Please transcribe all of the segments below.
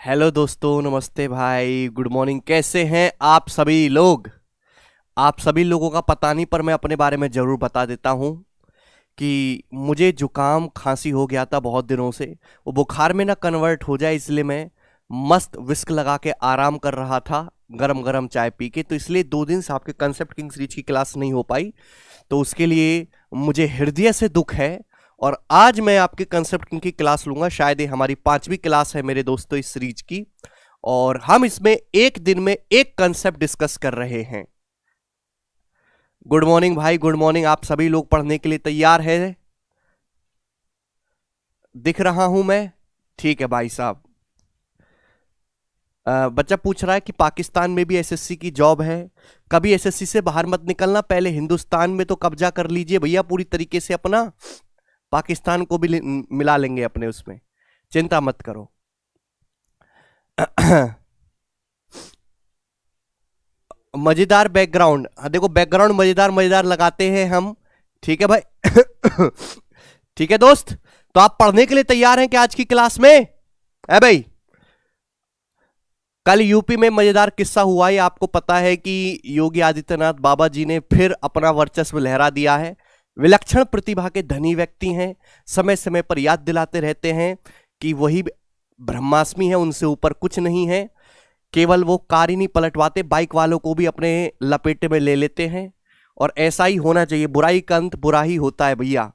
Hello दोस्तों, नमस्ते भाई, गुड मॉर्निंग। कैसे हैं आप सभी लोग? आप सभी लोगों का पता नहीं, पर मैं अपने बारे में ज़रूर बता देता हूँ कि मुझे जुकाम खांसी हो गया था बहुत दिनों से। वो बुखार में ना कन्वर्ट हो जाए, इसलिए मैं मस्त विस्क लगा के आराम कर रहा था, गरम गरम चाय पी के। तो इसलिए 2 दिन से आपके कंसेप्ट किंग्स रीच की क्लास नहीं हो पाई। तो उसके लिए मुझे हृदय से दुख है। और आज मैं आपके कंसेप्ट की क्लास लूंगा। शायद ये हमारी 5वीं क्लास है मेरे दोस्तों इस सीरीज की। और हम इसमें एक दिन में एक कंसेप्ट डिस्कस कर रहे हैं। गुड मॉर्निंग भाई, गुड मॉर्निंग। आप सभी लोग पढ़ने के लिए तैयार है? दिख रहा हूं मैं? ठीक है भाई साहब। बच्चा पूछ रहा है कि पाकिस्तान में भी एसएससी की जॉब है। कभी एसएससी से बाहर मत निकलना, पहले हिंदुस्तान में तो कब्जा कर लीजिए भैया पूरी तरीके से अपना। पाकिस्तान को भी मिला लेंगे अपने उसमें, चिंता मत करो। मजेदार बैकग्राउंड, हाँ देखो बैकग्राउंड मजेदार मजेदार लगाते हैं हम। ठीक है भाई। ठीक है दोस्त, तो आप पढ़ने के लिए तैयार हैं क्या आज की क्लास में? है भाई। कल यूपी में मजेदार किस्सा हुआ, ये आपको पता है कि योगी आदित्यनाथ बाबा जी ने फिर अपना वर्चस्व लहरा दिया है। विलक्षण प्रतिभा के धनी व्यक्ति हैं, समय समय पर याद दिलाते रहते हैं कि वही ब्रह्मास्मि है, उनसे ऊपर कुछ नहीं है। केवल वो कार ही नहीं पलटवाते, बाइक वालों को भी अपने लपेटे में ले लेते हैं। और ऐसा ही होना चाहिए, बुराई का अंत बुरा ही होता है भैया।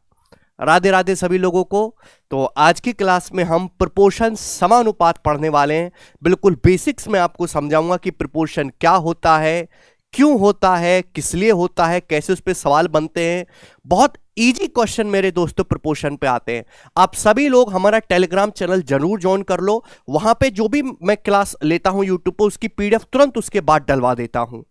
राधे राधे सभी लोगों को। तो आज की क्लास में हम प्रपोर्शन समानुपात पढ़ने वाले हैं। बिल्कुल बेसिक्स में आपको समझाऊंगा कि प्रपोर्शन क्या होता है, क्यों होता है, किस लिए होता है, कैसे उस पर सवाल बनते हैं। बहुत इजी क्वेश्चन मेरे दोस्तों प्रपोर्शन पे आते हैं। आप सभी लोग हमारा टेलीग्राम चैनल जरूर ज्वाइन कर लो। वहां पे जो भी मैं क्लास लेता हूं यूट्यूब पर, उसकी पीडीएफ तुरंत उसके बाद डलवा देता हूं।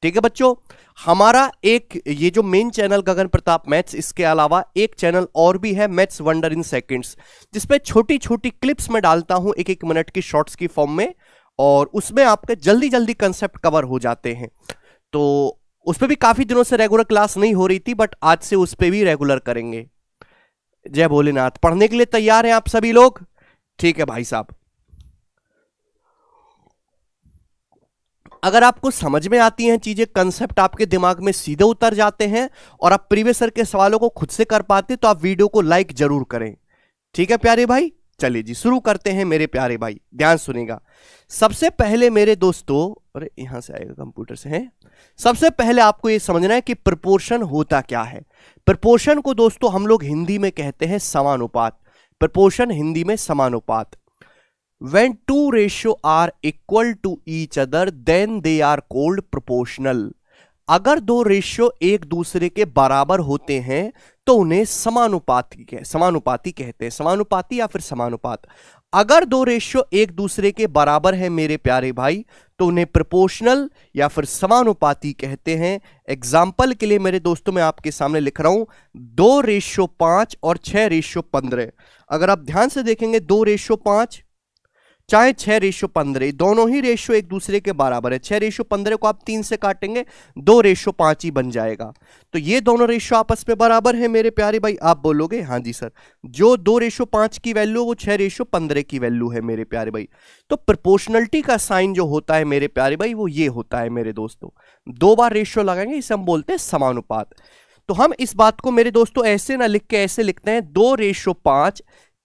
ठीक है बच्चों। हमारा एक ये जो मेन चैनल गगन प्रताप मैथ्स, इसके अलावा एक चैनल और भी है, मैथ्स वंडर इन सेकंड्स, जिसपे छोटी छोटी क्लिप्स में डालता हूं 1-1 मिनट की शॉर्ट्स की फॉर्म में। और उसमें आपके जल्दी जल्दी कंसेप्ट कवर हो जाते हैं। तो उस पर भी काफी दिनों से रेगुलर क्लास नहीं हो रही थी, बट आज से उस पर भी रेगुलर करेंगे। जय भोलेनाथ। पढ़ने के लिए तैयार हैं आप सभी लोग? ठीक है भाई साहब। अगर आपको समझ में आती हैं चीजें, कंसेप्ट आपके दिमाग में सीधे उतर जाते हैं और आप प्रीवियस सर के सवालों को खुद से कर पाते, तो आप वीडियो को लाइक जरूर करें। ठीक है प्यारे भाई, चलिए जी शुरू करते हैं मेरे प्यारे भाई, ध्यान सुनेगा। सबसे पहले मेरे दोस्तों, अरे यहां से आएगा कंप्यूटर से है। सबसे पहले आपको यह समझना है कि प्रपोर्शन होता क्या है। प्रपोर्शन को दोस्तों हम लोग हिंदी में कहते हैं समानुपात। प्रपोर्शन हिंदी में समानुपात। When two ratio are equal to each other, then they are called proportional. अगर दो रेशियो एक दूसरे के बराबर होते हैं तो उन्हें समानुपाती कहते हैं। समानुपाती या फिर समानुपात। अगर दो रेशियो एक दूसरे के बराबर है मेरे प्यारे भाई, तो उन्हें प्रोपोर्शनल या फिर समानुपाती कहते हैं। एग्जाम्पल के लिए मेरे दोस्तों मैं आपके सामने लिख रहा हूं 2:5 और 6:15। अगर आप ध्यान से देखेंगे 2:5 चाहे 6:15, दोनों ही रेशियो एक दूसरे के बराबर है। 6:15 को आप 3 से काटेंगे, 2:5 ही बन जाएगा। तो ये दोनों रेशियो आपस में बराबर है मेरे प्यारे भाई। आप बोलोगे हाँ जी सर, जो 2:5 की वैल्यू वो 6:15 की वैल्यू है मेरे प्यारे भाई। तो प्रोपोर्शनलिटी का साइन जो होता है मेरे प्यारे भाई, वो ये होता है मेरे दोस्तों। 2 बार रेशियो लगाएंगे, इसे हम बोलते हैं समानुपात। तो हम इस बात को मेरे दोस्तों ऐसे ना लिख के ऐसे लिखते हैं 2:5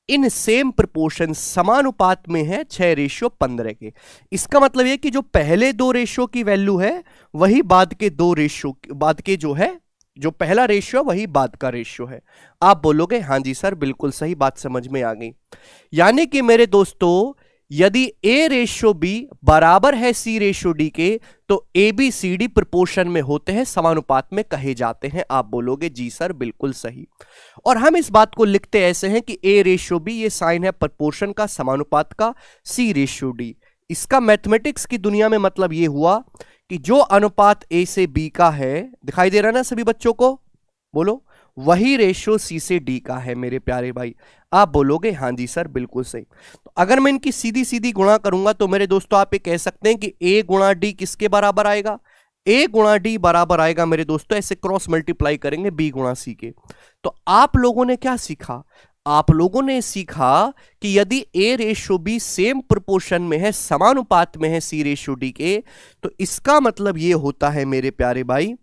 इन सेम प्रोपोर्शन, समानुपात में है 6:15 के। इसका मतलब यह कि जो पहले 2 रेशियो की वैल्यू है वही बाद के 2 रेशियो, बाद के जो है, जो पहला रेशियो वही बाद का रेशियो है। आप बोलोगे हाँ जी सर, बिल्कुल सही बात समझ में आ गई। यानी कि मेरे दोस्तों यदि ए रेशियो बी बराबर है सी रेशियो डी के, तो A B C D proportion में होते हैं, समानुपात में कहे जाते हैं। आप बोलोगे जी सर बिल्कुल सही। और हम इस बात को लिखते ऐसे हैं कि ए रेशियो बी ये साइन है प्रोपोर्शन का, समानुपात का, सी रेशियो डी। इसका मैथमेटिक्स की दुनिया में मतलब ये हुआ कि जो अनुपात ए से बी का है, दिखाई दे रहा है ना सभी बच्चों को? बोलो, वही रेशियो सी से डी का है मेरे प्यारे भाई। आप बोलोगे हाँ जी सर बिल्कुल सही। तो अगर मैं इनकी सीधी सीधी गुणा करूंगा तो मेरे दोस्तों आप ये कह सकते हैं कि ए गुणा डी किसके बराबर आएगा? ए गुणा डी बराबर आएगा मेरे दोस्तों, ऐसे क्रॉस मल्टीप्लाई करेंगे बी गुणा सी के। तो आप लोगों ने क्या सीखा? आप लोगों ने सीखा कि यदि ए रेशो बी सेम प्रोपोर्शन में है, समानुपात में है सी रेशो डी के, तो इसका मतलब यह होता है मेरे प्यारे भाई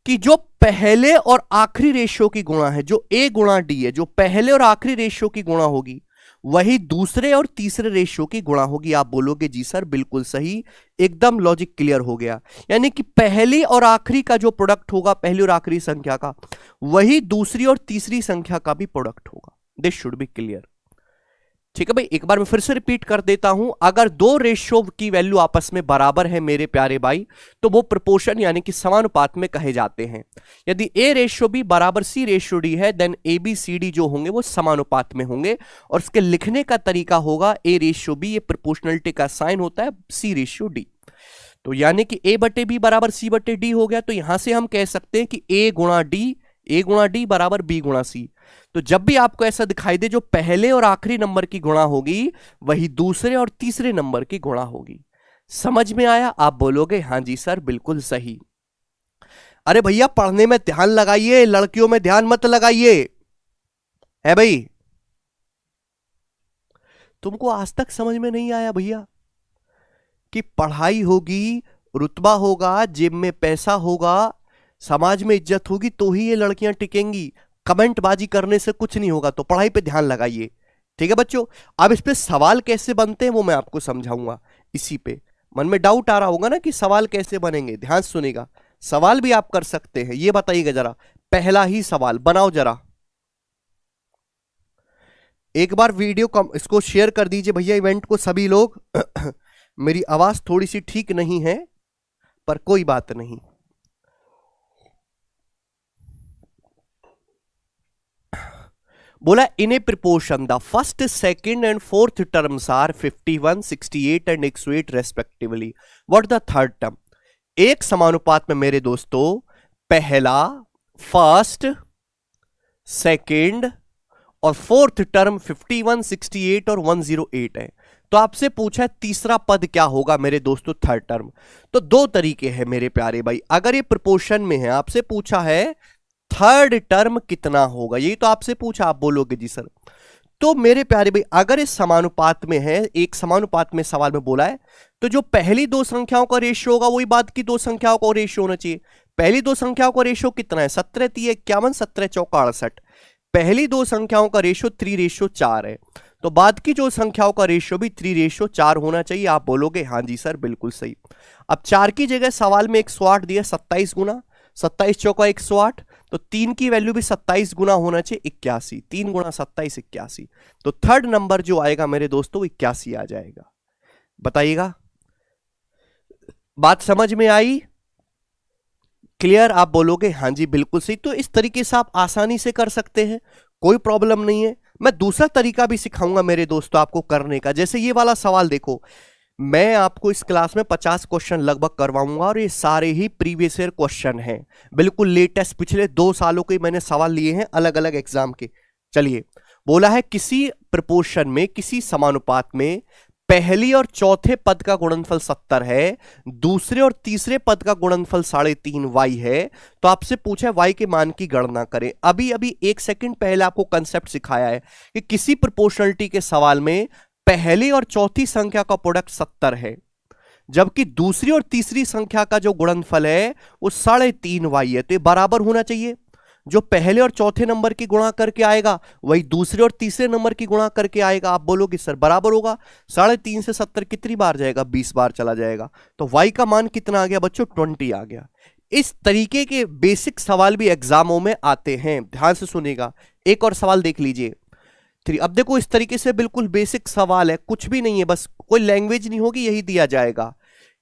कि जो पहले और आखिरी रेशो की गुणा है, जो ए गुणा डी है, जो पहले और आखिरी रेशो की गुणा होगी वही दूसरे और तीसरे रेशो की गुणा होगी। आप बोलोगे जी सर बिल्कुल सही, एकदम लॉजिक क्लियर हो गया। यानी कि पहली और आखिरी का जो प्रोडक्ट होगा, पहली और आखिरी संख्या का, वही दूसरी और तीसरी संख्या का भी प्रोडक्ट होगा। This should be clear. ठीक है भाई, एक बार मैं फिर से रिपीट कर देता हूं। अगर दो रेशियो की वैल्यू आपस में बराबर है मेरे प्यारे भाई, तो वो प्रोपोर्शन यानी कि समानुपात में कहे जाते हैं। यदि ए रेशियो बी बराबर सी रेशियो डी है, then A B C D जो होंगे वो समानुपात में होंगे। और इसके लिखने का तरीका होगा ए रेशियो बी, ये प्रोपोर्शनलिटी का साइन होता है सी रेशियो डी। तो यानी कि ए बटे बी बराबर सी बटे डी हो गया। तो यहां से हम कह सकते हैं कि ए गुणा डी बराबर बी गुणा सी। तो जब भी आपको ऐसा दिखाई दे जो पहले और आखिरी नंबर की गुणा होगी वही दूसरे और तीसरे नंबर की गुणा होगी। समझ में आया? आप बोलोगे हां जी सर बिल्कुल सही। अरे भैया पढ़ने में ध्यान लगाइए, लड़कियों में ध्यान मत लगाइए। है भाई? तुमको आज तक समझ में नहीं आया भैया कि पढ़ाई होगी, रुतबा होगा, जेब में पैसा होगा, समाज में इज्जत होगी तो ही ये लड़कियां टिकेंगी। कमेंटबाजी करने से कुछ नहीं होगा। तो पढ़ाई पे ध्यान लगाइए। ठीक है बच्चों? अब इस पे सवाल कैसे बनते हैं वो मैं आपको समझाऊंगा। इसी पे मन में डाउट आ रहा होगा ना कि सवाल कैसे बनेंगे। ध्यान सुनेगा, सवाल भी आप कर सकते हैं। ये बताइएगा जरा, पहला ही सवाल बनाओ जरा। एक बार वीडियो इसको शेयर कर दीजिए भैया, इवेंट को सभी लोग। मेरी आवाज थोड़ी सी ठीक नहीं है पर कोई बात नहीं। बोला in a proportion the first, second and fourth terms are 51, 68 and 108 respectively. What the third term? एक समानुपात में मेरे दोस्तों पहला, फर्स्ट, सेकंड और फोर्थ टर्म 51, 68 और 108 है। तो आपसे पूछा है तीसरा पद क्या होगा मेरे दोस्तों, थर्ड टर्म। तो दो तरीके हैं मेरे प्यारे भाई। अगर ये प्रोपोर्शन में है, आपसे पूछा है थर्ड टर्म कितना होगा, यही तो आपसे पूछा। आप बोलोगे जी सर। तो मेरे प्यारे भाई अगर इस समानुपात में है, एक समानुपात में सवाल में बोला है, तो जो पहली दो संख्याओं का रेशियो होगा वही बाद की दो संख्याओं का रेशियो होना चाहिए। पहली दो संख्याओं का रेशियो कितना है? 17 3 51, 17 चौका 68। पहली दो संख्याओं का रेशियो 3:4 है। तो बाद की जो संख्याओं का रेशियो भी 3:4 होना चाहिए। आप बोलोगे हां जी सर बिल्कुल सही। अब 4 की जगह सवाल में 108 दिया, 27 गुना 27 चौका 108। तो 3 की वैल्यू भी 27 गुना होना चाहिए, 81। 3 गुना 27 81। तो थर्ड नंबर जो आएगा मेरे दोस्तों 81 आ जाएगा। बताइएगा, बात समझ में आई? क्लियर? आप बोलोगे हां जी बिल्कुल सही। तो इस तरीके से आप आसानी से कर सकते हैं, कोई प्रॉब्लम नहीं है। मैं दूसरा तरीका भी सिखाऊंगा मेरे दोस्तों आपको करने का। जैसे ये वाला सवाल देखो, मैं आपको इस क्लास में 50 क्वेश्चन लगभग करवाऊंगा और ये सारे ही प्रीवियस ईयर क्वेश्चन हैं, बिल्कुल लेटेस्ट, पिछले 2 सालों के मैंने सवाल लिए हैं अलग अलग एग्जाम के। चलिए, बोला है किसी प्रपोर्शन में, किसी समानुपात में पहली और चौथे पद का गुणनफल 70 है, दूसरे और तीसरे पद का गुणनफल 3.5 y है। तो आपसे पूछा है y के मान की गणना करें। अभी अभी 1 सेकंड पहले आपको कंसेप्ट सिखाया है कि किसी प्रोपोर्शनलिटी के सवाल में पहली और चौथी संख्या का प्रोडक्ट 70 है, जबकि दूसरी और तीसरी संख्या का जो गुणनफल है वो 3.5 y है। तो ये बराबर होना चाहिए। जो पहले और चौथे नंबर की गुणा करके आएगा वही दूसरे और तीसरे नंबर की गुणा करके आएगा। आप बोलोगे सर बराबर होगा, 3.5 से 70 कितनी बार जाएगा? 20 बार चला जाएगा। तो y का मान कितना आ गया बच्चों? 20 आ गया। इस तरीके के बेसिक सवाल भी एग्जामों में आते हैं, ध्यान से सुनिएगा। एक और सवाल देख लीजिए। अब देखो इस तरीके से बिल्कुल बेसिक सवाल है, कुछ भी नहीं है, बस कोई लैंग्वेज नहीं होगी, यही दिया जाएगा।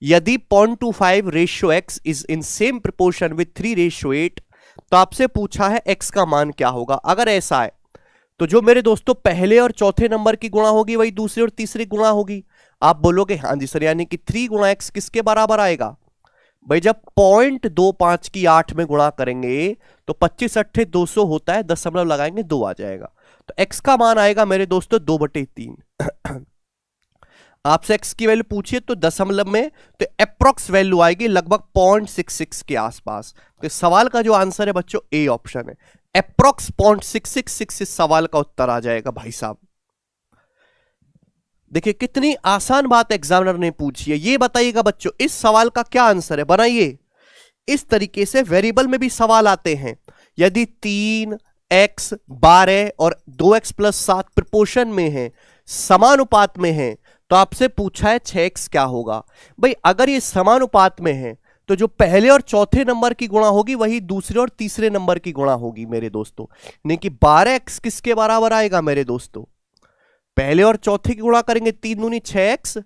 यदि 0.25 ratio x is in same proportion with 3:8, तो आपसे पूछा है x का मान क्या होगा। अगर ऐसा है तो जो मेरे दोस्तों पहले और चौथे नंबर की गुणा होगी वही दूसरे और तीसरी गुणा होगी। आप बोलोगे हां जी सर, यानी कि 3 गुणा x किसके बराबर आएगा? भाई जब 0.25 की 8 में गुणा करेंगे तो 25 8 200 होता है, दशमलव लगाएंगे 2 आ जाएगा। तो x का मान आएगा मेरे दोस्तों 2/3। आपसे x की वैल्यू पूछिए तो दशमलव में तो अप्रोक्स वैल्यू आएगी लगभग 0.66 के आसपास। तो सवाल का जो आंसर है बच्चों ए ऑप्शन है। अप्रोक्स 0.6666 इस सवाल का उत्तर आ जाएगा भाई साहब। देखिए कितनी आसान बात एग्जामिनर ने पूछी है। ये बताइएगा बच्चों इस सवाल का क्या आंसर है, बनाइए। इस तरीके से वेरिएबल में भी सवाल आते हैं। यदि 3x 12 और 2x + 7 प्रोपोर्शन में है, समानुपात में है, तो आपसे पूछा है 6x क्या होगा। भाई अगर ये समानुपात में है तो जो पहले और चौथे नंबर की गुणा होगी वही दूसरे और तीसरे नंबर की गुणा होगी मेरे दोस्तों। नहीं कि 12x किसके बराबर आएगा मेरे दोस्तों, पहले और चौथे की गुणा करेंगे, 3 दूनी 6x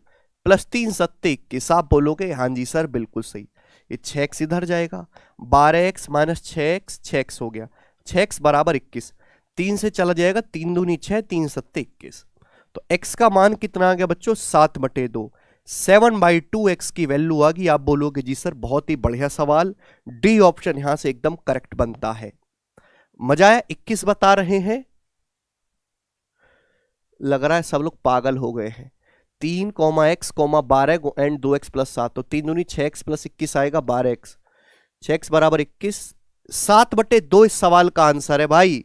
+ 3 सत्ते 21। आप बोलोगे हाँ जी सर बिल्कुल सही, ये 6x इधर जाएगा, 12x - 6x 6x हो गया, 6x = 21, 3 से चला जाएगा, 3 दूनी 6, 3 सत्ते 21। तो x का मान कितना आ गया बच्चों 7/2, 7/2 x की वैल्यू आ गई। आप बोलोगे जी सर बहुत ही बढ़िया सवाल, डी ऑप्शन यहां से एकदम करेक्ट बनता है। मजा आया? 21 बता रहे हैं, लग रहा है सब लोग पागल हो गए हैं। 3, x, 12 एंड 2x + 7, तो 3 दूनी 6x + 21 आएगा 12x, 6x = 21, 7/2 इस सवाल का आंसर है भाई।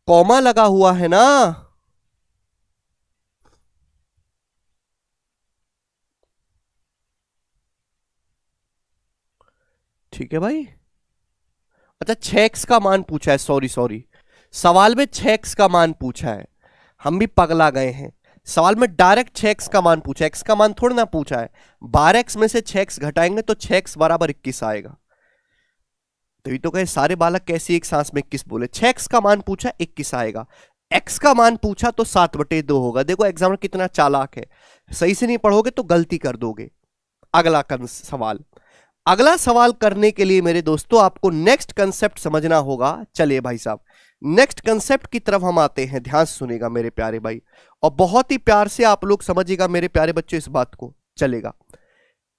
कॉमा लगा हुआ है ना, ठीक है भाई। अच्छा 6x का मान पूछा है, सॉरी सवाल में 6x का मान पूछा है, हम भी पगला गए हैं। सवाल में डायरेक्ट 6x का मान पूछा है, x का मान थोड़ा ना पूछा है। 12x में से 6x घटाएंगे तो 6x = 21 आएगा। तो ये तो कहे सारे बालक कैसे एक सांस में 21 बोले। 6x का मान पूछा 21 आएगा, x का मान पूछा तो 7/2 होगा। देखो एग्जामिनर कितना चालाक है, सही से नहीं पढ़ोगे तो गलती कर दोगे। अगला सवाल करने के लिए मेरे दोस्तों आपको नेक्स्ट कंसेप्ट समझना होगा। चलिए भाई साहब नेक्स्ट कंसेप्ट की तरफ हम आते हैं, ध्यान से सुनेगा मेरे प्यारे भाई, और बहुत ही प्यार से आप लोग समझिएगा मेरे प्यारे बच्चों इस बात को। चलेगा,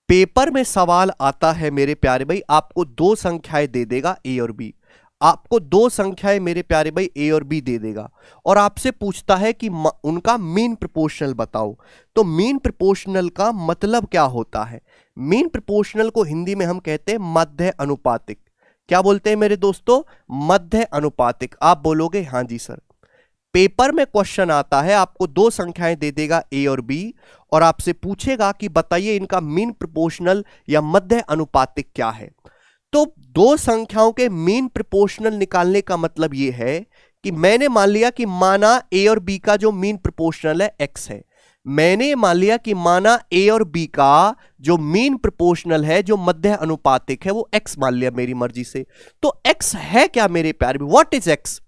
पेपर में सवाल आता है मेरे प्यारे भाई, आपको 2 संख्याएं दे देगा ए और बी, आपको 2 संख्याएं मेरे प्यारे भाई ए और बी दे देगा, और आपसे पूछता है कि उनका मीन प्रोपोर्शनल बताओ। तो मीन प्रोपोर्शनल का मतलब क्या होता है? मीन प्रोपोर्शनल को हिंदी में हम कहते हैं मध्य अनुपातिक। क्या बोलते हैं मेरे दोस्तों? मध्य अनुपातिक। आप बोलोगे हाँ जी सर। पेपर में क्वेश्चन आता है, आपको 2 संख्याएं दे देगा ए और बी, और आपसे पूछेगा कि बताइए इनका मीन प्रोपोर्शनल या मध्य अनुपातिक क्या है। तो 2 संख्याओं के मीन प्रोपोर्शनल निकालने का मतलब यह है कि मैंने मान लिया कि माना ए और बी का जो मीन प्रोपोर्शनल है x है, मैंने मान लिया कि माना ए और बी का जो मीन प्रोपोर्शनल है, जो मध्य अनुपातिक है, वो x मान लिया मेरी मर्जी से। तो x है क्या मेरे प्यारे? What is x?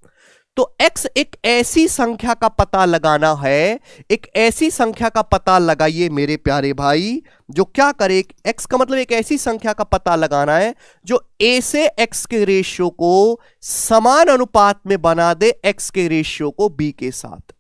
तो x एक ऐसी संख्या का पता लगाना है, एक ऐसी संख्या का पता लगाइए मेरे प्यारे भाई जो क्या करे। x का मतलब एक ऐसी संख्या का पता लगाना है जो a से x के रेशियो को समान अनुपात में बना दे x के रेशियो को b के साथ।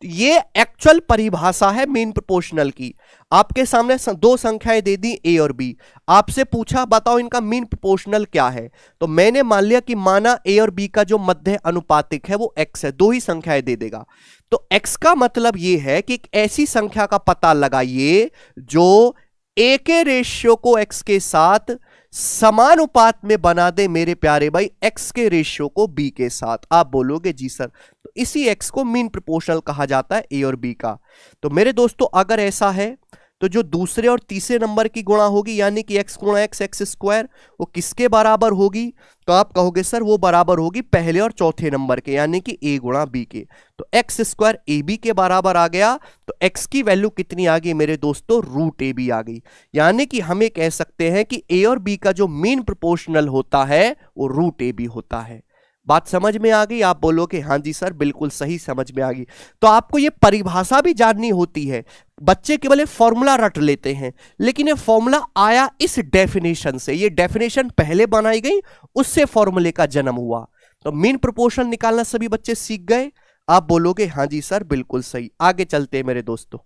ये एक्चुअल परिभाषा है मीन प्रोपोर्शनल की। आपके सामने 2 संख्याएं दे दी ए और बी, आपसे पूछा बताओ इनका मीन प्रोपोर्शनल क्या है। तो मैंने मान लिया कि माना ए और बी का जो मध्य अनुपातिक है वो x है, 2 ही संख्याएं दे देगा। तो x का मतलब ये है कि एक ऐसी संख्या का पता लगाइए जो a के रेशियो को x के साथ समानुपात में बना दे मेरे प्यारे भाई x के रेशियो को b के साथ। आप बोलोगे जी सर, तो इसी x को मीन प्रोपोर्शनल कहा जाता है a और b का। तो मेरे दोस्तों अगर ऐसा है तो जो दूसरे और तीसरे नंबर की गुणा होगी यानी कि x गुणा x स्क्वायर, वो किसके बराबर होगी? तो आप कहोगे सर वो बराबर होगी पहले और चौथे नंबर के यानी कि a गुणा b के। तो x स्क्वायर ए बी के बराबर आ गया। तो x की वैल्यू कितनी आ गई मेरे दोस्तों? √ab आ गई। यानी कि हम ये कह सकते हैं कि a और b का जो मीन प्रोपोर्शनल होता है वो √ab होता है। बात समझ में आ गई? आप बोलोगे हाँ जी सर बिल्कुल सही समझ में आ गई। तो आपको ये परिभाषा भी जाननी होती है। बच्चे केवल फॉर्मूला रट लेते हैं, लेकिन ये फॉर्मूला आया इस डेफिनेशन से, ये डेफिनेशन पहले बनाई गई, उससे फॉर्मूले का जन्म हुआ। तो मीन प्रोपोर्शन निकालना सभी बच्चे सीख गए? आप बोलोगे हाँ जी सर बिल्कुल सही। आगे चलते हैं मेरे दोस्तों।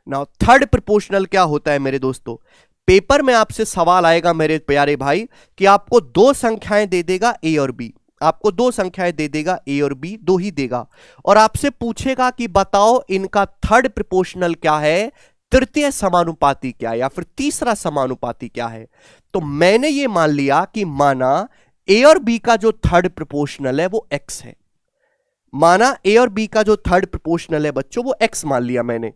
नाउ थर्ड प्रोपोर्शनल क्या होता है मेरे दोस्तों? पेपर में आपसे सवाल आएगा मेरे प्यारे भाई कि आपको 2 संख्याएं दे देगा ए और बी, आपको 2 संख्याएं दे देगा ए और बी, 2 ही देगा, और आपसे पूछेगा कि बताओ इनका थर्ड प्रोपोर्शनल क्या है, तृतीय समानुपाती क्या है या फिर तीसरा समानुपाती क्या है। तो मैंने ये मान लिया कि माना ए और बी का जो थर्ड प्रोपोर्शनल है वो एक्स है। माना ए और बी का जो थर्ड प्रोपोर्शनल है बच्चों वो एक्स मान लिया मैंने।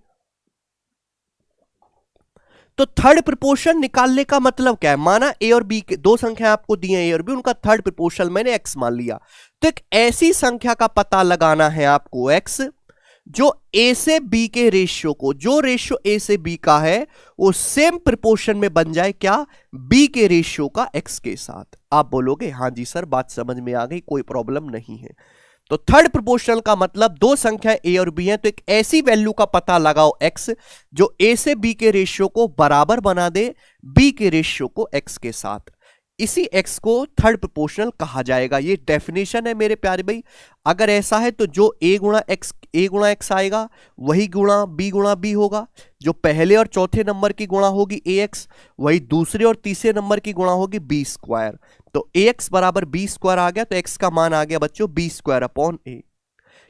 तो थर्ड प्रोपोर्शन निकालने का मतलब क्या है, माना ए और बी के दो संख्या आपको दी है ए और बी, उनका थर्ड प्रोपोर्शन मैंने एक्स मान लिया। तो एक ऐसी संख्या का पता लगाना है आपको एक्स जो ए से बी के रेशियो को, जो रेशियो ए से बी का है वो सेम प्रोपोर्शन में बन जाए क्या, बी के रेशियो का एक्स के साथ। आप बोलोगे हां जी सर बात समझ में आ गई, कोई प्रॉब्लम नहीं है। तो थर्ड प्रोपोर्शनल का मतलब दो संख्याएं ए और बी हैं, तो एक ऐसी वैल्यू का पता लगाओ एक्स जो ए से बी के रेशियो को बराबर बना दे बी के रेशियो को एक्स के साथ। इसी एक्स को थर्ड प्रोपोर्शनल कहा जाएगा। ये डेफिनेशन है मेरे प्यारे भाई। अगर ऐसा है तो जो ए गुणा एक्स आएगा वही गुणा बी होगा। जो पहले और चौथे नंबर की गुणा होगी ए एक्स, वही दूसरे और तीसरे नंबर की गुणा होगी बी स्क्वायर। तो ए एक्स बराबर बी स्क्वायर आ गया, तो एक्स का मान आ गया बच्चों बी स्क्वायर अपॉन ए।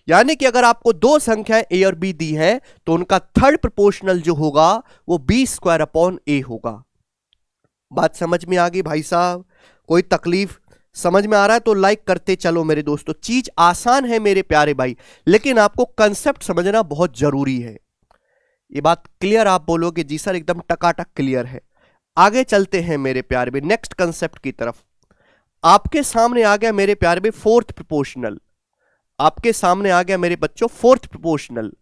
यानी कि अगर आपको दो संख्याएं ए और बी दी हैं तो उनका थर्ड प्रोपोर्शनल जो होगा वो बी स्क्वायर अपॉन ए होगा। बात समझ में आ गई भाई साहब? कोई तकलीफ समझ में आ रहा है तो लाइक करते चलो मेरे दोस्तों। चीज आसान है मेरे प्यारे भाई, लेकिन आपको कंसेप्ट समझना बहुत जरूरी है। ये बात क्लियर? आप बोलोगे जी सर एकदम टकाटक क्लियर है। आगे चलते हैं मेरे प्यारे भाई नेक्स्ट कंसेप्ट की तरफ। आपके सामने आ गया मेरे प्यारे भाई फोर्थ प्रोपोर्शनल। आपके सामने आ गया मेरे बच्चों फोर्थ प्रोपोर्शनल।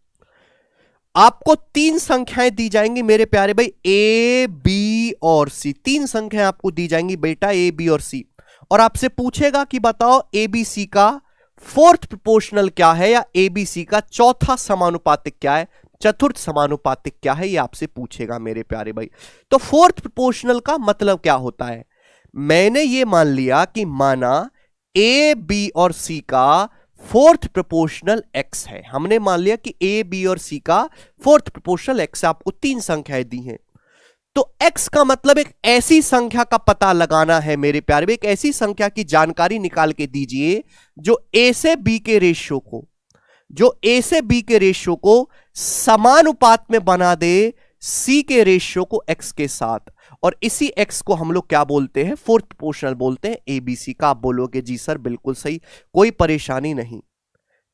आपको तीन संख्याएं दी जाएंगी मेरे प्यारे भाई, ए बी और सी। तीन संख्याएं आपको दी जाएंगी बेटा ए बी और सी, और आपसे पूछेगा कि बताओ ए बी सी का फोर्थ प्रोपोर्शनल क्या है या ए बी सी का चौथा समानुपातिक क्या है, चतुर्थ समानुपातिक क्या है, ये आपसे पूछेगा मेरे प्यारे भाई। तो फोर्थ प्रोपोर्शनल का मतलब क्या होता है, मैंने ये मान लिया कि माना ए बी और सी का फोर्थ प्रोपोर्शनल एक्स है। हमने मान लिया कि ए बी और सी का फोर्थ प्रोपोर्शनल एक्स, आपको तीन संख्याएं दी हैं। तो एक्स का मतलब एक ऐसी संख्या का पता लगाना है मेरे प्यारे, एक ऐसी संख्या की जानकारी निकाल के दीजिए जो ए से बी के रेशियो को, जो ए से बी के रेशियो को समानुपात में बना दे सी के रेशियो को एक्स के साथ। और इसी एक्स को हम लोग क्या बोलते हैं, फोर्थ प्रोपोर्शनल बोलते हैं एबीसी का। आप बोलोगे जी सर बिल्कुल सही, कोई परेशानी नहीं,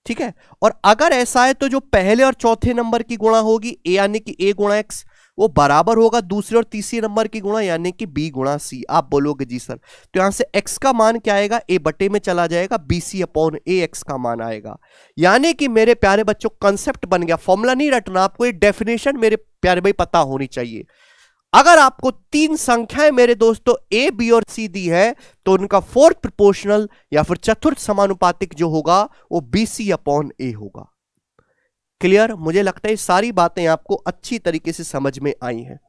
ठीक है। और अगर ऐसा है तो जो पहले और चौथे नंबर की गुणा होगी ए यानी कि ए गुणा एक्स, वो बराबर होगा दूसरे और तीसरे नंबर की गुणा यानी कि बी गुणा सी। आप बोलोगे जी सर, तो यहां से एक्स का मान क्या आएगा, ए बटे में चला जाएगा, बी सी अपॉन ए एक्स का मान आएगा। यानी कि मेरे प्यारे बच्चों कंसेप्ट बन गया, फॉर्मूला नहीं रटना, आपको ये डेफिनेशन मेरे प्यारे भाई पता होनी चाहिए। अगर आपको तीन संख्याएं मेरे दोस्तों ए बी और सी दी है तो उनका फोर्थ प्रोपोर्शनल या फिर चतुर्थ समानुपातिक जो होगा वो बी सी अपॉन ए होगा। क्लियर? मुझे लगता है सारी बातें आपको अच्छी तरीके से समझ में आई हैं।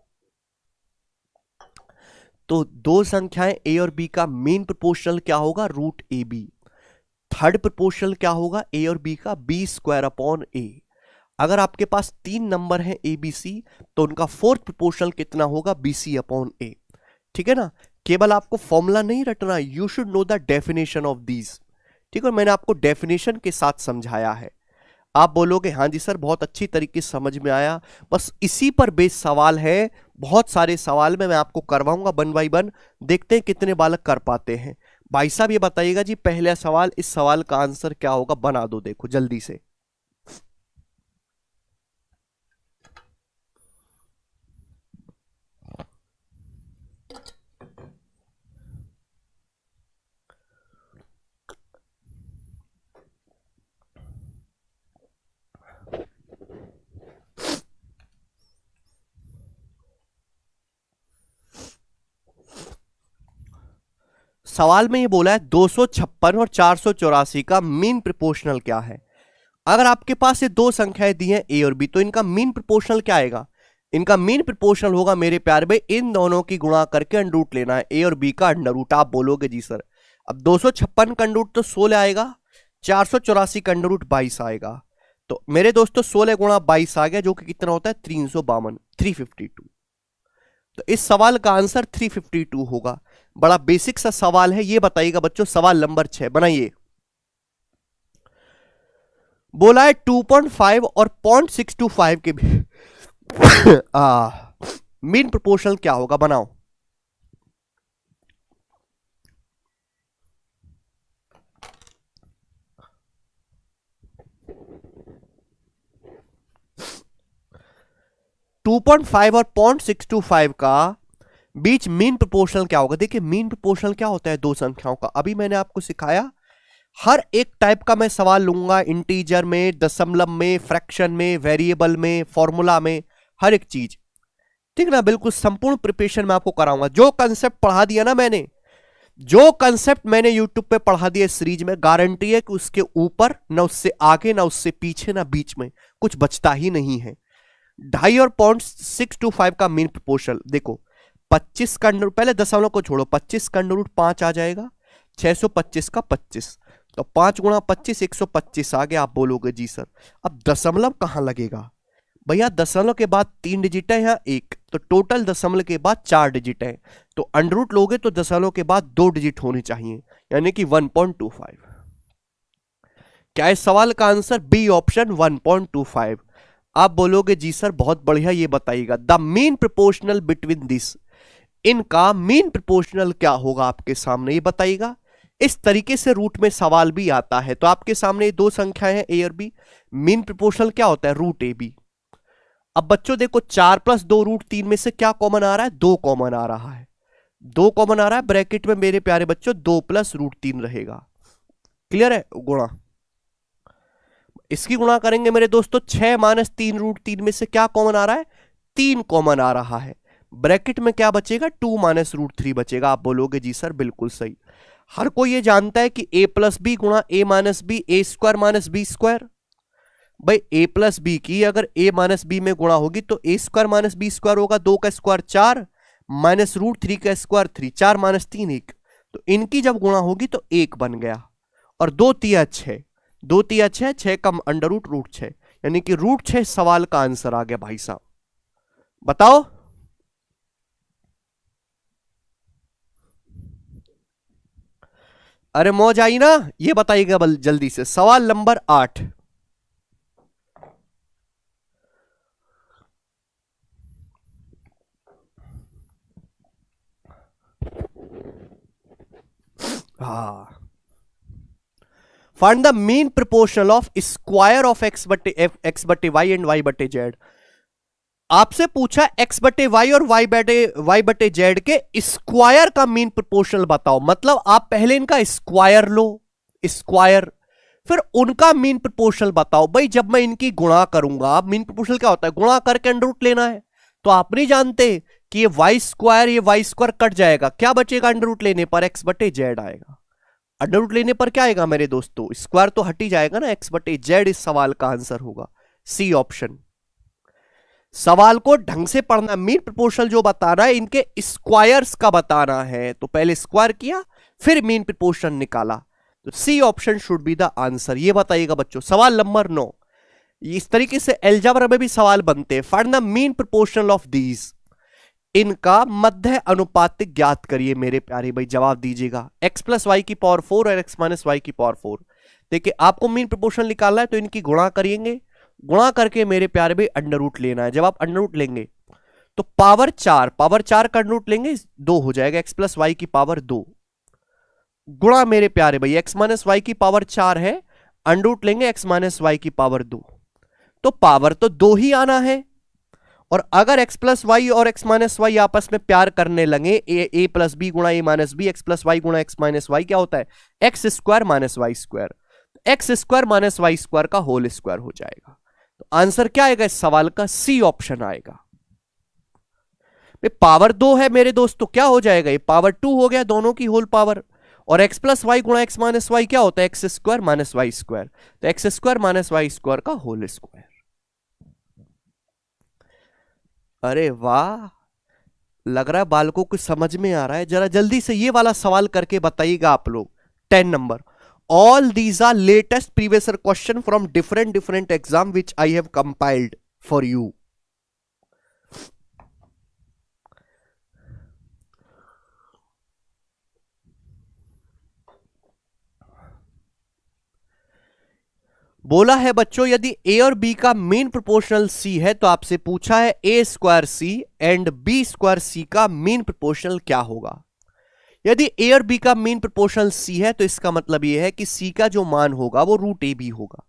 तो दो संख्याएं ए और बी का मीन प्रोपोर्शनल क्या होगा, root A B. Third proportional क्या होगा ए और बी का, बी स्क्वायर अपॉन ए। अगर आपके पास तीन नंबर है ए बी सी तो उनका फोर्थ प्रोपोर्शनल कितना होगा, बी सी अपॉन ए। ठीक है ना, केवल आपको फॉर्मूला नहीं रटना, you should know the definition of these. ठीक है, मैंने आपको डेफिनेशन के साथ समझाया है। आप बोलोगे हाँ जी सर बहुत अच्छी तरीके से समझ में आया, बस इसी पर बेस सवाल है, बहुत सारे सवाल में मैं आपको करवाऊंगा वन बाई वन, देखते हैं कितने बालक कर पाते हैं। भाई साहब ये बताइएगा जी पहला सवाल, इस सवाल का आंसर क्या होगा, बना दो देखो जल्दी से। सवाल में ये बोला है 256 और 484 का मीन प्रोपोर्शनल क्या है। अगर आपके पास ये दो संख्याएं दी हैं ए और बी तो इनका मीन प्रोपोर्शनल क्या आएगा, इनका मीन प्रोपोर्शनल होगा मेरे प्यारे भाई इन दोनों की गुणा करके अंडर रूट लेना है, ए और बी का अंडर रूट। आप बोलोगे जी सर अब 256 का अंडर रूट तो 16 आएगा, 484 का अंडर रूट 22 आएगा। तो मेरे दोस्तों 16 गुणा 22 आ गया जो कि कितना होता है 352, 352। तो इस सवाल का आंसर 352 होगा। बड़ा बेसिक सा सवाल है, ये बताइएगा बच्चों सवाल नंबर 6 बनाइए। बोला है 2.5 और 0.625 के मीन प्रोपोर्शनल क्या होगा, बनाओ। टू पॉइंट फाइव और 0.625 का बीच मीन प्रोपोर्शनल क्या होगा। देखिए मीन प्रोपोर्शनल क्या होता है, दो संख्याओं का। अभी मैंने आपको सिखाया, हर एक टाइप का मैं सवाल लूंगा, इंटीजर में, दशमलव में, फ्रैक्शन में, वेरिएबल में, फॉर्मूला में, हर एक चीज, ठीक ना। बिल्कुल संपूर्ण प्रिपरेशन में आपको कराऊंगा। जो कंसेप्ट पढ़ा दिया ना मैंने, जो कंसेप्ट मैंने यूट्यूब पे पढ़ा दिया सीरीज में, गारंटी है कि उसके ऊपर ना उससे आगे ना उससे पीछे ना बीच में कुछ बचता ही नहीं है। 2.5 और 0.625 का मीन प्रोपोर्शनल देखो, 25 का अंडर, पहले दशमलव को छोड़ो, 25 का अंडर रूट 5 आ जाएगा, 625 का 25, तो 5 गुणा 25 125 आ गया। आप बोलोगे जी सर अब दशमलव कहां लगेगा। भैया दशमलव के बाद 3 डिजिट है, यहां एक, तो टोटल दशमलव के बाद 4 डिजिट है, तो अंडर रूट लोगे तो दशमलव के बाद 2 डिजिट होने चाहिए, यानी कि 1.25। क्या है सवाल का आंसर, बी ऑप्शन 1.25। आप बोलोगे जी सर बहुत बढ़िया, ये बताइएगा the mean proportional between this, इनका मीन प्रोपोर्शनल क्या होगा आपके सामने, ये बताइएगा। इस तरीके से रूट में सवाल भी आता है। तो आपके सामने दो संख्याएं हैं ए और बी, मीन प्रोपोर्शनल क्या होता है, रूट ए बी। अब बच्चों देखो 4 प्लस 2 रूट 3 में से क्या कॉमन आ रहा है, 2 कॉमन आ रहा है, 2 कॉमन आ रहा है, ब्रैकेट में मेरे प्यारे बच्चों 2 प्लस रूट 3 रहेगा। क्लियर है, गुणा, इसकी गुणा करेंगे मेरे दोस्तों, 6 माइनस 3 रूट 3 में से क्या कॉमन आ रहा है, 3 कॉमन आ रहा है। ब्रैकेट में क्या बचेगा, 2 माइनस रूट 3 बचेगा। आप बोलोगे जी सर बिल्कुल सही। हर कोई ये जानता है कि ए प्लस बी गुणा A minus B, A square minus B square. भाई ए प्लस बी की अगर ए माइनस बी में गुणा होगी तो A square minus B square होगा, 2 का स्क्वायर 4 माइनस रूट 3 का स्क्वायर 3, 4 माइनस 3 1, तो इनकी जब गुणा होगी तो 1 बन गया। और 2 तिया 6, 2 तिया 6, 6 का अंडर रूट 6, यानी कि रूट 6 सवाल का आंसर आ गया भाई साहब। बताओ, अरे मौज आई ना। ये बताइएगा जल्दी से, सवाल नंबर 8। हाँ, find the mean proportional of square of x बटे वाई एंड वाई बटे जेड। आपसे पूछा एक्स बटे वाई और वाई बटे जेड के स्क्वायर का मीन प्रोपोर्शनल बताओ। मतलब आप पहले इनका स्क्वायर लो, स्क्वायर, फिर उनका मीन प्रोपोर्शनल बताओ। भाई जब मैं इनकी गुणा करूंगा, मीन प्रोपोर्शनल क्या होता है, गुणा करके अंडर रूट लेना है। तो आप नहीं जानते कि ये वाई स्क्वायर कट जाएगा, क्या बचेगा अंडर रूट लेने पर, एक्स बटे जेड आएगा। अंडर रूट लेने पर क्या आएगा मेरे दोस्तों, स्क्वायर तो हट ही जाएगा ना, एक्स बटे जेड इस सवाल का आंसर होगा, सी ऑप्शन। सवाल को ढंग से पढ़ना, मीन प्रोपोर्शनल जो बताना है इनके स्क्वायर्स का बताना है, तो पहले स्क्वायर किया फिर मीन प्रोपोर्शनल निकाला, तो C option should be the answer. ये बताइएगा बच्चों, सवाल नंबर 9। इस तरीके से अलजेब्रा में भी सवाल बनते हैं। Find the mean proportional of these, इनका मध्य अनुपातिक ज्ञात करिए मेरे प्यारे भाई, जवाब दीजिएगा। एक्स प्लस वाई की पावर 4 और एक्स माइनस वाई की पावर 4। देखिए आपको मीन प्रोपोर्शनल निकालना है तो इनकी गुणा करेंगे, गुणा करके मेरे प्यारे भाई अंडर रूट लेना है। जब आप अंडर रूट लेंगे तो पावर 4 का अंडर रूट लेंगे 2 हो जाएगा, एक्स प्लस वाई की पावर 2 गुणा मेरे प्यारे भाई एक्स माइनस वाई की पावर 4 है, अंडर रूट लेंगे एक्स माइनस वाई की पावर 2, तो पावर तो 2 ही आना है। और अगर x प्लस वाई और x माइनस वाई आपस में प्यार करने लगे, ए प्लस बी गुणा A minus B, X plus Y गुणा एक्स माइनस वाई, क्या होता है, X square minus Y square, X square minus Y square का होल स्क्वायर हो जाएगा। तो आंसर क्या आएगा इस सवाल का, सी ऑप्शन आएगा। पावर 2 है मेरे दोस्तों, क्या हो जाएगा, ये पावर 2 हो गया, दोनों की होल पावर। और एक्स प्लस वाई गुणा एक्स माइनस वाई क्या होता है, X square minus Y square, तो X square minus Y square का होल स्क्वायर। अरे वाह, लग रहा है बालकों को समझ में आ रहा है। जरा जल्दी से ये वाला सवाल करके बताइएगा आप लोग। 10 number, all these are latest previous question from different different exam which I have compiled for you. बोला है बच्चों यदि ए और बी का मीन प्रोपोर्शनल सी है तो आपसे पूछा है A square C and B square C का मीन प्रोपोर्शनल क्या होगा। यदि ए और बी का मीन प्रोपोर्शनल सी है तो इसका मतलब यह है कि सी का जो मान होगा वो रूट ए बी होगा।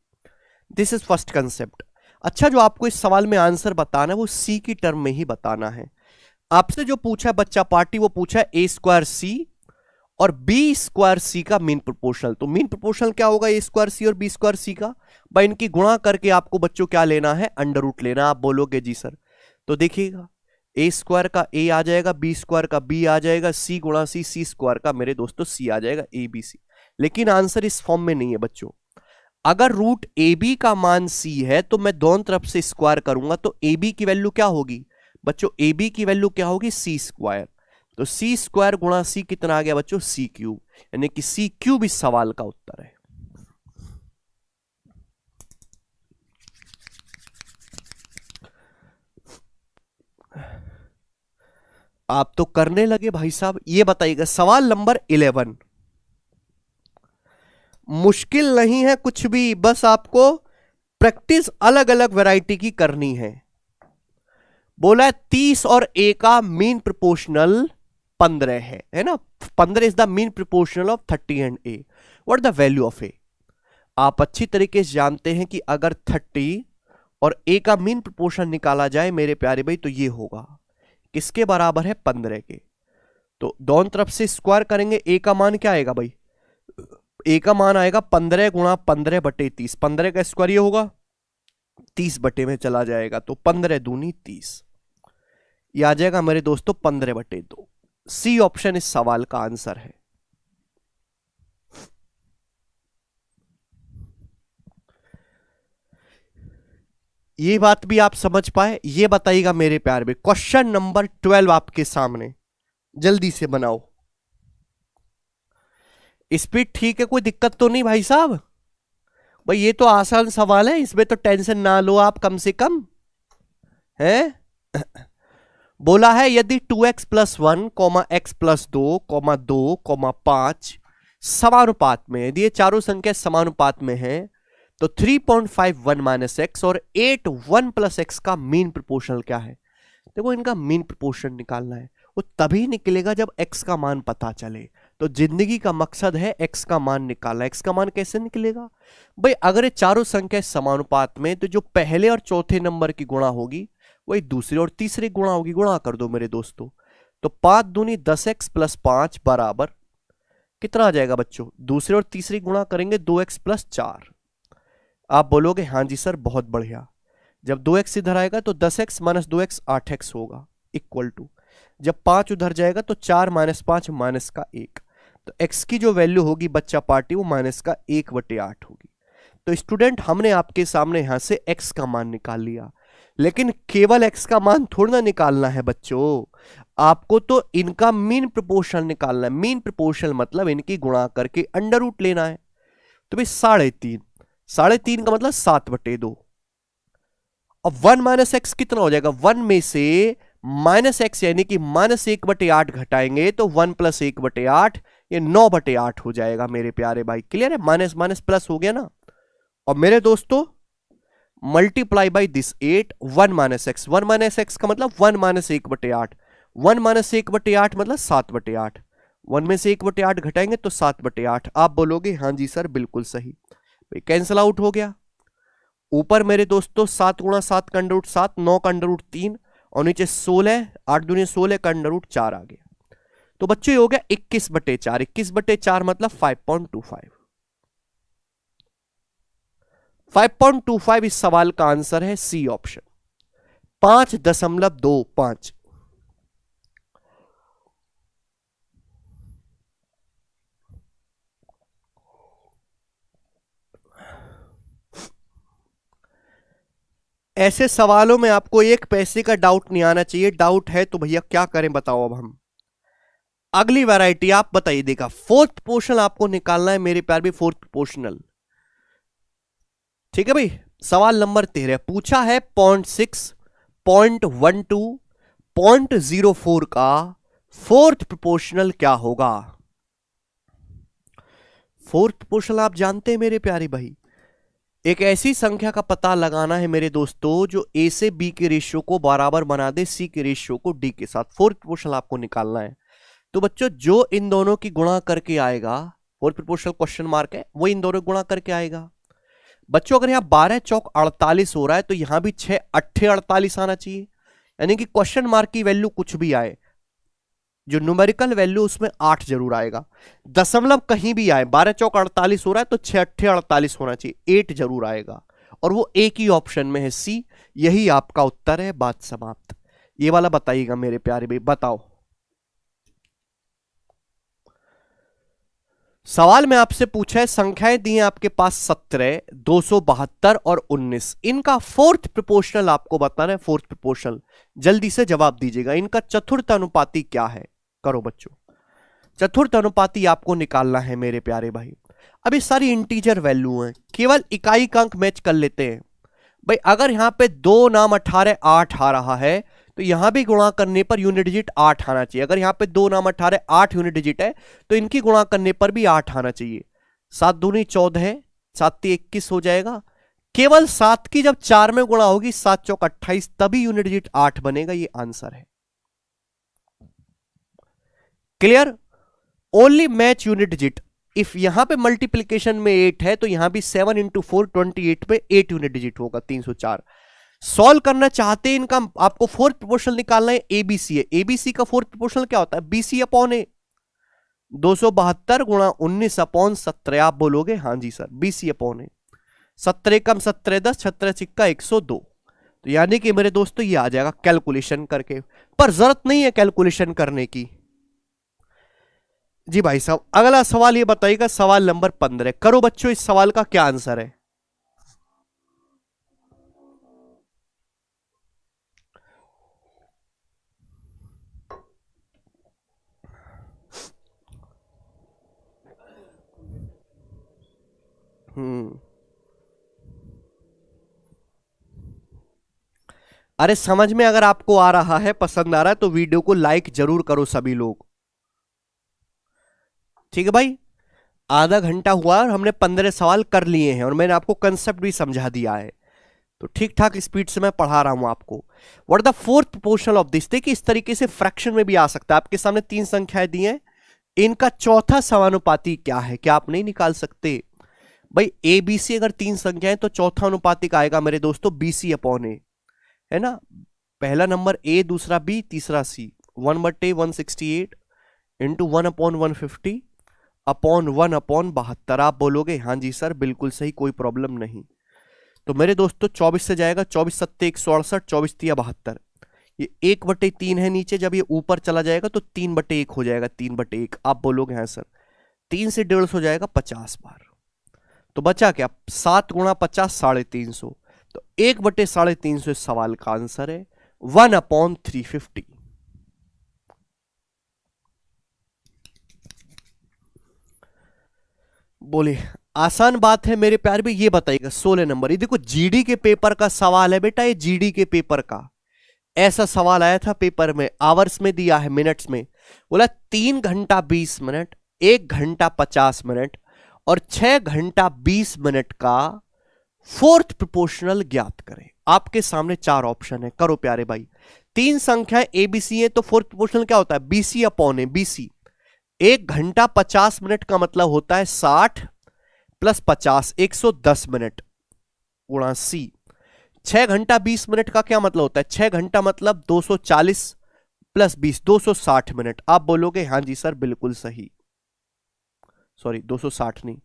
This is first concept. अच्छा, जो आपको इस सवाल में आंसर बताना है वो सी की टर्म में ही बताना है। आपसे जो पूछा है बच्चा पार्टी वो पूछा है ए स्क्वायर सी और बी स्क्वायर सी का मीन प्रोपोर्शनल। तो मीन प्रोपोर्शनल क्या होगा ए स्क्वायर सी और बी स्क्वायर सी का? भाई इनकी गुणा करके आपको बच्चों क्या लेना है? अंडर रूट लेना। आप बोलोगे जी सर, तो देखिएगा ए स्क्वायर का ए आ जाएगा, बी स्क्वायर का बी आ जाएगा, सी गुणा सी, सी स्क्वायर का मेरे दोस्तों सी आ जाएगा, ए बी सी। लेकिन आंसर इस फॉर्म में नहीं है बच्चों। अगर रूट ए बी का मान सी है तो मैं दोनों तरफ से स्क्वायर करूंगा तो ए बी की वैल्यू क्या होगी बच्चों? ए बी की वैल्यू क्या होगी? सी स्क्वायर। तो सी स्क्वायर गुणा सी कितना आ गया बच्चों? सी क्यूब। यानी कि सी क्यूब इस सवाल का उत्तर है। आप तो करने लगे भाई साहब। ये बताइएगा सवाल नंबर 11। मुश्किल नहीं है कुछ भी, बस आपको प्रैक्टिस अलग अलग वैरायटी की करनी है। बोला है 30 और ए का मीन प्रोपोर्शनल 15 है ना? 15 is the mean proportional of 30 and A. What the value of A? आप अच्छी तरीके से जानते हैं कि अगर 30 और ए का मीन प्रोपोर्शन निकाला जाए मेरे प्यारे भाई तो ये होगा किसके बराबर है? 15 के। तो दोनों तरफ से स्क्वायर करेंगे, ए का मान क्या आएगा भाई? ए का मान आएगा 15 गुणा 15 बटे 30। 15 का स्क्वायर ये होगा 30 बटे में चला जाएगा तो 15 दूनी 30। ये आ जाएगा मेरे दोस्तों 15 बटे 2। सी ऑप्शन इस सवाल का आंसर है। ये बात भी आप समझ पाए? ये बताइएगा मेरे प्यार में। क्वेश्चन नंबर 12 आपके सामने, जल्दी से बनाओ। स्पीड ठीक है, कोई दिक्कत तो नहीं भाई साहब? भाई ये तो आसान सवाल है, इसमें तो टेंशन ना लो आप कम से कम है। बोला है यदि 2x + 1, x + 2, 2, 5 समानुपात में, यदि ये चारों संख्या समानुपात में है तो 3.51 - x और 8 1 + x का मीन प्रोपोर्शनल क्या है? देखो इनका मीन प्रोपोर्शन निकालना है, वो तभी निकलेगा जब x का मान पता चले। तो जिंदगी का मकसद है x का मान निकालना। x का मान कैसे निकलेगा भाई? अगर ये चारों संख्या समानुपात में तो जो पहले और चौथे नंबर की गुणा होगी वही दूसरे और तीसरे गुणा होगी। गुणा कर दो मेरे दोस्तों। तो 5 दूनी 10x + 5 बराबर कितना आ जाएगा बच्चों? दूसरे और तीसरी गुणा करेंगे 2x + 4। आप बोलोगे हाँ जी सर बहुत बढ़िया। जब 2x इधर आएगा तो 10x - 2x 8x होगा इक्वल टू, जब 5 उधर जाएगा तो 4 - 5 -1। तो x की जो वैल्यू होगी बच्चा पार्टी वो -1/8 होगी। तो स्टूडेंट हमने आपके सामने यहां से x का मान निकाल लिया, लेकिन केवल x का मान थोड़ा ना निकालना है बच्चों, आपको तो इनका मीन प्रोपोर्शनल निकालना है। मीन प्रोपोर्शनल मतलब इनकी गुणा करके अंडर रूट लेना है। तो भाई 3.5, 3.5 का मतलब 7/2। अब 1 - x कितना हो जाएगा? 1 में से -x यानी कि -1/8 घटाएंगे तो 1 + 1/8 ये 9/8 हो जाएगा मेरे प्यारे भाई। क्लियर है? माइनस माइनस प्लस हो गया ना। और मेरे दोस्तों multiply by this 8, 1 - x। 1 - x का मतलब 1 - 1/8। 1 - 1/8 मतलब 7/8। 1 में से 1/8 घटाएंगे तो 7/8। आप बोलोगे हाँ जी सर बिल्कुल सही। कैंसल आउट हो गया। ऊपर मेरे दोस्तों 7 × 7 का अंडर रूट 7, 9 का अंडर रूट 3 और नीचे 16, 8 दूनी 16 का अंडर रूट 4 आ गया। तो बच्चों ये हो गया 21/4। 21/4 मतलब 5.25। 5.25 इस सवाल का आंसर है, सी ऑप्शन 5.25। ऐसे सवालों में आपको एक पैसे का डाउट नहीं आना चाहिए। डाउट है तो भैया क्या करें बताओ। अब हम अगली वैरायटी आप बताइए। देखा फोर्थ पोर्शनल आपको निकालना है मेरे प्यार भी, फोर्थ पोर्शनल। ठीक है भाई। सवाल नंबर 13 पूछा है 0.6, 0.12, 0.04 का फोर्थ प्रोपोर्शनल क्या होगा? फोर्थ प्रोपोर्शनल आप जानते हैं मेरे प्यारे भाई, एक ऐसी संख्या का पता लगाना है मेरे दोस्तों जो ए से बी के रेशियो को बराबर बना दे सी के रेशियो को डी के साथ। फोर्थ प्रोपोर्शनल आपको निकालना है। तो बच्चों जो इन दोनों की गुणा करके आएगा, फोर्थ प्रोपोर्शनल क्वेश्चन मार्क है, वो इन दोनों गुणा करके आएगा। बच्चों अगर यहां 12 चौक 48 हो रहा है तो यहां भी 6 अट्ठे 48 आना चाहिए। यानी कि क्वेश्चन मार्क की वैल्यू कुछ भी आए, जो न्यूमेरिकल वैल्यू उसमें 8 जरूर आएगा। दशमलव कहीं भी आए, 12 चौक 48 हो रहा है तो 6 अट्ठे 48 होना चाहिए, 8 जरूर आएगा। और वो एक ही ऑप्शन में है, सी। यही आपका उत्तर है, बात समाप्त। ये वाला बताइएगा मेरे प्यारे भाई, बताओ। सवाल में आपसे पूछा है, संख्याएं दी हैं आपके पास 17, 272 और 19। इनका फोर्थ प्रोपोर्शनल आपको बताना है, फोर्थ प्रोपोर्शनल। जल्दी से जवाब दीजिएगा। इनका चतुर्थ अनुपाती क्या है? करो बच्चों, चतुर्थ अनुपाती आपको निकालना है मेरे प्यारे भाई। अब ये सारी इंटीजर वैल्यू हैं, केवल इकाई का अंक मैच कर लेते हैं भाई। अगर यहां पे 2 नाम 18 8 आ रहा है तो यहां भी गुणा करने पर यूनिट डिजिट 8 आना चाहिए। अगर यहां पे 2 नाम 18 8 यूनिट डिजिट है तो इनकी गुणा करने पर भी 8 आना चाहिए। 7 दूनी 14 है, 7 ती 21 हो जाएगा। केवल 7 की जब 4 में गुणा होगी, 7 चौक 28, तभी यूनिट डिजिट 8 बनेगा। ये आंसर है। Clear? Only match unit digit. If यहां पे मल्टीप्लीकेशन में 8 है तो यहां भी 7 इंटू 4 28 पे 8 यूनिट डिजिट होगा, 304। सॉल्व करना चाहते हैं इनका, आपको फोर्थ प्रोपोर्शनल निकालना है। एबीसी है, एबीसी का फोर्थ प्रोपोर्शनल क्या होता है? बीसी अपॉन ए। 272 गुणा 19 अपॉन 17। आप बोलोगे हाँ जी सर, बीसी अपॉन ए। 17 कम 17 10, 17 सिक्का 102। तो यानी कि मेरे दोस्तों ये आ जाएगा कैलकुलेशन करके, पर जरूरत नहीं है कैलकुलेशन करने की। जी भाई साहब, अगला सवाल ये बताइएगा, सवाल नंबर 15। करो बच्चों, इस सवाल का क्या आंसर है? अरे समझ में अगर आपको आ रहा है, पसंद आ रहा है तो वीडियो को लाइक जरूर करो सभी लोग। ठीक है भाई, आधा घंटा हुआ और हमने 15 सवाल कर लिए हैं और मैंने आपको कंसेप्ट भी समझा दिया है। तो ठीक ठाक स्पीड से मैं पढ़ा रहा हूं आपको। What the fourth proportional of this? देखिए इस तरीके से फ्रैक्शन में भी आ सकता है। आपके सामने 3 संख्याएं दी हैं, इनका चौथा समानुपाती क्या है? क्या आप नहीं निकाल सकते? भाई ए बी सी अगर 3 संख्याएं तो चौथा अनुपातिक आएगा मेरे दोस्तों बीसी अपॉन ए, है ना। पहला नंबर ए, दूसरा बी, तीसरा सी। 1/168 इंटू 1/150 अपॉन 1/72। आप बोलोगे हाँ जी सर बिल्कुल सही, कोई प्रॉब्लम नहीं। तो मेरे दोस्तों 24 से जाएगा, 24 सत्ते 168, 24 तिया 72। ये 1/3 है नीचे, जब ये ऊपर चला जाएगा तो 3/1 हो जाएगा, 3/1। आप बोलोगे हाँ सर। 3 से 150 हो जाएगा 50 बार। तो बचा क्या? 7 गुणा 50 350। तो 1/350 इस सवाल का आंसर है। 1/350। बोले आसान बात है मेरे प्यार भी। ये बताइएगा 16 नंबर, ये देखो जीडी के पेपर का सवाल है बेटा। ये जीडी के पेपर का ऐसा सवाल आया था पेपर में, आवर्स में दिया है, मिनट्स में। बोला 3 घंटा 20 मिनट, 1 घंटा 50 मिनट और 6 घंटा 20 मिनट का फोर्थ प्रोपोर्शनल ज्ञात करें। आपके सामने 4 ऑप्शन है, करो प्यारे भाई। 3 संख्याएं एबीसी है तो फोर्थ प्रोपोर्शनल क्या होता है? बीसी अपॉन ए, बीसी। 1 घंटा 50 मिनट का मतलब होता है 60 प्लस 50, 110 मिनट गुणा सी। 6 घंटा 20 मिनट का क्या मतलब होता है? 6 घंटा मतलब 240 प्लस 20, 260 मिनट। आप बोलोगे हाँ जी सर बिल्कुल सही। सॉरी 260 नहीं,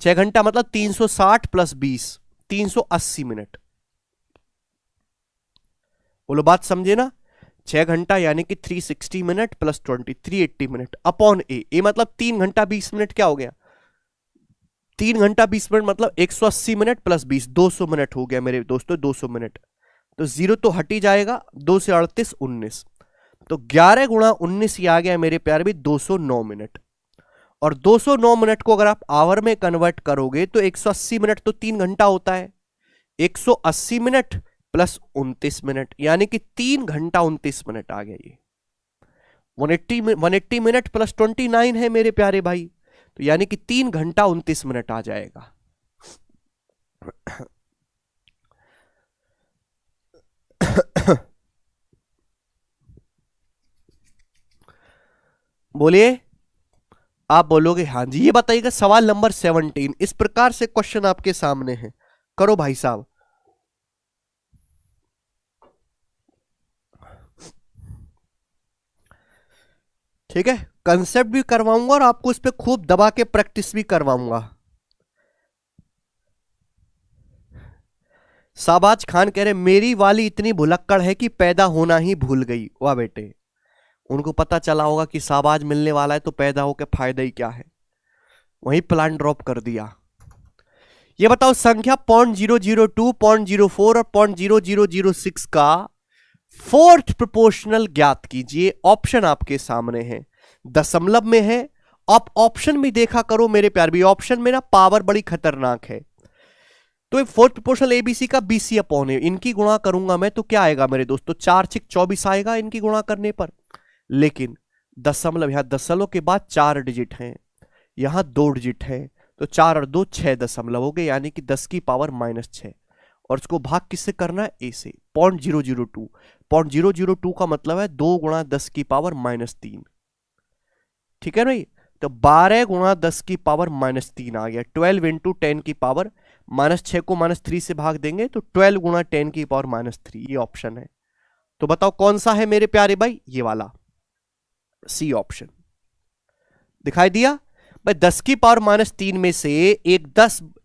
6 घंटा मतलब 360 प्लस 20, 380 मिनट। बोलो बात समझे ना? 6 घंटा यानी कि 360 मिनट प्लस 20, 380 मिनट अपॉन ए मतलब 3 घंटा 20 मिनट क्या हो गया? 3 घंटा 20 मिनट मतलब 180 मिनट प्लस 20, 200 मिनट हो गया मेरे दोस्तों, 200 मिनट। तो 0 तो हट ही जाएगा, 2 से 38 19। तो 11 गुणा 19 ये आ गया मेरे प्यारे भी 209 मिनट। और 209 मिनट को अगर आप आवर में कन्वर्ट करोगे तो 180 मिनट तो 3 घंटा होता है। 180 मिनट प्लस 29 मिनट यानी कि 3 घंटा 29 मिनट आ गया। ये 180 मिनट प्लस 29 है मेरे प्यारे भाई, तो यानी कि 3 घंटा 29 मिनट आ जाएगा। बोलिए। आप बोलोगे हाँ जी। ये बताइएगा सवाल नंबर 17, इस प्रकार से क्वेश्चन आपके सामने है, करो भाई साहब। ठीक है, कंसेप्ट भी करवाऊंगा और आपको इस पे खूब दबा के प्रैक्टिस भी करवाऊंगा। शाहबाज खान कह रहे मेरी वाली इतनी भुलक्कड़ है कि पैदा होना ही भूल गई। वाह बेटे, उनको पता चला होगा कि शाहबाज मिलने वाला है तो पैदा होकर फायदा ही क्या है, वही प्लान ड्रॉप कर दिया। ये बताओ संख्या 0.002, 0.04 और 0.0006 का फोर्थ प्रोपोर्शनल ज्ञात कीजिए। ऑप्शन आपके सामने है, दशमलव में है। आप ऑप्शन में देखा करो मेरे प्यार भी, ऑप्शन में ना पावर बड़ी खतरनाक है। तो फोर्थ प्रोपोर्शनल एबीसी का बीसी अपॉन है, इनकी गुणा करूंगा मैं तो क्या आएगा मेरे दोस्तों, 4 6 24 आएगा इनकी गुणा करने पर। लेकिन दशमलव, यहां दशमलव के बाद 4 डिजिट हैं, यहां 2 डिजिट है, तो 4 और 2 6 दशमलव हो गए, यानी कि 10 की पावर -6। और इसको भाग किससे करना है, ए से। 0.002, 0.002 का मतलब है 2 गुणा 10 की पावर -3। ठीक है भाई, तो 12 गुणा 10 की पावर -3 आ गया। 12 इंटू 10 की पावर -6 को -3 से भाग देंगे तो 12 गुणा 10 की पावर -3, ये ऑप्शन है। तो बताओ कौन सा है मेरे प्यारे भाई, ये वाला सी ऑप्शन। दिखाई दिया भाई, 10 की पावर -3 में से एक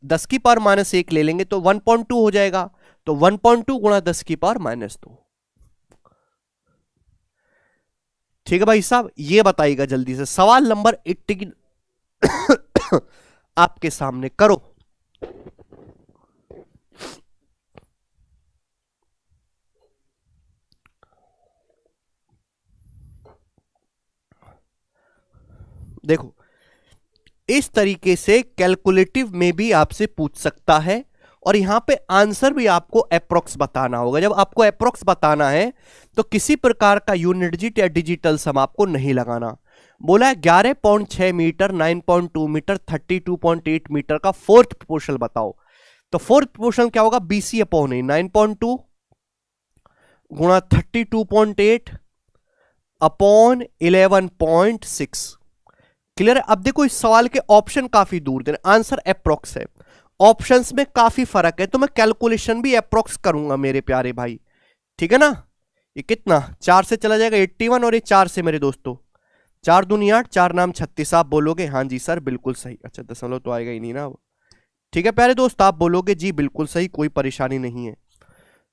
10 की पावर -1 ले लेंगे तो 1.2 हो जाएगा, तो 1.2 गुणा 10 की पावर -2। ठीक है भाई साहब, ये बताइएगा जल्दी से सवाल नंबर 18 आपके सामने, करो। देखो, इस तरीके से कैलकुलेटिव में भी आपसे पूछ सकता है, और यहां पे आंसर भी आपको अप्रोक्स बताना होगा। जब आपको अप्रोक्स बताना है तो किसी प्रकार का यूनिट डिजिट या डिजिटल सम आपको नहीं लगाना। बोला है 11.6 मीटर, 9.2 मीटर, 32.8 मीटर का फोर्थ प्रोपोर्शनल बताओ। तो फोर्थ प्रोपोर्शनल क्या होगा, बीसी अपॉन ए, 9.2 गुणा 32.8 अपॉन 11.6। क्लियर है। अब देखो इस सवाल के ऑप्शन काफी दूर देने, आंसर अप्रोक्स है, ऑप्शंस में काफी फर्क है, तो मैं कैलकुलेशन भी अप्रोक्स करूंगा मेरे प्यारे भाई। ठीक है ना, ये कितना 4 से चला जाएगा 81, और ये 4 से मेरे दोस्तों 4 दूनी 8, 4 नाम 36। आप बोलोगे हाँ जी सर बिल्कुल सही। अच्छा दशमलव तो आएगा ही नहीं ना। ठीक है प्यारे दोस्त, आप बोलोगे जी बिल्कुल सही, कोई परेशानी नहीं है।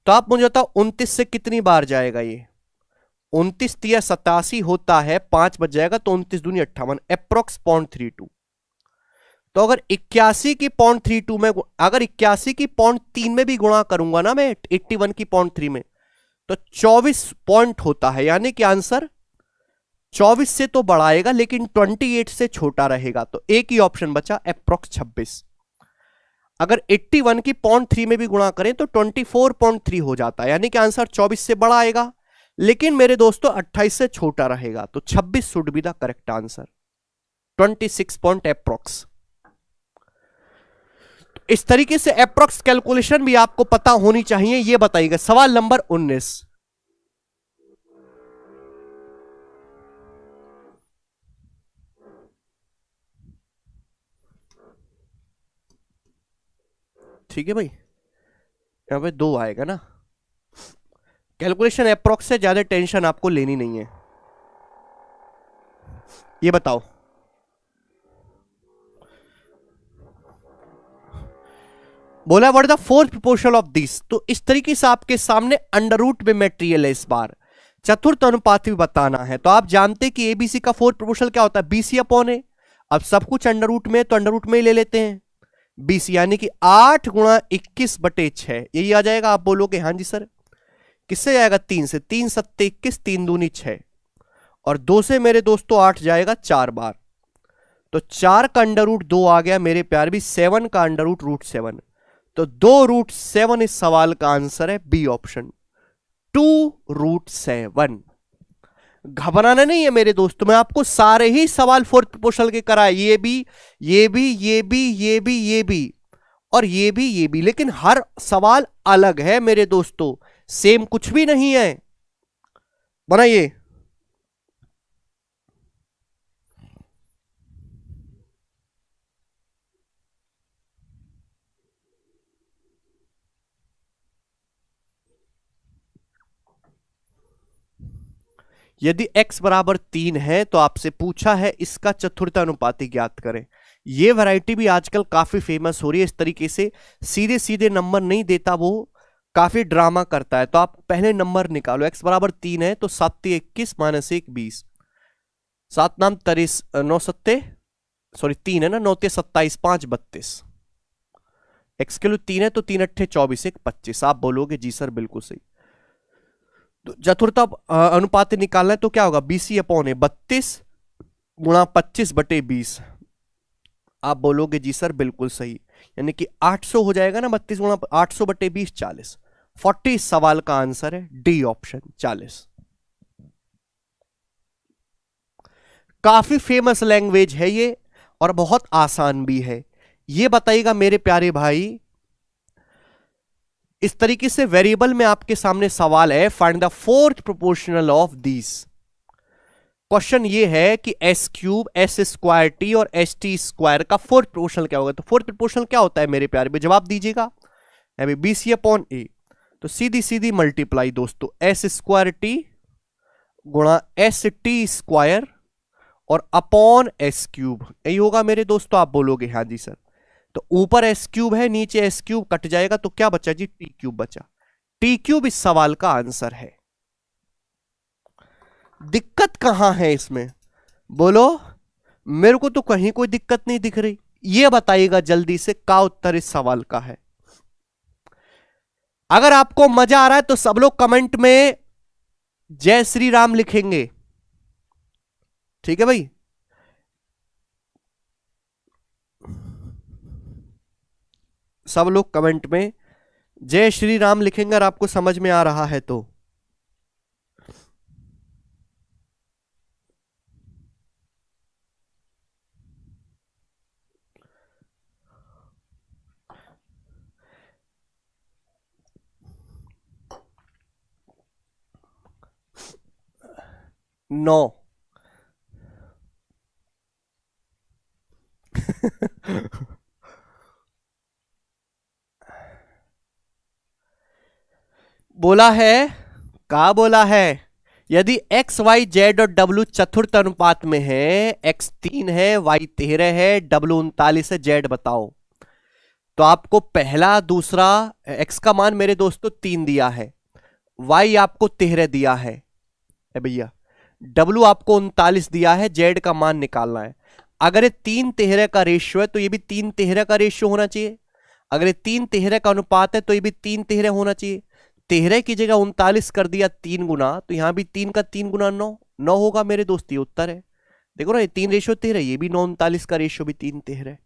तो आप मुझे बताओ 29 से कितनी बार जाएगा ये, 29 या 87 होता है, 5 बच जाएगा तो 29 दूनी 58, अप्रोक्स 0.32। तो अगर 81 की 0.32 में, अगर 81 की 0.3 में भी गुणा करूंगा ना मैं 81 की 0.3 में, तो 24 पॉइंट होता है, यानी कि आंसर 24 से तो बढ़ाएगा लेकिन 28 से छोटा रहेगा। तो एक ही ऑप्शन बचा अप्रोक्स 26। अगर 81 की 0.3 में भी गुणा करें तो 24.3 हो जाता है, यानी कि आंसर 24 से बड़ा आएगा लेकिन मेरे दोस्तों 28 से छोटा रहेगा। तो 26 should be the correct answer, 26 point approx. इस तरीके से अप्रोक्स कैलकुलेशन भी आपको पता होनी चाहिए। यह बताइएगा सवाल नंबर 19। ठीक है भाई, यहां पे 2 आएगा ना, कैलकुलेशन अप्रोक्स से ज्यादा टेंशन आपको लेनी नहीं है। ये बताओ बोला what the fourth proportional of this. तो इस तरीके से आपके सामने अंडर रूट में मटेरियल है, इस बार चतुर्थ अनुपात भी बताना है। तो आप जानते कि एबीसी का फोर्थ प्रोपोर्शनल क्या होता है, बीसी अपॉन ए। अब सब कुछ अंडर रूट में, तो अंडर रूट में ही ले लेते हैं बीसी, यानी कि 8 गुणा 21/6 यही आ जाएगा। आप बोलोगे हाँ जी सर, किससे जाएगा, 3 से, 3 सत्ते 21, 3 दूनी 6, और 2 से मेरे दोस्तों 8 जाएगा 4 बार, तो 4 का अंडर रूट 2 आ गया मेरे प्यार भी, 7 का अंडर रूट √7, तो 2√7 इस सवाल का आंसर है बी ऑप्शन, 2√7। घबराना नहीं है मेरे दोस्तों, मैं आपको सारे ही सवाल फोर्थ प्रोपोर्शनल के कराए, ये भी, ये भी, ये भी, ये भी, ये भी, और ये भी, लेकिन हर सवाल अलग है मेरे दोस्तों, सेम कुछ भी नहीं है। बनाइए। यदि x बराबर 3 है तो आपसे पूछा है इसका चतुर्थानुपाती ज्ञात करें। ये वैरायटी भी आजकल काफी फेमस हो रही है। इस तरीके से सीधे सीधे नंबर नहीं देता, वो काफी ड्रामा करता है। तो आप पहले नंबर निकालो। x बराबर 3 है तो 7 21 माइनस 1 20, 7 नाम 23, 9 सत्ते सॉरी 3 है ना, 9 27, 5 32। x के लिए 3 है तो 3 अट्ठे 24, 1 25। आप बोलोगे जी सर बिल्कुल सही। तो चतुर्था अनुपात निकालना है तो क्या होगा, बीसी अपॉन है 32 गुणा 25 बटे 20। आप बोलोगे जी सर बिल्कुल सही, यानी कि 800 हो जाएगा ना, 32 गुणा 800 बटे 20 40। 40 सवाल का आंसर है डी ऑप्शन 40। काफी फेमस लैंग्वेज है ये और बहुत आसान भी है। ये बताइएगा मेरे प्यारे भाई, इस तरीके से वेरिएबल में आपके सामने सवाल है, find the fourth proportional of this. Question ये है कि S cube S square T और एस टी स्क्वायर का फोर्थ प्रोपोर्शनल क्या होगा। तो फोर्थ प्रोपोर्शनल क्या होता है मेरे प्यारे भाई, जवाब दीजिएगा। बी सी अपॉन ए, तो सीधी सीधी मल्टीप्लाई दोस्तों, एस स्क्वायर टी गुणा एस टी स्क्वायर और अपॉन एस क्यूब, यही होगा मेरे दोस्तों। आप बोलोगे हाँ जी सर। तो ऊपर एस क्यूब है, नीचे एस क्यूब कट जाएगा तो क्या बचा जी, टी क्यूब बचा। टी क्यूब इस सवाल का आंसर है। दिक्कत कहां है इसमें बोलो, मेरे को तो कहीं कोई दिक्कत नहीं दिख रही। ये बताइएगा जल्दी से, का उत्तर इस सवाल का है। अगर आपको मजा आ रहा है तो सब लोग कमेंट में जय श्री राम लिखेंगे, ठीक है भाई। सब लोग कमेंट में जय श्री राम लिखेंगे अगर आपको समझ में आ रहा है तो। नो बोला है, का बोला है, यदि एक्स वाई जेड और डब्ल्यू चतुर्थ अनुपात में है, एक्स 3 है, वाई 13 है, डब्ल्यू 39 है, जेड बताओ। तो आपको पहला दूसरा, एक्स का मान मेरे दोस्तों 3 दिया है, वाई आपको 13 दिया है भैया, डब्ल्यू आपको 39 दिया है, जेड का मान निकालना है। अगर ये 3 13 का रेशियो है तो ये भी 3 13 का रेशियो होना चाहिए। अगर ये 3 13 का अनुपात है तो ये भी 3 13 होना चाहिए। 13 की जगह 39 कर दिया 3 गुना, तो यहां भी 3 का 3 गुना 9 9 होगा मेरे दोस्त, ये उत्तर है। देखो ना, ये 3 रेशियो 13, ये भी 9 39 का रेशियो भी 3 13।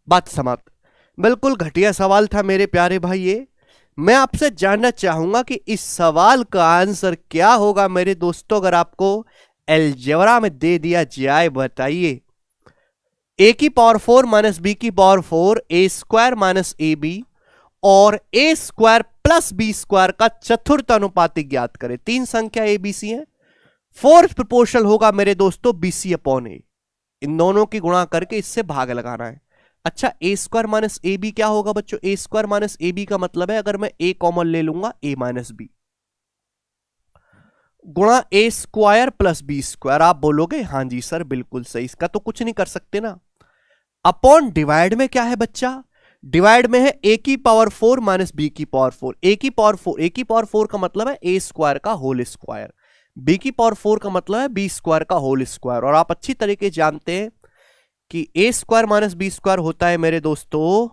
बात समाप्त। बिल्कुल घटिया सवाल था मेरे प्यारे भाई ये। मैं आपसे जानना चाहूंगा कि इस सवाल का आंसर क्या होगा मेरे दोस्तों, अगर आपको अलजेब्रा में दे दिया जाए। बताइए, ए की पावर 4 माइनस बी की power 4, A square minus A B और A square plus B square का चतुर्थ अनुपाती ज्ञात करें। 3 संख्या ए बी सी है, फोर्थ प्रोपोर्शनल होगा मेरे दोस्तों बी सी अपॉन ए। इन दोनों की गुणा करके इससे भाग लगाना है। अच्छा, ए स्क्वायर माइनस ए बी क्या होगा बच्चों, ए स्क्वायर माइनस ए बी का मतलब है, अगर मैं ए कॉमन ले लूंगा ए माइनस बी गुणा A square plus B square. आप बोलोगे हाँ जी सर बिल्कुल सही, इसका तो कुछ नहीं कर सकते ना। अपॉन डिवाइड में क्या है बच्चा, डिवाइड में है ए की पावर 4 माइनस बी की पावर 4। ए की पावर 4, ए की पावर 4 का मतलब है ए स्क्वायर का होल स्क्वायर, बी की पावर 4 का मतलब है बी स्क्वायर का होल स्क्वायर। और आप अच्छी तरीके जानते हैं कि ए स्क्वायर माइनस बी स्क्वायर होता है मेरे दोस्तों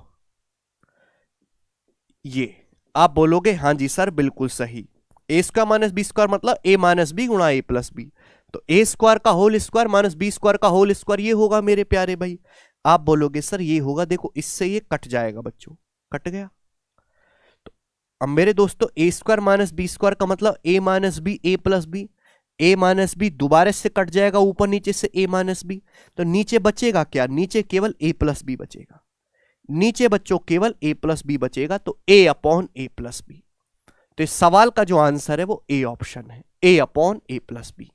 ये। आप बोलोगे हाँ जी सर बिल्कुल सही, A square minus B square मतलब ए माइनस बी गुणा ए प्लस बी। तो ए स्क्वायर का whole square minus B square का होल स्क्वायर, ये होगा मेरे प्यारे भाई। आप बोलोगे सर ये होगा, देखो इससे ये कट जाएगा बच्चों, कट गया। तो अब मेरे दोस्तों ए स्क्वायर माइनस बी स्क्वायर का मतलब A minus B A plus B, A minus B दोबारा से कट जाएगा, ऊपर नीचे से ए माइनस बी, तो नीचे बचेगा क्या, नीचे केवल ए प्लस बी बचेगा। नीचे बच्चों केवल a प्लस बी बचेगा, तो a upon a plus B. तो इस सवाल का जो आंसर है वो ए ऑप्शन है, a upon a plus B.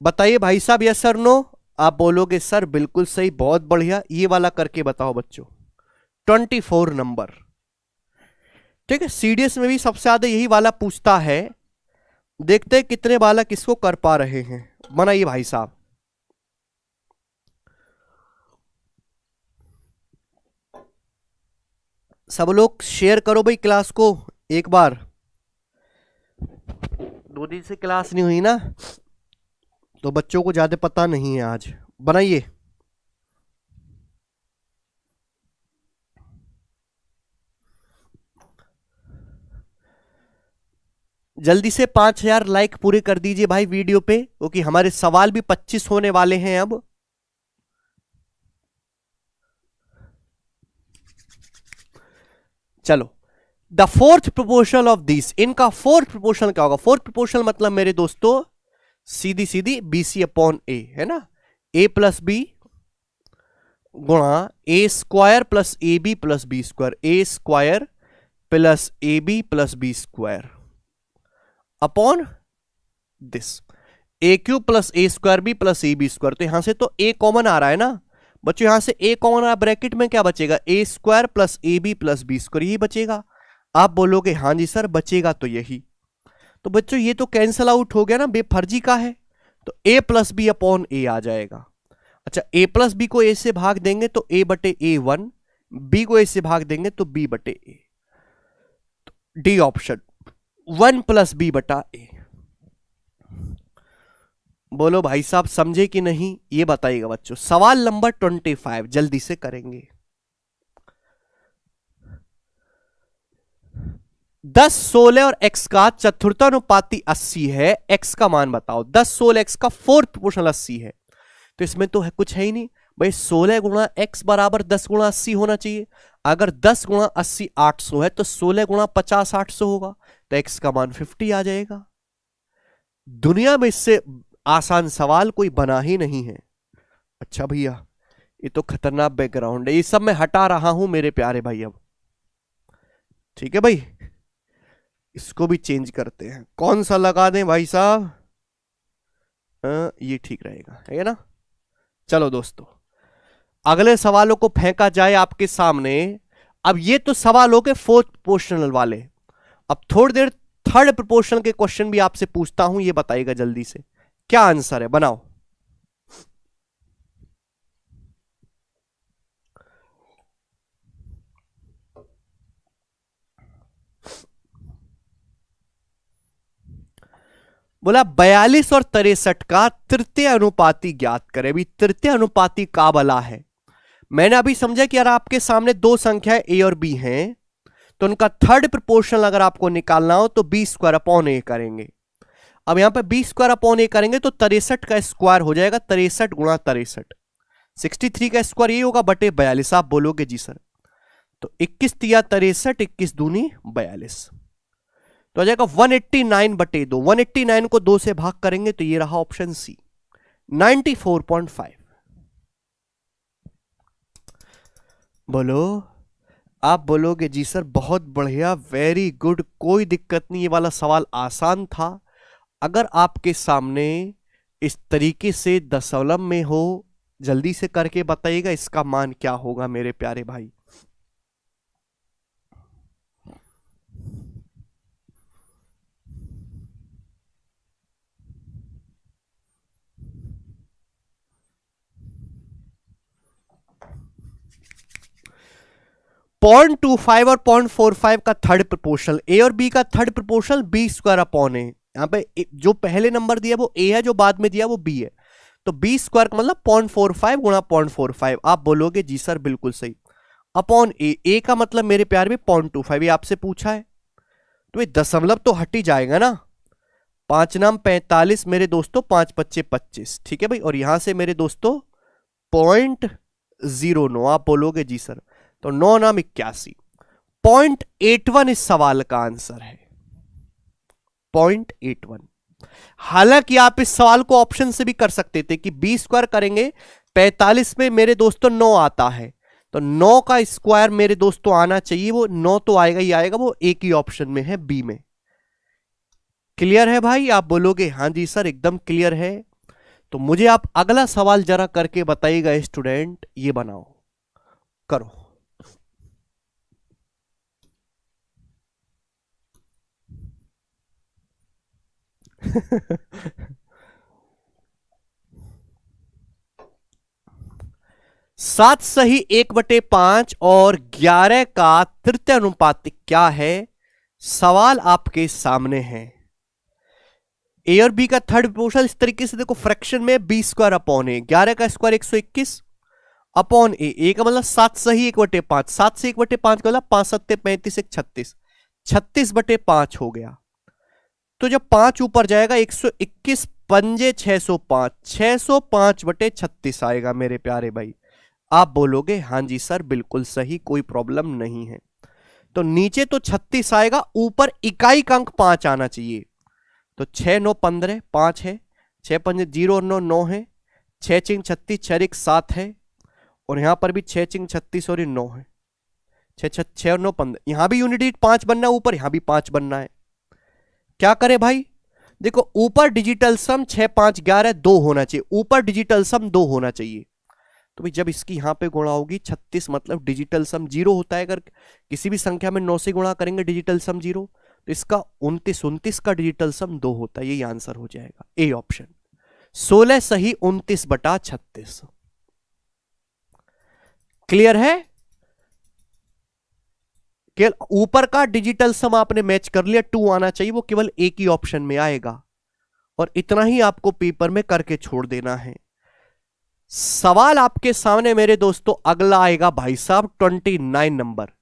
बताइए भाई साहब, यस सर नो। आप बोलोगे सर बिल्कुल सही, बहुत बढ़िया, ये वाला करके बताओ बच्चों। 24 नंबर, ठीक है। सीडीएस में भी सबसे ज्यादा यही वाला पूछता है। देखते हैं कितने बालक इसको कर पा रहे हैं। बनाइए भाई साहब। सब लोग शेयर करो भाई क्लास को एक बार। 2 दिन से क्लास नहीं हुई ना, तो बच्चों को ज्यादा पता नहीं है आज। बनाइए। जल्दी से 5000 लाइक पूरे कर दीजिए भाई वीडियो पे, क्योंकि हमारे सवाल भी 25 होने वाले हैं अब। चलो, the fourth proportional of this, इनका फोर्थ प्रोपोर्शनल क्या होगा? फोर्थ प्रोपोर्शनल मतलब मेरे दोस्तों सीधी सीधी BC अपॉन ए, है ना। a प्लस बी गुणा A square plus A B plus B square, A square plus A B plus B square upon this A cube plus A square B plus A B square. तो यहां से तो a common आ रहा है ना बच्चों, यहां से a कॉमन आ रहा है, ब्रैकेट में क्या बचेगा? A square plus A B plus B square, यही बचेगा। आप बोलोगे हाँ जी सर बचेगा तो यही। तो बच्चों ये तो कैंसल आउट हो गया ना, बेफर्जी का है, तो a प्लस बी अपॉन ए आ जाएगा। अच्छा, a प्लस बी को a से भाग देंगे तो a बटे a1, b को a से भाग देंगे तो b बटे a। D option 1 plus B बटा a। बोलो भाई साहब समझे कि नहीं, ये बताइएगा बच्चों। सवाल नंबर 25 जल्दी से करेंगे। 10, 16 और x का चतुर्थानुपाती 80 है, x का मान बताओ। 10, 16 x का फोर्थ प्रोपोर्शनल 80 है, तो इसमें तो है कुछ है ही नहीं भाई। 16 गुणा x बराबर 10 गुणा 80 होना चाहिए। अगर 10 गुणा 80 800 है, तो 16 गुणा 50 800 होगा, तो x का मान 50 आ जाएगा। दुनिया में इससे आसान सवाल कोई बना ही नहीं है। अच्छा भैया, ये तो खतरनाक बैकग्राउंड है, ये सब मैं हटा रहा हूं मेरे प्यारे भाई अब। ठीक है भाई, इसको भी चेंज करते हैं। कौन सा लगा दें भाई साहब? ये ठीक रहेगा, है ना। चलो दोस्तों, अगले सवालों को फेंका जाए आपके सामने। अब ये तो सवाल हो गए फोर्थ प्रोपोर्शनल वाले। अब थोड़ी देर थर्ड प्रोपोर्शनल के क्वेश्चन भी आपसे पूछता हूं, ये बताइएगा जल्दी से क्या आंसर है, बनाओ। बोला 42 और 63 का तृतीय अनुपाती ज्ञात करें। अभी तृतीय अनुपाती का बला है। मैंने अभी समझा कि यार आपके सामने दो संख्याएं ए और बी हैं, तो उनका थर्ड प्रोपोर्शनल अगर आपको निकालना हो तो बी स्क्वायर अपॉन ए करेंगे। अब यहां पर बी स्क्वायर अपॉन ए करेंगे तो 63 का स्क्वायर हो जाएगा, 63 गुणा 63, 63 का स्क्वायर ये होगा बटे 42। आप बोलोगे जी सर, तो 21 तिया 63, 21 दूनी 42, तो आ जाएगा 189 बटे 2। 189 को 2 से भाग करेंगे तो ये रहा ऑप्शन सी, 94.5। बोलो, आप बोलोगे जी सर बहुत बढ़िया, वेरी गुड, कोई दिक्कत नहीं, ये वाला सवाल आसान था। अगर आपके सामने इस तरीके से दशमलव में हो, जल्दी से करके बताइएगा इसका मान क्या होगा मेरे प्यारे भाई। पॉइंट 25 और 0.45 का थर्ड प्रोपोर्शनल, ए और बी का third proportional B square upon A. यहां पे जो पहले नंबर दिया वो ए है, जो बाद में दिया वो बी है, तो बी स्क्वायर का मतलब 0.45 गुणा 0.45। आप बोलोगे जी सर बिल्कुल सही, अपॉन ए का मतलब मेरे प्यार में 0.25, ये आपसे पूछा है, तो ये दशमलव तो हट ही जाएगा ना। 5 नाम 45 मेरे दोस्तों, 5 पच्चे 25, ठीक है भाई। और यहां से मेरे दोस्तों 0.09, आप बोलोगे जी सर, तो 9 नाम 81, 0.81 इस सवाल का आंसर है। 0.81। हालांकि आप इस सवाल को ऑप्शन से भी कर सकते थे कि बी स्क्वायर करेंगे, 45 में मेरे दोस्तों 9 आता है, तो 9 का स्क्वायर मेरे दोस्तों आना चाहिए, वो 9 तो आएगा ही आएगा, वो एक ही ऑप्शन में है, बी में। क्लियर है भाई? आप बोलोगे हां जी सर एकदम क्लियर है। तो मुझे आप अगला सवाल जरा करके बताइएगा स्टूडेंट, ये बनाओ, करो। सात सही 1/5 और 11 का तृतीय अनुपातिक क्या है? सवाल आपके सामने है। ए और बी का थर्ड प्रोपोर्शनल इस तरीके से देखो, फ्रैक्शन में बी स्क्वायर अपॉन ए, 11 का स्क्वायर 121 अपॉन ए का मतलब 7 सही 1/5, 7 से 1/5 का मतलब 5 सत्ते 35, 1 36, 36/5 हो गया। तो जब 5 ऊपर जाएगा 121 पंजे 605, 605/36 आएगा मेरे प्यारे भाई। आप बोलोगे हां जी सर बिल्कुल सही, कोई प्रॉब्लम नहीं है। तो नीचे तो 36 आएगा, ऊपर इकाई का अंक 5 आना चाहिए। तो 6 9 15 5 है, 6 5 0 9 9 है, 6 चिंग 36 6 1 7 है, और यहां पर भी 6 चिंग 36 और 9 है, 6 और 9 15। यहां भी यूनिट 5 बनना है, ऊपर यहां भी 5 बनना है। क्या करें भाई? देखो ऊपर डिजिटल सम 6 5 11 2 होना चाहिए, ऊपर डिजिटल सम 2 होना चाहिए। तो भाई जब इसकी यहां पे गुणा होगी 36 मतलब डिजिटल सम 0 होता है। अगर किसी भी संख्या में 9 से गुणा करेंगे डिजिटल सम 0, तो इसका 29 का डिजिटल सम 2 होता है। यही आंसर हो जाएगा, ए ऑप्शन। 16 सही 29/36। क्लियर है? केवल ऊपर का डिजिटल सम आपने मैच कर लिया, 2 आना चाहिए, वो केवल एक ही ऑप्शन में आएगा। और इतना ही आपको पेपर में करके छोड़ देना है। सवाल आपके सामने मेरे दोस्तों अगला आएगा भाई साहब 29 नंबर।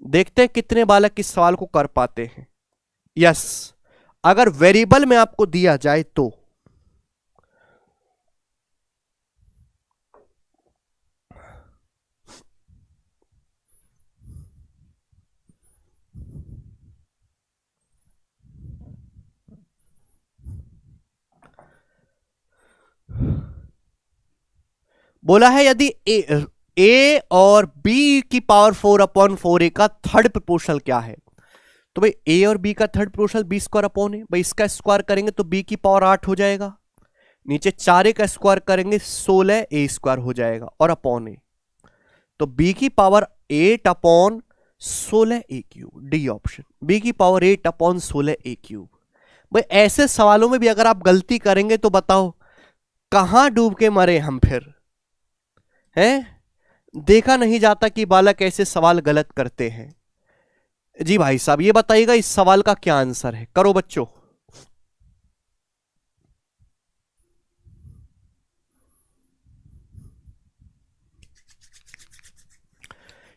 देखते हैं कितने बालक इस सवाल को कर पाते हैं। यस, अगर वेरिएबल में आपको दिया जाए तो बोला है यदि ए और बी की पावर 4/4 ए का थर्ड प्रोपोर्शनल क्या है? तो भाई ए और बी का third proportional B square upon A, भाई इसका स्क्वायर करेंगे तो बी की पावर 8 हो जाएगा, नीचे 4 ए का स्क्वायर करेंगे 16 ए स्क्वायर हो जाएगा, और अपॉन ए, तो बी की power 8/16 a³ D option, B की पावर 8/16 a³। भाई ऐसे सवालों में भी अगर आप गलती करेंगे तो बताओ कहां डूब के मरे हम फिर हैं? देखा नहीं जाता कि बालक ऐसे सवाल गलत करते हैं। जी भाई साहब ये बताइएगा इस सवाल का क्या आंसर है, करो बच्चों।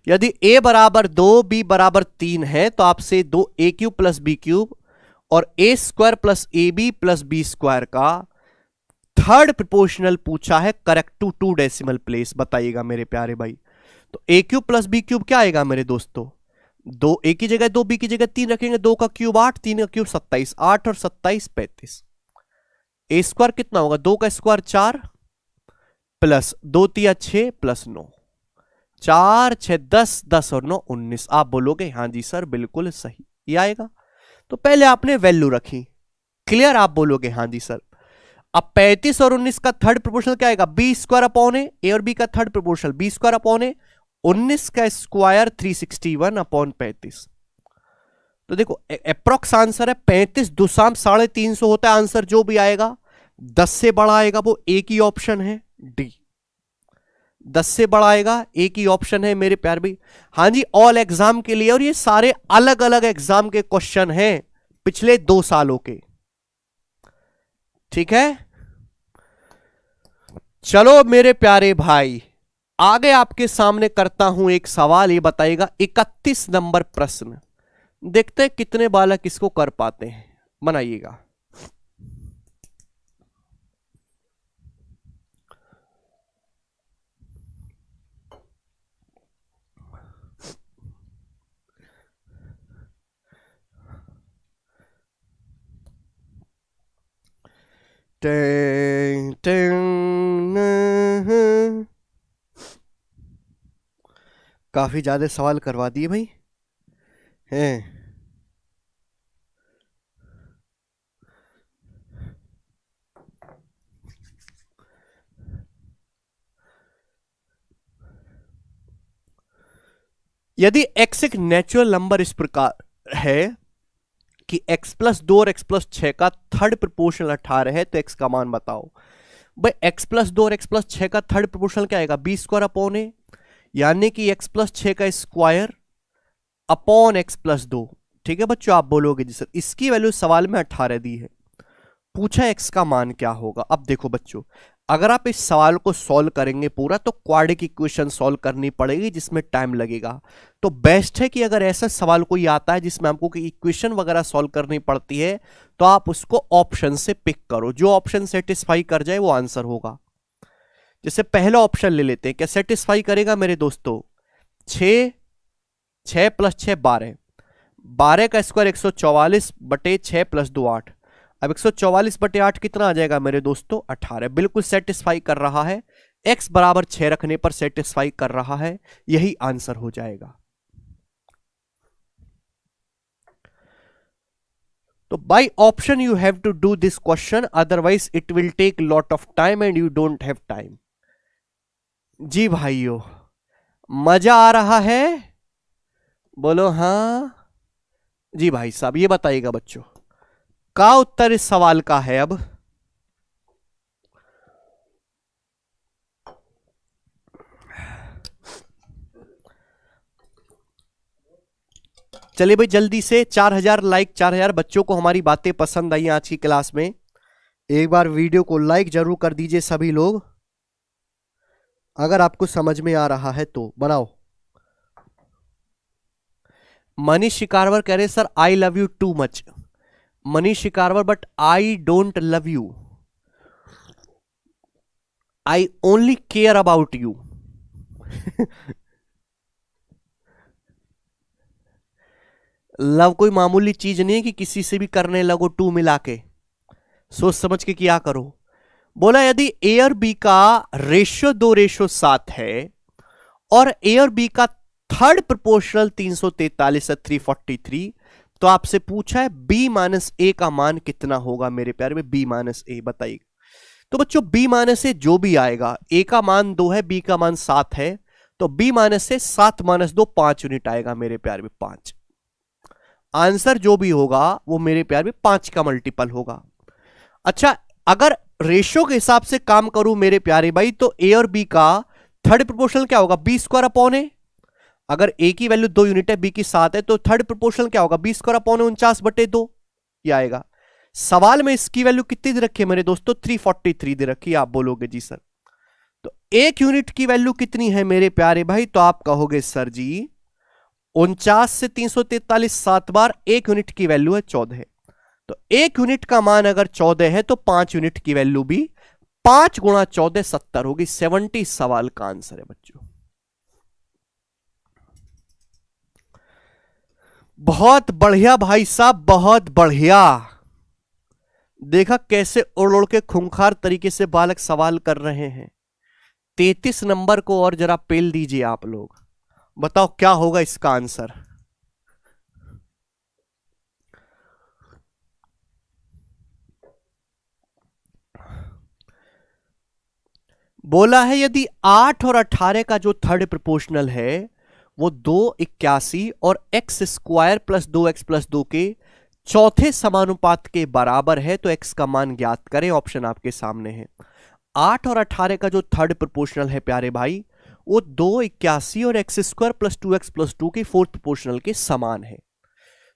यदि a बराबर 2 b बराबर 3 है तो आपसे 2a³ प्लस b³ और a² plus ab plus B square का थर्ड प्रोपोर्शनल पूछा है, करेक्ट टू 2 डेसिमल प्लेस। बताइएगा मेरे प्यारे भाई। तो a³ प्लस b³ क्या आएगा मेरे दोस्तों? 2 a की जगह 2 b की जगह 3 रखेंगे, 2 का क्यूब 8, 3 का क्यूब 27, 8 और 27 35। a² कितना होगा? 2 का स्क्वायर 4 प्लस 2 तिया 6 प्लस 9, 4 6 10, 10 और 9 19। आप बोलोगे हां जी सर बिल्कुल सही, ये आएगा। तो पहले आपने वैल्यू रखी, क्लियर? आप बोलोगे हां जी सर। अब 35 और 19 का थर्ड प्रोपोर्शनल क्या आएगा? बी स्क्वायर अपॉन ए और बी का third proportional B square upon A, 19 का स्क्वायर 361/35। तो देखो अप्रोक्स आंसर है 35 दुसाम 350 होता है आंसर, जो भी आएगा 10 से बड़ा आएगा वो एक ही ऑप्शन है, डी। 10 से बड़ा आएगा एक ही ऑप्शन है मेरे प्यार भाई। हाँ जी, ऑल एग्जाम के लिए, और ये सारे अलग अलग एग्जाम के क्वेश्चन हैं पिछले 2 सालों के, ठीक है। चलो मेरे प्यारे भाई आगे आपके सामने करता हूं एक सवाल, ये बताइएगा 31 नंबर प्रश्न। देखते हैं कितने बालक इसको कर पाते हैं, बनाइएगा। टें, टें, न, काफी ज्यादा सवाल करवा दिए भाई हैं। यदि x एक नेचुरल नंबर इस प्रकार है कि x प्लस 2 और x प्लस 6 का थर्ड प्रोपोर्शनल 18 है तो x का मान बताओ। भाई x प्लस 2 और x प्लस 6 का थर्ड प्रोपोर्शनल क्या आएगा? बी स्क्वायर अपॉन ए, यानी कि x प्लस 6 का स्क्वायर अपॉन x प्लस 2। ठीक है बच्चों, आप बोलोगे जी सर इसकी वैल्यू सवाल में 18 दी है, पूछा x का मान क्या होगा। अब देखो बच्चों, अगर आप इस सवाल को सॉल्व करेंगे पूरा तो क्वाड्रेटिक इक्वेशन सॉल्व करनी पड़ेगी जिसमें टाइम लगेगा। तो बेस्ट है कि अगर ऐसा सवाल कोई आता है जिसमें हमको कि इक्वेशन वगैरह सॉल्व करनी पड़ती है तो आप उसको ऑप्शन से पिक करो, जो ऑप्शन सेटिस्फाई कर जाए वो आंसर होगा। जैसे पहला ऑप्शन ले लेते हैं, क्या सेटिस्फाई करेगा मेरे दोस्तों? 6 6 प्लस 6 12, 12 का स्क्वायर 144 बटे 6 प्लस 2 8। अब 144 बटे 8 कितना आ जाएगा मेरे दोस्तों? 18। बिल्कुल सेटिस्फाई कर रहा है, x बराबर 6 रखने पर सेटिस्फाई कर रहा है, यही आंसर हो जाएगा। तो by option you have to do this question, otherwise it will take lot of time and you don't have time. जी भाइयों, मजा आ रहा है? बोलो हां जी भाई साहब। ये बताइएगा बच्चों, का उत्तर इस सवाल का है। अब चलिए भाई जल्दी से 4000 लाइक, 4000 बच्चों को हमारी बातें पसंद आई आज की क्लास में। एक बार वीडियो को लाइक जरूर कर दीजिए सभी लोग, अगर आपको समझ में आ रहा है तो बनाओ। मनीष शिकारवर कह रहे sir I love you too much. Manish Shikarwar, but I don't love you, I only care about you. Love कोई मामूली चीज नहीं है कि किसी से भी करने लगो टू मिला के, सोच समझ के किया करो। बोला यदि ए और बी का रेशियो 2:7 है और ए और बी का थर्ड प्रोपोर्शनल 343 है 343, तो आपसे पूछा है बी माइनस ए का मान कितना होगा मेरे प्यारे में। बी माइनस ए बताइए। तो बच्चों बी माइनस ए जो भी आएगा, ए का मान 2 है, बी का मान 7 है, तो बी माइनस से 7 माइनस 2 5 यूनिट आएगा मेरे प्यारे में, 5। आंसर जो भी होगा वो मेरे प्यार में 5 का मल्टीपल होगा। अच्छा, अगर रेशियो के हिसाब से काम करूं मेरे प्यारे भाई, तो ए और बी का थर्ड प्रोपोर्शनल क्या होगा? बी स्क्वायर अपॉन ए। अगर ए की वैल्यू 2 यूनिट है, बी की 7 है, तो थर्ड प्रोपोर्शनल क्या होगा? बी स्क्वायर अपॉन 49/2 ये आएगा। सवाल में इसकी वैल्यू कितनी दे रखी है मेरे दोस्तों? 343 दे रखी है। आप बोलोगे जी सर तो एक यूनिट की वैल्यू कितनी है मेरे प्यारे भाई? तो आप कहोगे सर जी 49 से 343 7 बार, एक यूनिट की वैल्यू है 14। तो एक यूनिट का मान अगर 14 है तो 5 यूनिट की वैल्यू भी 5 गुणा 14 70 होगी। 70 सवाल का आंसर है बच्चों। बहुत बढ़िया भाई साहब, बहुत बढ़िया। देखा कैसे उड़ उड़ के खूंखार तरीके से बालक सवाल कर रहे हैं। 33 नंबर को और जरा पेल दीजिए आप लोग, बताओ क्या होगा इसका आंसर। बोला है यदि 8 और 18 का जो थर्ड प्रोपोर्शनल है वो 281 और x square plus 2x plus 2 के चौथे समानुपात के बराबर है तो x का मान ज्ञात करें। ऑप्शन आपके सामने है। 8 और 18 का जो थर्ड प्रोपोर्शनल है प्यारे भाई, वो 281 और x square plus 2x plus 2 के फोर्थ प्रोपोर्शनल के समान है।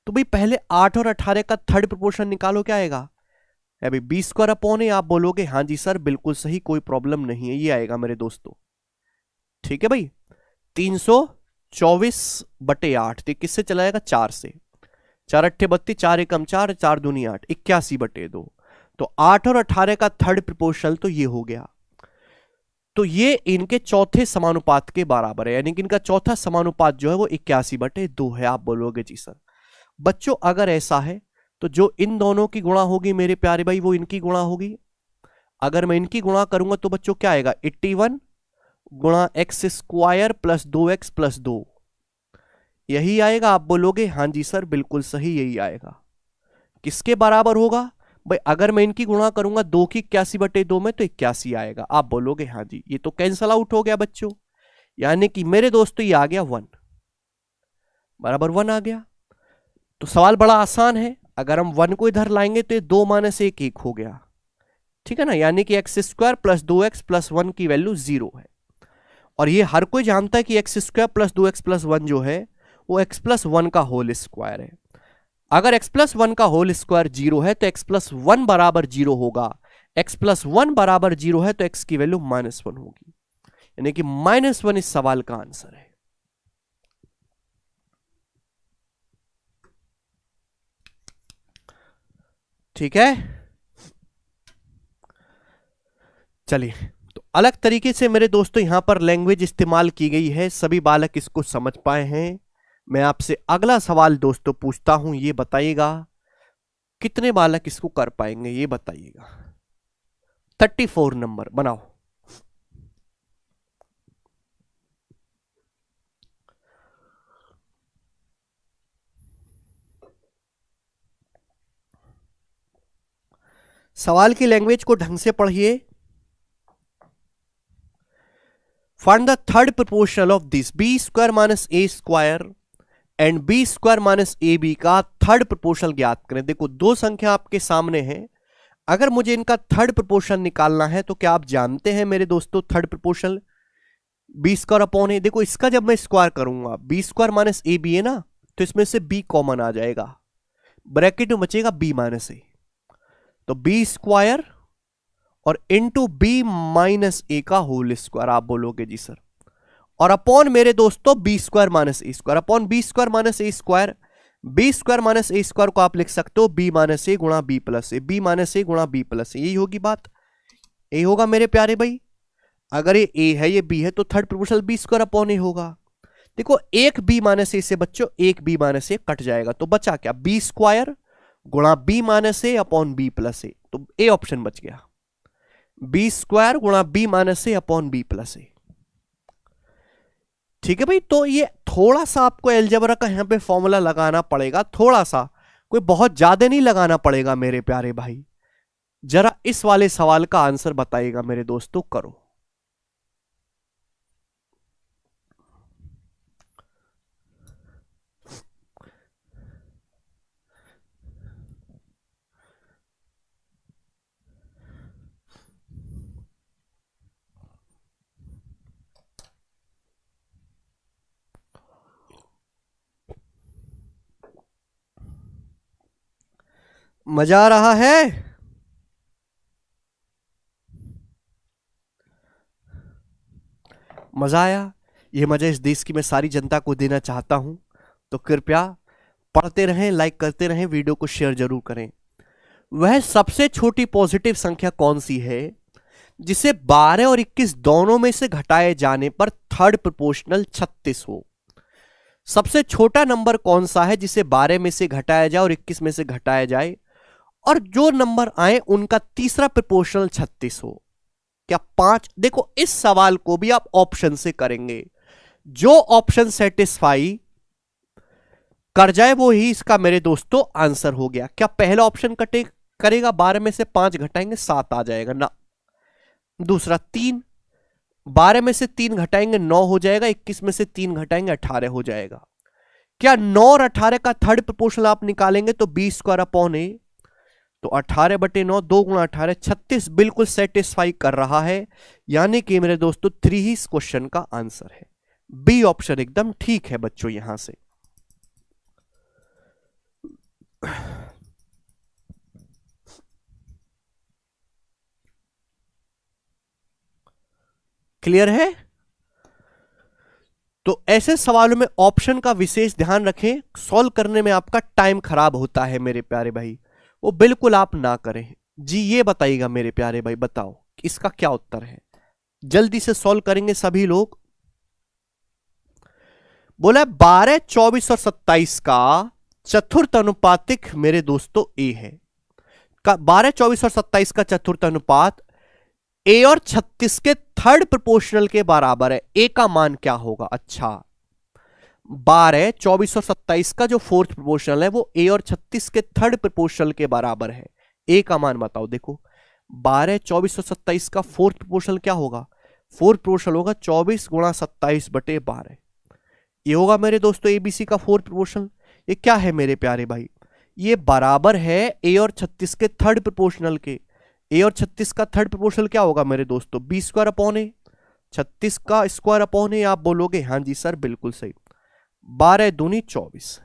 तो भाई पहले 8 और 18 का थर्ड प्रोपोर्शनल निकालो, क्या आएगा? अभी बी स्क्वायर अपॉन है। आप बोलोगे हाँ जी सर बिल्कुल सही, कोई प्रॉब्लम नहीं है, ये आएगा मेरे दोस्तों। ठीक है भाई, 324/8 तो किससे चला जाएगा? 4 से। 4 अट्ठे 32, 4 एकम 4, 4 दूनी 8, 81/2। तो 8 और 18 का थर्ड प्रोपोर्शनल तो ये हो गया। तो ये इनके चौथे समानुपात के बराबर है, यानी कि इनका चौथा समानुपात जो है वो 81/2 है। आप बोलोगे जी सर बच्चों अगर ऐसा है तो जो इन दोनों की गुणा होगी मेरे प्यारे भाई वो इनकी गुणा होगी। अगर मैं इनकी गुणा करूंगा तो बच्चों क्या आएगा, 81 गुणा x square plus 2x plus 2, यही आएगा। आप बोलोगे हाँ जी सर बिल्कुल सही यही आएगा। किसके बराबर होगा भाई, अगर मैं इनकी गुणा करूंगा 2 की 81/2 में तो 81 आएगा। आप बोलोगे हाँ जी, ये तो कैंसल आउट हो गया बच्चों, यानी कि मेरे दोस्तों ये आ गया 1 बराबर 1 आ गया। तो सवाल बड़ा आसान है, अगर हम 1 को इधर लाएंगे तो ये 2 माइनस 1 1 हो गया, ठीक है ना, यानी कि x square plus 2x plus 1 की वैल्यू 0 है। और ये हर कोई जानता है कि x square plus 2x plus 1 जो है वो x प्लस 1 का होल स्क्वायर है। अगर x प्लस 1 का होल स्क्वायर 0 है तो x प्लस 1 बराबर 0 होगा, x प्लस 1 बराबर 0 है तो x की वैल्यू -1 होगी, यानी कि -1 इस सवाल का आंसर है। ठीक है, चलिए तो अलग तरीके से मेरे दोस्तों यहां पर लैंग्वेज इस्तेमाल की गई है, सभी बालक इसको समझ पाए हैं। मैं आपसे अगला सवाल दोस्तों पूछता हूं, ये बताइएगा कितने बालक इसको कर पाएंगे, ये बताइएगा। 34 नंबर बनाओ। सवाल की लैंग्वेज को ढंग से पढ़िए। Find the third proportional of this B square minus A square and B square minus A B का थर्ड प्रोपोर्शनल ज्ञात करें। देखो दो संख्या आपके सामने है, अगर मुझे इनका थर्ड प्रोपोर्शनल निकालना है तो क्या आप जानते हैं मेरे दोस्तों third proportional B square upon A. देखो इसका जब मैं स्क्वायर करूंगा B square minus A B है ना, तो इसमें से बी कॉमन आ जाएगा, ब्रैकेट में बचेगा बी माइनस ए, तो बी स्क्वायर और इंटू बी माइनस ए का होल स्क्वायर। आप बोलोगे जी सर, और अपॉन मेरे दोस्तों B square minus A square, upon B square minus A square. B square minus A square को आप लिख सकते हो बी माइनस ए गुणा B plus A, B minus A गुणा बी प्लस ए, यही होगी बात, यही होगा मेरे प्यारे भाई। अगर ये ए है ये बी है तो third proportional B square upon A होगा। देखो एक बी माइनस ए से बच्चों एक बी माइनस ए कट जाएगा, तो बचा क्या, बी स्क्वायर गुणा बी माइनस ए अपॉन बी प्लस ए, तो ए ऑप्शन बच गया, बी स्क्वायर गुणा बी माइनस ए अपॉन बी प्लस ए। ठीक है भाई, तो ये थोड़ा सा आपको अलजेब्रा का यहां पे फॉर्मूला लगाना पड़ेगा, थोड़ा सा, कोई बहुत ज्यादा नहीं लगाना पड़ेगा मेरे प्यारे भाई। जरा इस वाले सवाल का आंसर बताइएगा मेरे दोस्तों, करो। मजा आ रहा है? मजा आया? ये मजा इस देश की मैं सारी जनता को देना चाहता हूं, तो कृपया पढ़ते रहें, लाइक करते रहें, वीडियो को शेयर जरूर करें। वह सबसे छोटी पॉजिटिव संख्या कौन सी है जिसे 12 और 21 दोनों में से घटाए जाने पर थर्ड प्रोपोर्शनल 36 हो। सबसे छोटा नंबर कौन सा है जिसे 12 में से घटाया जाए और 21 में से घटाया जाए और जो नंबर आए उनका तीसरा प्रोपोर्शनल 36 हो। क्या 5? देखो इस सवाल को भी आप ऑप्शन से करेंगे, जो ऑप्शन सेटिस्फाई कर जाए वो ही इसका मेरे दोस्तों आंसर हो गया। क्या पहला ऑप्शन करेगा 12 में से 5 घटाएंगे 7 आ जाएगा ना, दूसरा 3, 12 में से 3 घटाएंगे 9 हो जाएगा, 21 में से 3 घटाएंगे 18 हो जाएगा। क्या 9 और 18 का थर्ड प्रोपोर्शनल आप निकालेंगे तो बी स्क्वायर अपॉन ए, तो 18/9, 2 गुणा 18, 36 बिल्कुल सेटिस्फाई कर रहा है, यानी कि मेरे दोस्तों 3 ही इस क्वेश्चन का आंसर है। बी ऑप्शन एकदम ठीक है बच्चों। यहां से क्लियर है? तो ऐसे सवालों में ऑप्शन का विशेष ध्यान रखें, सॉल्व करने में आपका टाइम खराब होता है मेरे प्यारे भाई, वो बिल्कुल आप ना करें जी। ये बताइएगा मेरे प्यारे भाई, बताओ इसका क्या उत्तर है, जल्दी से सॉल्व करेंगे सभी लोग। बोला 12, 24 और 27 का चतुर्थ अनुपातिक मेरे दोस्तों ए है। 12, 24 और 27 का चतुर्थ अनुपात ए और 36 के थर्ड प्रोपोर्शनल के बराबर है, ए का मान क्या होगा? अच्छा, 12, 24 और 27 का जो फोर्थ प्रोपोर्शनल है वो ए और 36 के थर्ड प्रोपोर्शनल के बराबर है। ए का मान बताओ। देखो 12, 24 और 27 का फोर्थ प्रोपोर्शनल क्या होगा? फोर्थ प्रोपोर्शनल होगा 24 गुणा 27 बटे 12। ये होगा मेरे दोस्तों एबीसी का फोर्थ प्रोपोर्शनल। ये क्या है मेरे प्यारे भाई? ये बराबर है ए और 36 के थर्ड प्रोपोर्शनल के। ए और 36 का थर्ड प्रोपोर्शनल क्या होगा मेरे दोस्तों? बी स्क्वायर अपॉन ए। 36 का स्क्वायर अपॉन ए। आप बोलोगे हाँ जी सर बिल्कुल सही। 12 दूनी 24,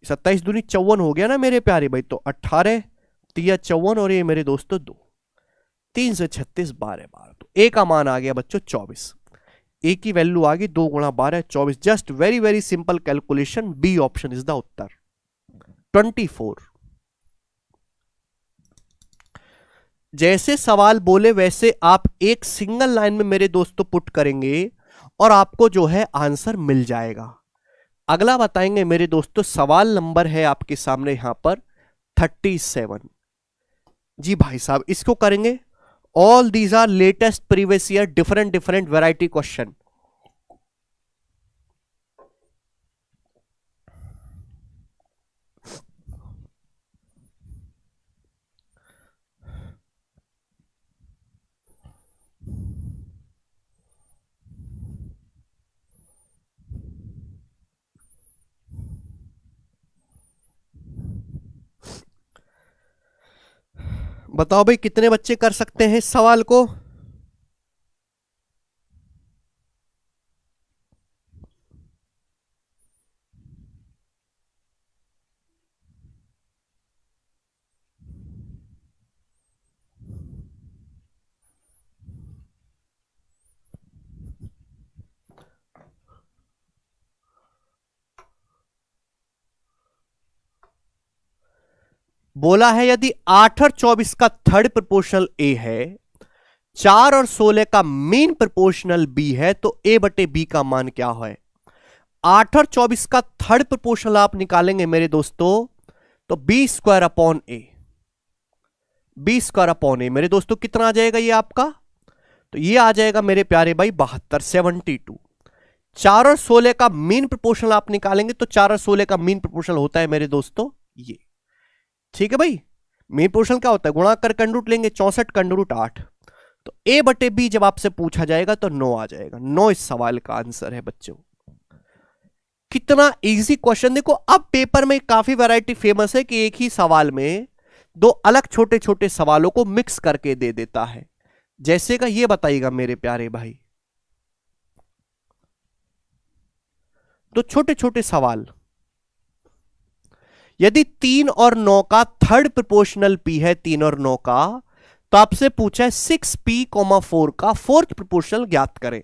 27 दूनी 54 हो गया ना मेरे प्यारे भाई। तो 18 तिया 54 और ये मेरे दोस्तों 2, 3 से 36 12 12। तो ए का मान आ गया बच्चों 24। ए की वैल्यू आ गई 2 गुणा 12 24। Just very very simple calculation. B option is the उत्तर। 24। जैसे सवाल बोले वैसे आप एक सिंगल लाइन में मेरे दोस्तों पुट करेंगे और आपको जो है आंसर मिल जाएगा। अगला बताएंगे मेरे दोस्तों, सवाल नंबर है आपके सामने यहां पर 37। जी भाई साहब इसको करेंगे। All these are latest previous year different variety question. बताओ भाई कितने बच्चे कर सकते हैं इस सवाल को? बोला है यदि 8 और 24 का थर्ड प्रोपोर्शनल ए है, 4 और 16 का मीन प्रोपोर्शनल बी है, तो ए बटे बी का मान क्या है? 8 और 24 का थर्ड प्रोपोर्शनल आप निकालेंगे मेरे दोस्तों तो बी स्क्वायर अपॉन ए। बी स्क्वायर अपॉन ए मेरे दोस्तों कितना आ जाएगा ये आपका? तो ये आ जाएगा मेरे प्यारे भाई 72 72। 4 और 16 का मीन प्रोपोर्शनल आप निकालेंगे तो 4 और 16 का मीन प्रोपोर्शनल होता है मेरे दोस्तों ये। ठीक है भाई, मीन प्रोपोर्शनल क्या होता है? गुणा कर कंड रूट लेंगे, 64 कंड रूट 8। तो ए बटे बी जब आपसे पूछा जाएगा तो 9 आ जाएगा। 9 इस सवाल का आंसर है बच्चों। कितना इजी क्वेश्चन। देखो अब पेपर में काफी वैरायटी फेमस है कि एक ही सवाल में दो अलग छोटे छोटे सवालों को मिक्स करके दे देता है। जैसे का ये बताइएगा मेरे प्यारे भाई, तो छोटे छोटे सवाल, यदि 3 और 9 का थर्ड प्रोपोर्शनल पी है, 3 और 9 का, तो आपसे पूछा है 6p,4 का फोर्थ प्रोपोर्शनल ज्ञात करें।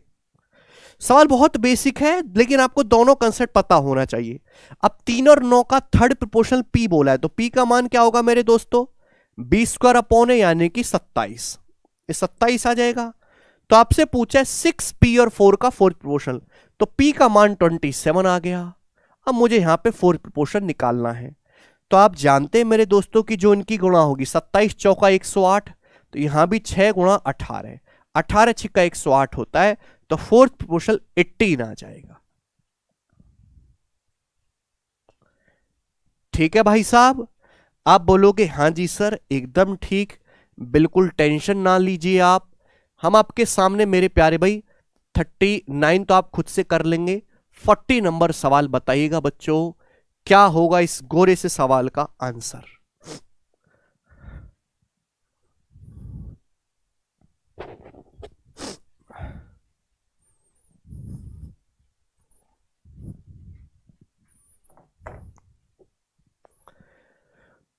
सवाल बहुत बेसिक है लेकिन आपको दोनों कंसेप्ट पता होना चाहिए। अब 3 और 9 का थर्ड प्रोपोर्शनल p बोला है तो p का मान क्या होगा मेरे दोस्तों? बी स्क्वायर अपॉन है यानी कि 27। ये 27 आ जाएगा। तो आपसे पूछा है 6p और 4 का फोर्थ प्रोपोर्शनल, तो p का मान 27 आ गया। अब मुझे यहां पे फोर्थ प्रोपोर्शनल निकालना है। तो आप जानते हैं मेरे दोस्तों की जो इनकी गुणा होगी 27 चौका 108, तो यहां भी 6 गुणा 18, 18 छिक्का 108 होता है। तो फोर्थ प्रोपोर्शनल 18 आ जाएगा। ठीक है भाई साहब, आप बोलोगे हाँ जी सर एकदम ठीक, बिल्कुल टेंशन ना लीजिए आप। हम आपके सामने मेरे प्यारे भाई 39 तो आप खुद से कर लेंगे। 40 नंबर सवाल बताइएगा बच्चों, क्या होगा इस गोरे से सवाल का आंसर?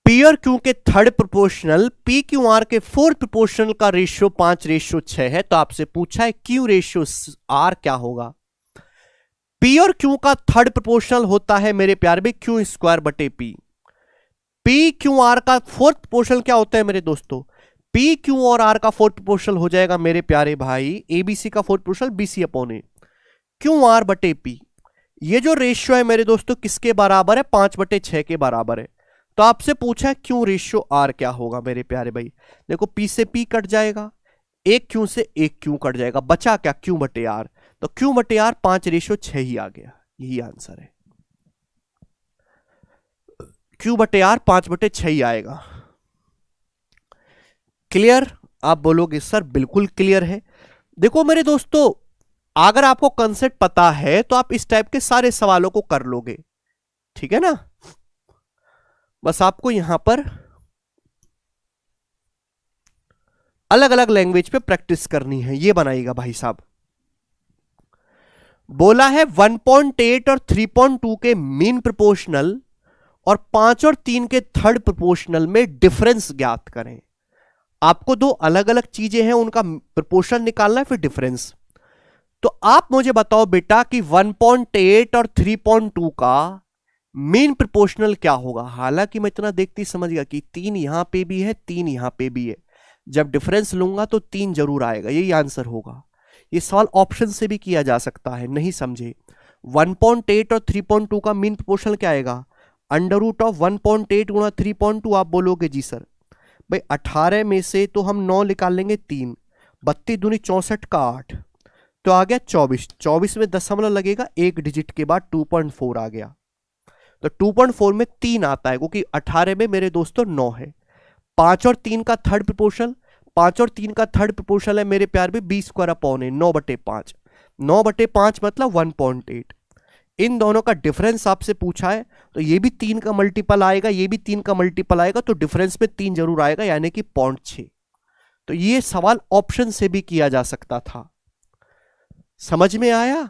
पी और क्यू के third proportional P Q R के फोर्थ प्रोपोर्शनल का रेशियो 5:6 है। तो आपसे पूछा है क्यू रेशियो आर क्या होगा? पी और क्यू का थर्ड प्रोपोर्शनल होता है मेरे प्यारे भाई क्यू स्क्वायर बटे पी। पी क्यू आर का फोर्थ प्रोपोर्शनल क्या होता है मेरे दोस्तों? पी क्यू और आर का फोर्थ प्रोपोर्शनल हो जाएगा मेरे प्यारे भाई एबीसी का फोर्थ प्रोपोर्शनल बीसी अपॉन ए, क्यू आर बटे पी। ये जो रेशियो है मेरे दोस्तों किसके बराबर है? 5/6 के बराबर है। तो आपसे पूछा है क्यू रेशियो आर क्या होगा मेरे प्यारे भाई? देखो पी से पी कट जाएगा, एक क्यू से एक क्यू कट जाएगा, बचा क्या, क्यू बटे आर। तो क्यू बटे आर 5:6 ही आ गया, यही आंसर है। क्यू बटे आर 5/6 ही आएगा। क्लियर? आप बोलोगे सर बिल्कुल क्लियर है। देखो मेरे दोस्तों, अगर आपको कंसेप्ट पता है तो आप इस टाइप के सारे सवालों को कर लोगे, ठीक है ना। बस आपको यहां पर अलग अलग लैंग्वेज पे प्रैक्टिस करनी है, ये बनाइएगा भाई साहब। बोला है 1.8 और 3.2 के मीन प्रोपोर्शनल और 5 और 3 के थर्ड प्रोपोर्शनल में डिफरेंस ज्ञात करें। आपको दो अलग अलग चीजें हैं, उनका प्रोपोर्शन निकालना है, फिर डिफरेंस। तो आप मुझे बताओ बेटा कि 1.8 और 3.2 का मीन प्रोपोर्शनल क्या होगा। हालांकि मैं इतना देखती समझ गया कि 3 यहां पे भी है, 3 यहां पे भी है, जब डिफरेंस लूंगा तो 3 जरूर आएगा, यही आंसर होगा। ये सवाल ऑप्शन से भी किया जा सकता है, नहीं समझे। 1.8 और 3.2 का मीन प्रोपोर्शनल क्या आएगा, अंडर रूट ऑफ 1.8 गुणा 3.2। आप बोलोगे जी सर भाई 18 में से तो हम 9 निकाल लेंगे, 3 32 दूनी 64 का 8, तो आ गया 24। 24 में दशमलव लगेगा, एक डिजिट के बाद 2.4 आ गया। तो 2.4 में 3 आता है, क्योंकि 18 में मेरे दोस्तों 9 है। 5 और 3 का थर्ड प्रोपोर्शनल, 5 और 3 का थर्ड प्रोपोर्शनल है मेरे प्यार में 20 स्क्वायर अपॉन है 9/5। 9/5 मतलब 1.8। इन दोनों का डिफरेंस आपसे पूछा है, तो ये भी 3 का मल्टीपल आएगा, ये भी 3 का मल्टीपल आएगा, तो डिफरेंस में 3 जरूर आएगा, यानी कि 0.6। तो ये सवाल ऑप्शन से भी किया जा सकता था। समझ में आया?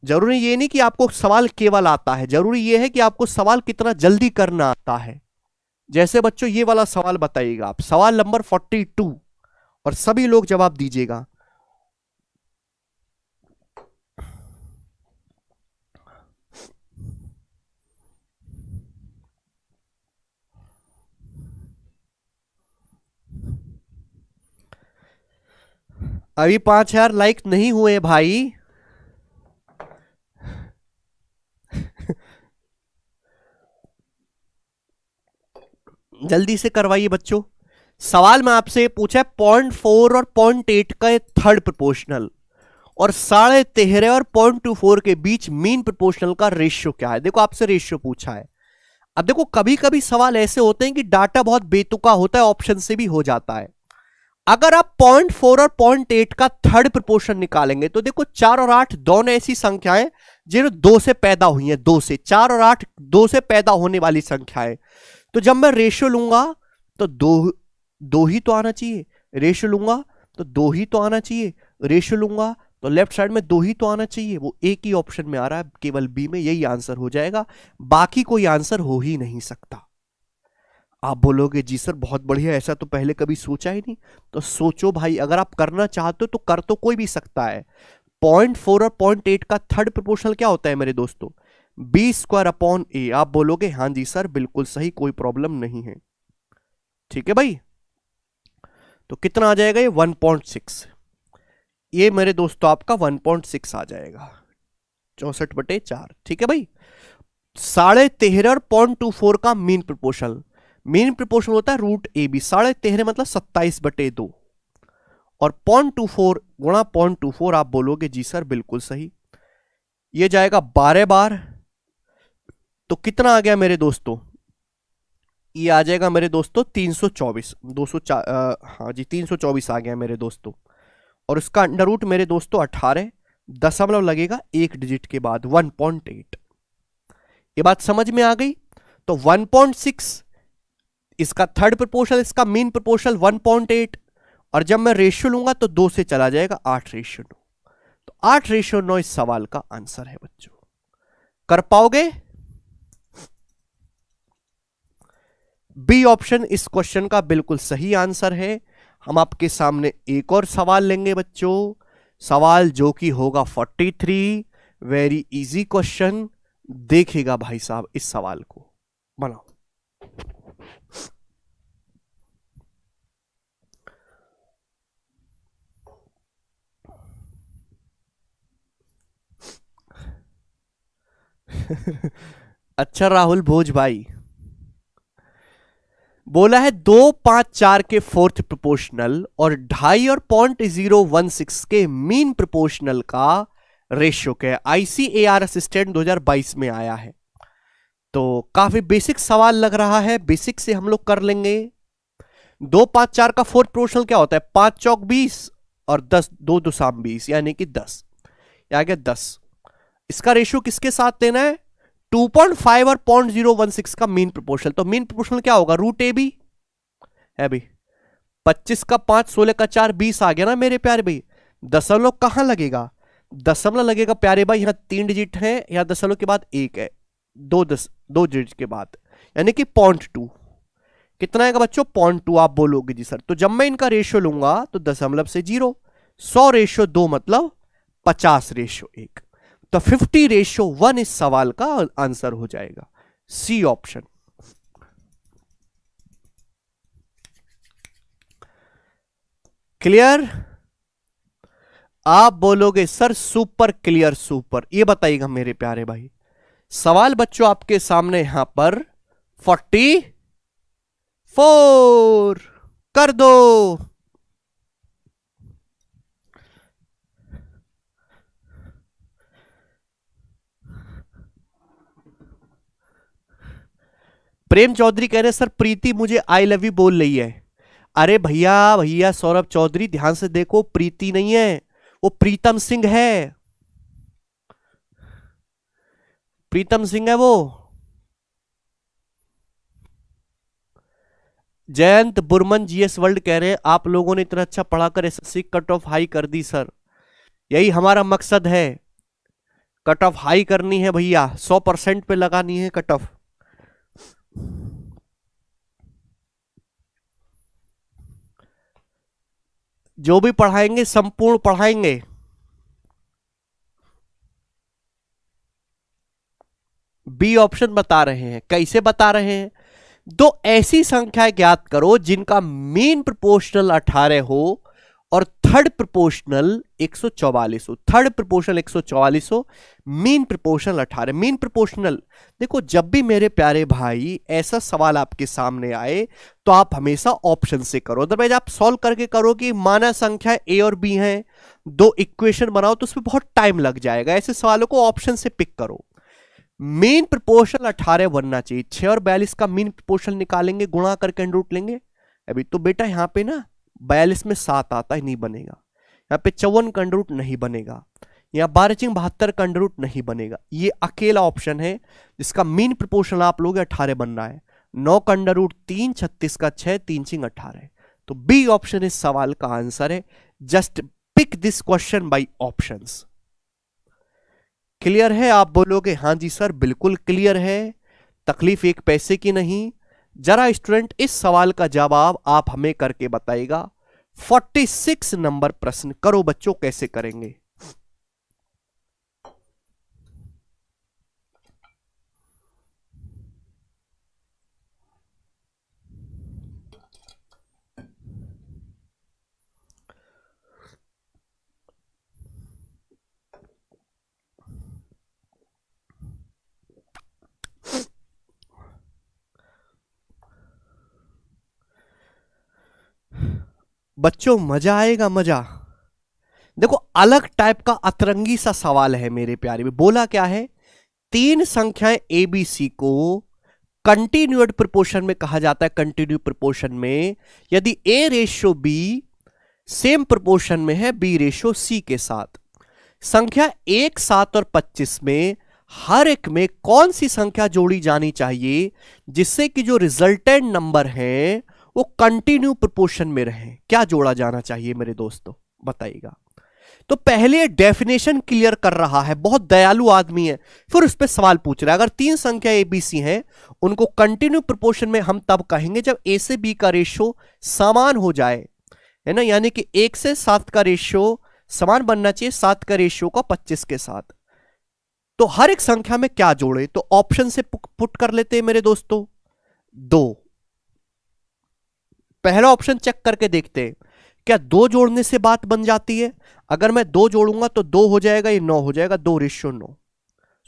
जरूरी ये नहीं कि आपको सवाल केवल आता है, जरूरी ये है कि आपको सवाल कितना जल्दी करना आता है। जैसे बच्चों ये वाला सवाल बताइएगा आप, सवाल नंबर 42, और सभी लोग जवाब दीजिएगा। अभी 5,000 लाइक नहीं हुए भाई। जल्दी से करवाइए बच्चों। सवाल में आपसे पूछा है 0.4 और 0.8 का थर्ड प्रोपोर्शनल और 13.5 और 0.24 के बीच मीन प्रोपोर्शनल का रेशियो क्या है। देखो आपसे रेशियो पूछा है। अब देखो कभी कभी सवाल ऐसे होते हैं कि डाटा बहुत बेतुका होता है, ऑप्शन से भी हो जाता है। अगर आप 0.4 और 0.8 का थर्ड प्रोपोर्शन निकालेंगे तो देखो 4 और 8 दोनों ऐसी संख्याएं जिन्हें 2 से पैदा हुई हैं, 2 से 4 और 8 2 से पैदा होने वाली संख्याएं। तो जब मैं रेशियो लूंगा तो दो ही तो आना चाहिए, रेशियो लूंगा तो 2 ही तो आना चाहिए, रेशियो लूंगा तो लेफ्ट साइड में 2 ही तो आना चाहिए। वो एक ही ऑप्शन में आ रहा है, केवल बी में, यही आंसर हो जाएगा, बाकी कोई आंसर हो ही नहीं सकता। आप बोलोगे जी सर बहुत बढ़िया, ऐसा तो पहले कभी सोचा ही नहीं। तो सोचो भाई, अगर आप करना चाहते हो तो कर तो कोई भी सकता है। 0.4 और 0.8 का थर्ड प्रोपोर्शनल क्या होता है मेरे दोस्तों, बी स्क्वायर अपॉन ए। आप बोलोगे हाँ जी सर बिल्कुल सही, कोई प्रॉब्लम नहीं है। ठीक है भाई, तो कितना आ जाएगा ये 1.6। ये मेरे दोस्तों आपका 1.6 आ जाएगा, 64/4। ठीक है भाई। 13.5 और 0.24 का मीन प्रोपोर्शनल, मीन प्रोपोर्शनल होता है रूट ए बी। 13.5 मतलब 27/2 और 0.24 गुणा 0.24। आप बोलोगे जी सर बिल्कुल सही, ये जाएगा 12 बार। तो कितना आ गया मेरे दोस्तों, ये आ जाएगा मेरे दोस्तों 324। 204, हाँ जी 324 आ गया मेरे दोस्तों। और उसका अंडर रूट मेरे दोस्तों 18, दशमलव लगेगा एक डिजिट के बाद 1.8। ये बात समझ में आ गई। तो 1.6 इसका थर्ड प्रोपोर्शनल, इसका मीन प्रोपोर्शनल 1.8, और जब मैं रेशियो लूंगा तो 2 से चला जाएगा 8:9। तो 8:9 इस सवाल का आंसर है बच्चों। कर पाओगे? बी ऑप्शन इस क्वेश्चन का बिल्कुल सही आंसर है। हम आपके सामने एक और सवाल लेंगे बच्चों, सवाल जो कि होगा 43। वेरी इजी क्वेश्चन, देखिएगा भाई साहब इस सवाल को, बनाओ। अच्छा राहुल भोज भाई, बोला है 254 के फोर्थ प्रोपोर्शनल और 2.5 और 0.016 के मीन प्रोपोर्शनल का रेशियो क्या है। ICAR असिस्टेंट 2022 में आया है। तो काफी बेसिक सवाल लग रहा है, बेसिक से हम लोग कर लेंगे। 254 का फोर्थ प्रोपोर्शनल क्या होता है? 5 चौक 20 और 10 2 दुसाम 20 यानी कि 10। या गया 10। इसका रेशियो किसके साथ देना है? 2.5 और 0.016 का मीन प्रोपोर्शनल। तो मीन प्रोपोर्शनल क्या होगा? √AB है भाई। 25 का 5 16 का 4 20 आ गया ना मेरे प्यारे भाई। दशमलव कहां लगेगा? दशमलव लगेगा प्यारे भाई, यहां 3 डिजिट है, यहां दशमलव के बाद 1 है, 2 डिजिट के बाद, यानी कि 0.2। कितना आएगा बच्चों? 0.2 आप बोलोगे जी सर। तो जब मैं इनका रेशियो लूंगा तो दशमलव से 0, 100:2 मतलब 50:1। तो 50:1 इस सवाल का आंसर हो जाएगा, सी ऑप्शन। क्लियर? आप बोलोगे सर सुपर क्लियर सुपर। ये बताइएगा मेरे प्यारे भाई, सवाल बच्चों आपके सामने यहां पर 44 कर दो। प्रेम चौधरी कह रहे सर प्रीति मुझे आई लव यू बोल रही है। अरे भैया भैया सौरभ चौधरी ध्यान से देखो, प्रीति नहीं है, वो प्रीतम सिंह है। प्रीतम सिंह है वो। जयंत बुरमन जीएस वर्ल्ड कह रहे हैं आप लोगों ने इतना अच्छा पढ़ाकर एसएससी कट ऑफ हाई कर दी सर। यही हमारा मकसद है, कट ऑफ हाई करनी है भैया, 100% पे लगानी है कट ऑफ। जो भी पढ़ाएंगे संपूर्ण पढ़ाएंगे। बी ऑप्शन बता रहे हैं। कैसे बता रहे हैं? दो ऐसी संख्या ज्ञात करो जिनका मीन प्रोपोर्शनल 18 हो और थर्ड प्रोपोर्शनल 144 हो। थर्ड प्रोपोर्शनल 144 हो, मीन प्रोपोर्शनल 18। मीन प्रोपोर्शनल देखो, जब भी मेरे प्यारे भाई ऐसा सवाल आपके सामने आए तो आप हमेशा ऑप्शन से करो। अदरवाइज आप सॉल्व करके करो कि माना संख्या ए और बी है, दो इक्वेशन बनाओ तो उसमें बहुत टाइम लग जाएगा। ऐसे सवालों को ऑप्शन से पिक करो। मीन प्रोपोर्शनल 18 बनना चाहिए। 6 और 42 का मीन प्रोपोर्शनल निकालेंगे, गुणा करके अंडर रूट लेंगे। अभी तो बेटा यहां पे ना 42 में 7 आता है, नहीं बनेगा। यहां पे 54 का अंडर रूट नहीं बनेगा, यहां 12×72 का अंडर रूट नहीं बनेगा। ये अकेला ऑप्शन है जिसका मीन प्रोपोर्शनल आप लोग 18 बनना है। 9 का अंडर रूट 3, 36 का 6, 3×18। तो बी ऑप्शन इस सवाल का आंसर है। Just pick this question by options. Clear है? आप बोलोगे हाँ जी सर बिल्कुल क्लियर है, तकलीफ एक पैसे की नहीं। जरा स्टूडेंट इस सवाल का जवाब आप हमें करके बताइएगा। 46 नंबर प्रश्न करो बच्चों, कैसे करेंगे? बच्चों मजा आएगा, मजा। देखो अलग टाइप का अतरंगी सा सवाल है मेरे प्यारे में। बोला क्या है? तीन संख्याएं एबीसी को कंटिन्यूड प्रोपोर्शन में कहा जाता है। कंटिन्यू प्रोपोर्शन में यदि A/B सेम प्रोपोर्शन में है B/C के साथ, संख्या 1, 7 और 25 में हर एक में कौन सी संख्या जोड़ी जानी चाहिए जिससे कि जो रिजल्टेंट नंबर है वो कंटिन्यू प्रोपोर्शन में रहे? क्या जोड़ा जाना चाहिए मेरे दोस्तों, बताइएगा। तो पहले डेफिनेशन क्लियर कर रहा है, बहुत दयालु आदमी है, फिर उस पर सवाल पूछ रहा है। अगर तीन संख्या एबीसी हैं उनको कंटिन्यू प्रोपोर्शन में हम तब कहेंगे जब ए से बी का रेशियो समान हो जाए, है ना। यानी कि 1 से 7 का रेशियो समान बनना चाहिए, 7 का रेशियो का 25 के साथ। तो हर एक संख्या में क्या जोड़े? तो ऑप्शन से पुट कर लेते हैं मेरे दोस्तों। 2, पहला ऑप्शन चेक करके देखते हैं क्या 2 जोड़ने से बात बन जाती है। अगर मैं 2 जोड़ूंगा तो 2 हो जाएगा, ये 9 हो जाएगा, 2/9।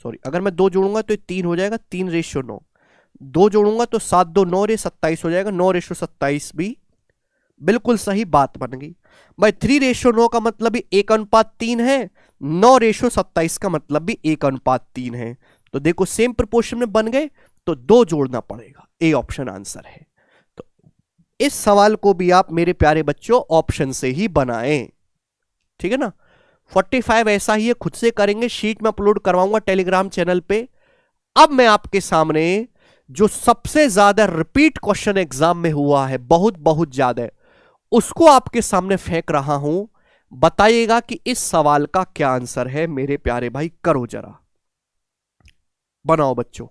सॉरी, अगर मैं 2 जोड़ूंगा तो ये 3 हो जाएगा, 3/9। दो जोड़ूंगा तो 7 2 9 रे 27 हो जाएगा, 9:27 भी बिल्कुल सही बात बन गई भाई। 3:9 का मतलब भी 1:3 है, 9:27 का मतलब भी 1:3 है। तो देखो सेम प्रोपोर्शन में बन गए, तो दो जोड़ना पड़ेगा, ए ऑप्शन आंसर है। तो इस सवाल को भी आप मेरे प्यारे बच्चों ऑप्शन से ही बनाएं, ठीक है ना। 45 ऐसा ही है, खुद से करेंगे, शीट में अपलोड करवाऊंगा टेलीग्राम चैनल पे। अब मैं आपके सामने जो सबसे ज्यादा रिपीट क्वेश्चन एग्जाम में हुआ है, बहुत बहुत ज्यादा, उसको आपके सामने फेंक रहा हूं। बताइएगा कि इस सवाल का क्या आंसर है मेरे प्यारे भाई। करो जरा, बनाओ बच्चों।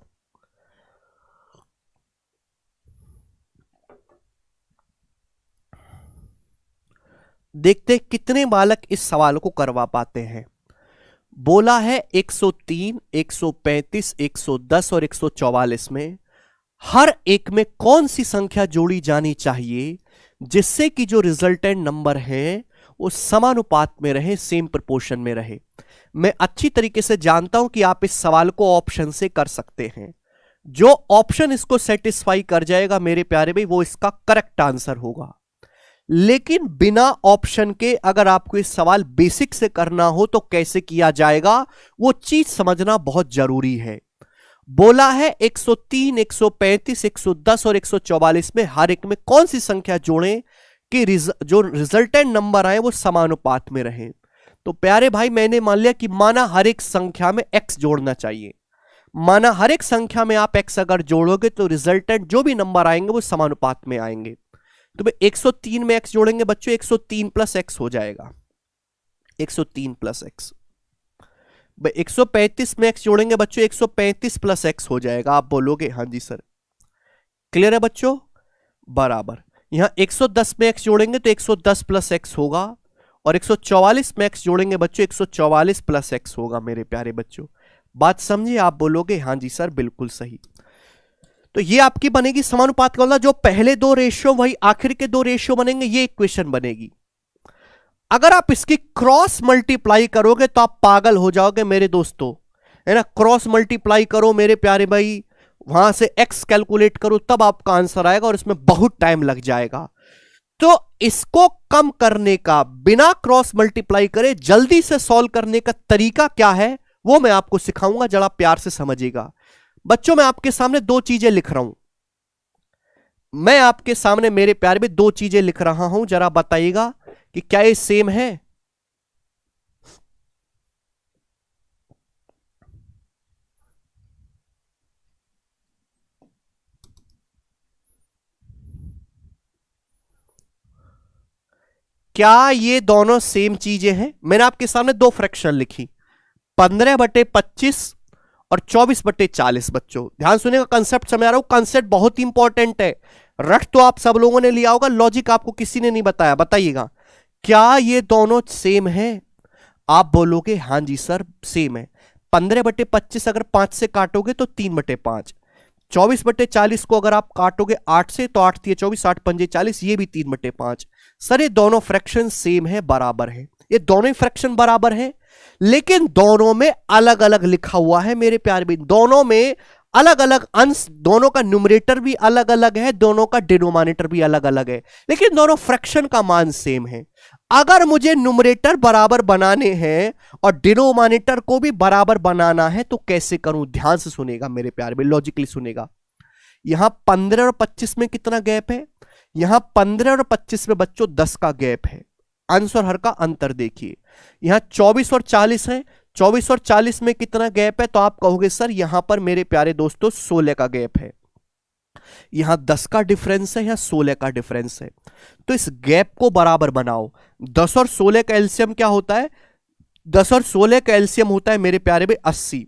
देखते कितने बालक इस सवाल को करवा पाते हैं। बोला है 103, 135, 110 और 144 में हर एक में कौन सी संख्या जोड़ी जानी चाहिए जिससे कि जो रिजल्टेंट नंबर है वो समानुपात में रहे, सेम प्रोपोर्शन में रहे। मैं अच्छी तरीके से जानता हूं कि आप इस सवाल को ऑप्शन से कर सकते हैं। जो ऑप्शन इसको सेटिस्फाई कर जाएगा मेरे प्यारे भाई, वो इसका करेक्ट आंसर होगा। लेकिन बिना ऑप्शन के अगर आपको इस सवाल बेसिक से करना हो तो कैसे किया जाएगा, वो चीज समझना बहुत जरूरी है। बोला है 103, 135, 110 और 144 में हर एक में कौन सी संख्या जोड़ें कि जो रिजल्टेंट नंबर आए वो समानुपात में रहे। तो प्यारे भाई मैंने मान लिया कि माना हर एक संख्या में x जोड़ना चाहिए। माना हर एक संख्या में आप x अगर जोड़ोगे तो रिजल्टेंट जो भी नंबर आएंगे वो समानुपात में आएंगे। तो भाई 103 में x जोड़ेंगे बच्चों, 103 प्लस x हो जाएगा, 103 प्लस x। 135 में x जोड़ेंगे बच्चों, 135 प्लस x हो जाएगा। आप बोलोगे हाँ जी सर, क्लियर है बच्चों, बराबर। यहां 110 में x जोड़ेंगे तो 110 प्लस x होगा, और 144 में x जोड़ेंगे बच्चों, 144 प्लस x होगा मेरे प्यारे बच्चों। बात समझिए, आप बोलोगे हाँ जी सर बिल्कुल सही। तो ये आपकी बनेगी समानुपात का, जो पहले दो रेशियो वही आखिर के दो रेशियो बनेंगे, ये इक्वेशन बनेगी। अगर आप इसकी क्रॉस मल्टीप्लाई करोगे तो आप पागल हो जाओगे मेरे दोस्तों, है ना। क्रॉस मल्टीप्लाई करो मेरे प्यारे भाई, वहां से x कैलकुलेट करो, तब आपका आंसर आएगा, और इसमें बहुत टाइम लग जाएगा। तो इसको कम करने का, बिना क्रॉस मल्टीप्लाई करे जल्दी से सॉल्व करने का तरीका क्या है वो मैं आपको सिखाऊंगा, जरा प्यार से समझिएगा। बच्चों मैं आपके सामने दो चीजें लिख रहा हूं, मैं आपके सामने मेरे प्यारे में दो चीजें लिख रहा हूं, जरा बताइएगा कि क्या ये सेम है। क्या ये दोनों सेम चीजें हैं। मैंने आपके सामने दो फ्रैक्शन लिखी, 15/25 और 24/40। बच्चों ध्यान सुनिएगा, कंसेप्ट समझा रहा हूं, कंसेप्ट बहुत इंपॉर्टेंट है। रट तो आप सब लोगों ने लिया होगा, लॉजिक आपको किसी ने नहीं बताया। बताइएगा क्या ये दोनों सेम है। आप बोलोगे हाँ जी सर सेम है। 15/25 अगर 5 से काटोगे तो 3/5, 24/40 को अगर आप काटोगे 8 से तो 8 3 24, 8 5 40, ये भी 3/5। सर ये दोनों फ्रैक्शन सेम है, बराबर है, ये दोनों ही फ्रैक्शन बराबर है, लेकिन दोनों में अलग अलग लिखा हुआ है मेरे प्यारे भाई। दोनों में अलग अलग अंश, दोनों का न्यूमरेटर भी अलग अलग है, दोनों का डिनोमिनेटर भी अलग अलग है, लेकिन दोनों फ्रैक्शन का मान सेम है। अगर मुझे न्यूमरेटर बराबर बनाने हैं और डिनोमिनेटर को भी बराबर बनाना है तो कैसे करूं, ध्यान से सुनेगा मेरे प्यारे भाई, लॉजिकली सुनेगा। यहां 15 और 25 में कितना गैप है, यहां 15 और 25 में बच्चों 10 का गैप है। अंश और हर का अंतर देखिए, यहां 24 और 40 है, 24 और 40 में कितना गैप है, तो आप कहोगे सर यहां पर मेरे प्यारे दोस्तों 16 का गैप है। यहां 10 का डिफरेंस है, यहां 16 का डिफरेंस है। तो इस गैप को बराबर बनाओ। 10 और 16 का एलसीएम क्या होता है, 10 और 16 का एलसीएम होता है मेरे प्यारे भाई 80।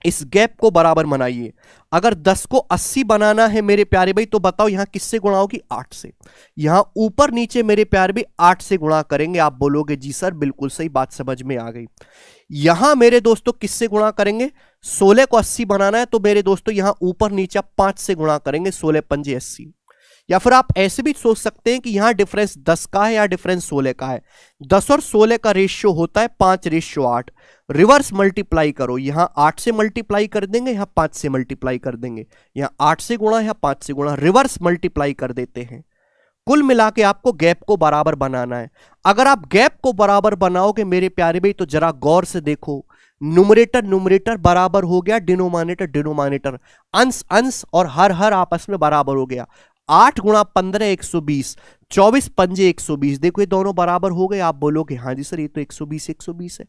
इस गैप को बराबर बनाइए। अगर 10 को 80 बनाना है मेरे प्यारे भाई तो बताओ यहां किससे गुणा होगी, 8 से। यहां ऊपर नीचे मेरे प्यारे भाई 8 से गुणा करेंगे। आप बोलोगे जी सर बिल्कुल सही, बात समझ में आ गई। यहां मेरे दोस्तों किससे गुणा करेंगे, 16 को 80 बनाना है तो मेरे दोस्तों यहां ऊपर नीचे 5 से गुणा करेंगे, 16 पंजे 80। या फिर आप ऐसे भी सोच सकते हैं कि यहां डिफरेंस 10 का है या डिफरेंस 16 का है। 10 और 16 का रेशियो होता है 5:8। रिवर्स मल्टीप्लाई करो, यहां 8 से मल्टीप्लाई कर देंगे, यहां 5 से मल्टीप्लाई कर देंगे, यहां 8 से गुणा, यहां 5 से गुणा, रिवर्स मल्टीप्लाई कर देते हैं। कुल मिला के आपको गैप को बराबर बनाना है। अगर आप गैप को बराबर बनाओगे मेरे प्यारे भाई तो जरा गौर से देखो, न्यूमरेटर न्यूमरेटर बराबर हो गया, डिनोमिनेटर डिनोमिनेटर, अंश अंश और हर हर आपस में बराबर हो गया। 8 गुणा 15 120, 24 पंजे 120। देखो ये दोनों बराबर हो गए। आप बोलोगे हाँ जी सर ये तो 120 120 है।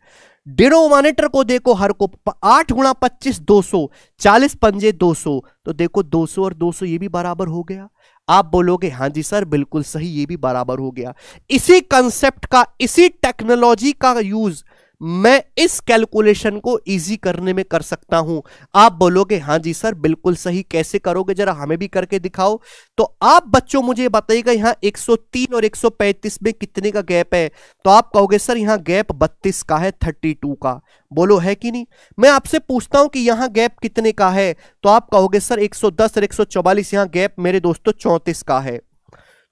डिनोमिनेटर को देखो, हर को 8 गुणा 25 200, 40 पंजे 200, तो देखो 200 और 200 ये भी बराबर हो गया। आप बोलोगे हाँ जी सर बिल्कुल सही, ये भी बराबर हो गया। इसी कंसेप्ट का, इसी टेक्नोलॉजी का यूज मैं इस कैलकुलेशन को इजी करने में कर सकता हूं। आप बोलोगे हाँ जी सर बिल्कुल सही, कैसे करोगे जरा हमें भी करके दिखाओ। तो आप बच्चों मुझे बताइएगा यहां 103 और 135 में कितने का गैप है। तो आप कहोगे सर यहां गैप 32 का है, 32 का। बोलो है कि नहीं। मैं आपसे पूछता हूं कि यहां गैप कितने का है, तो आप कहोगे सर 110 और 144, यहां गैप मेरे दोस्तों 34 का है।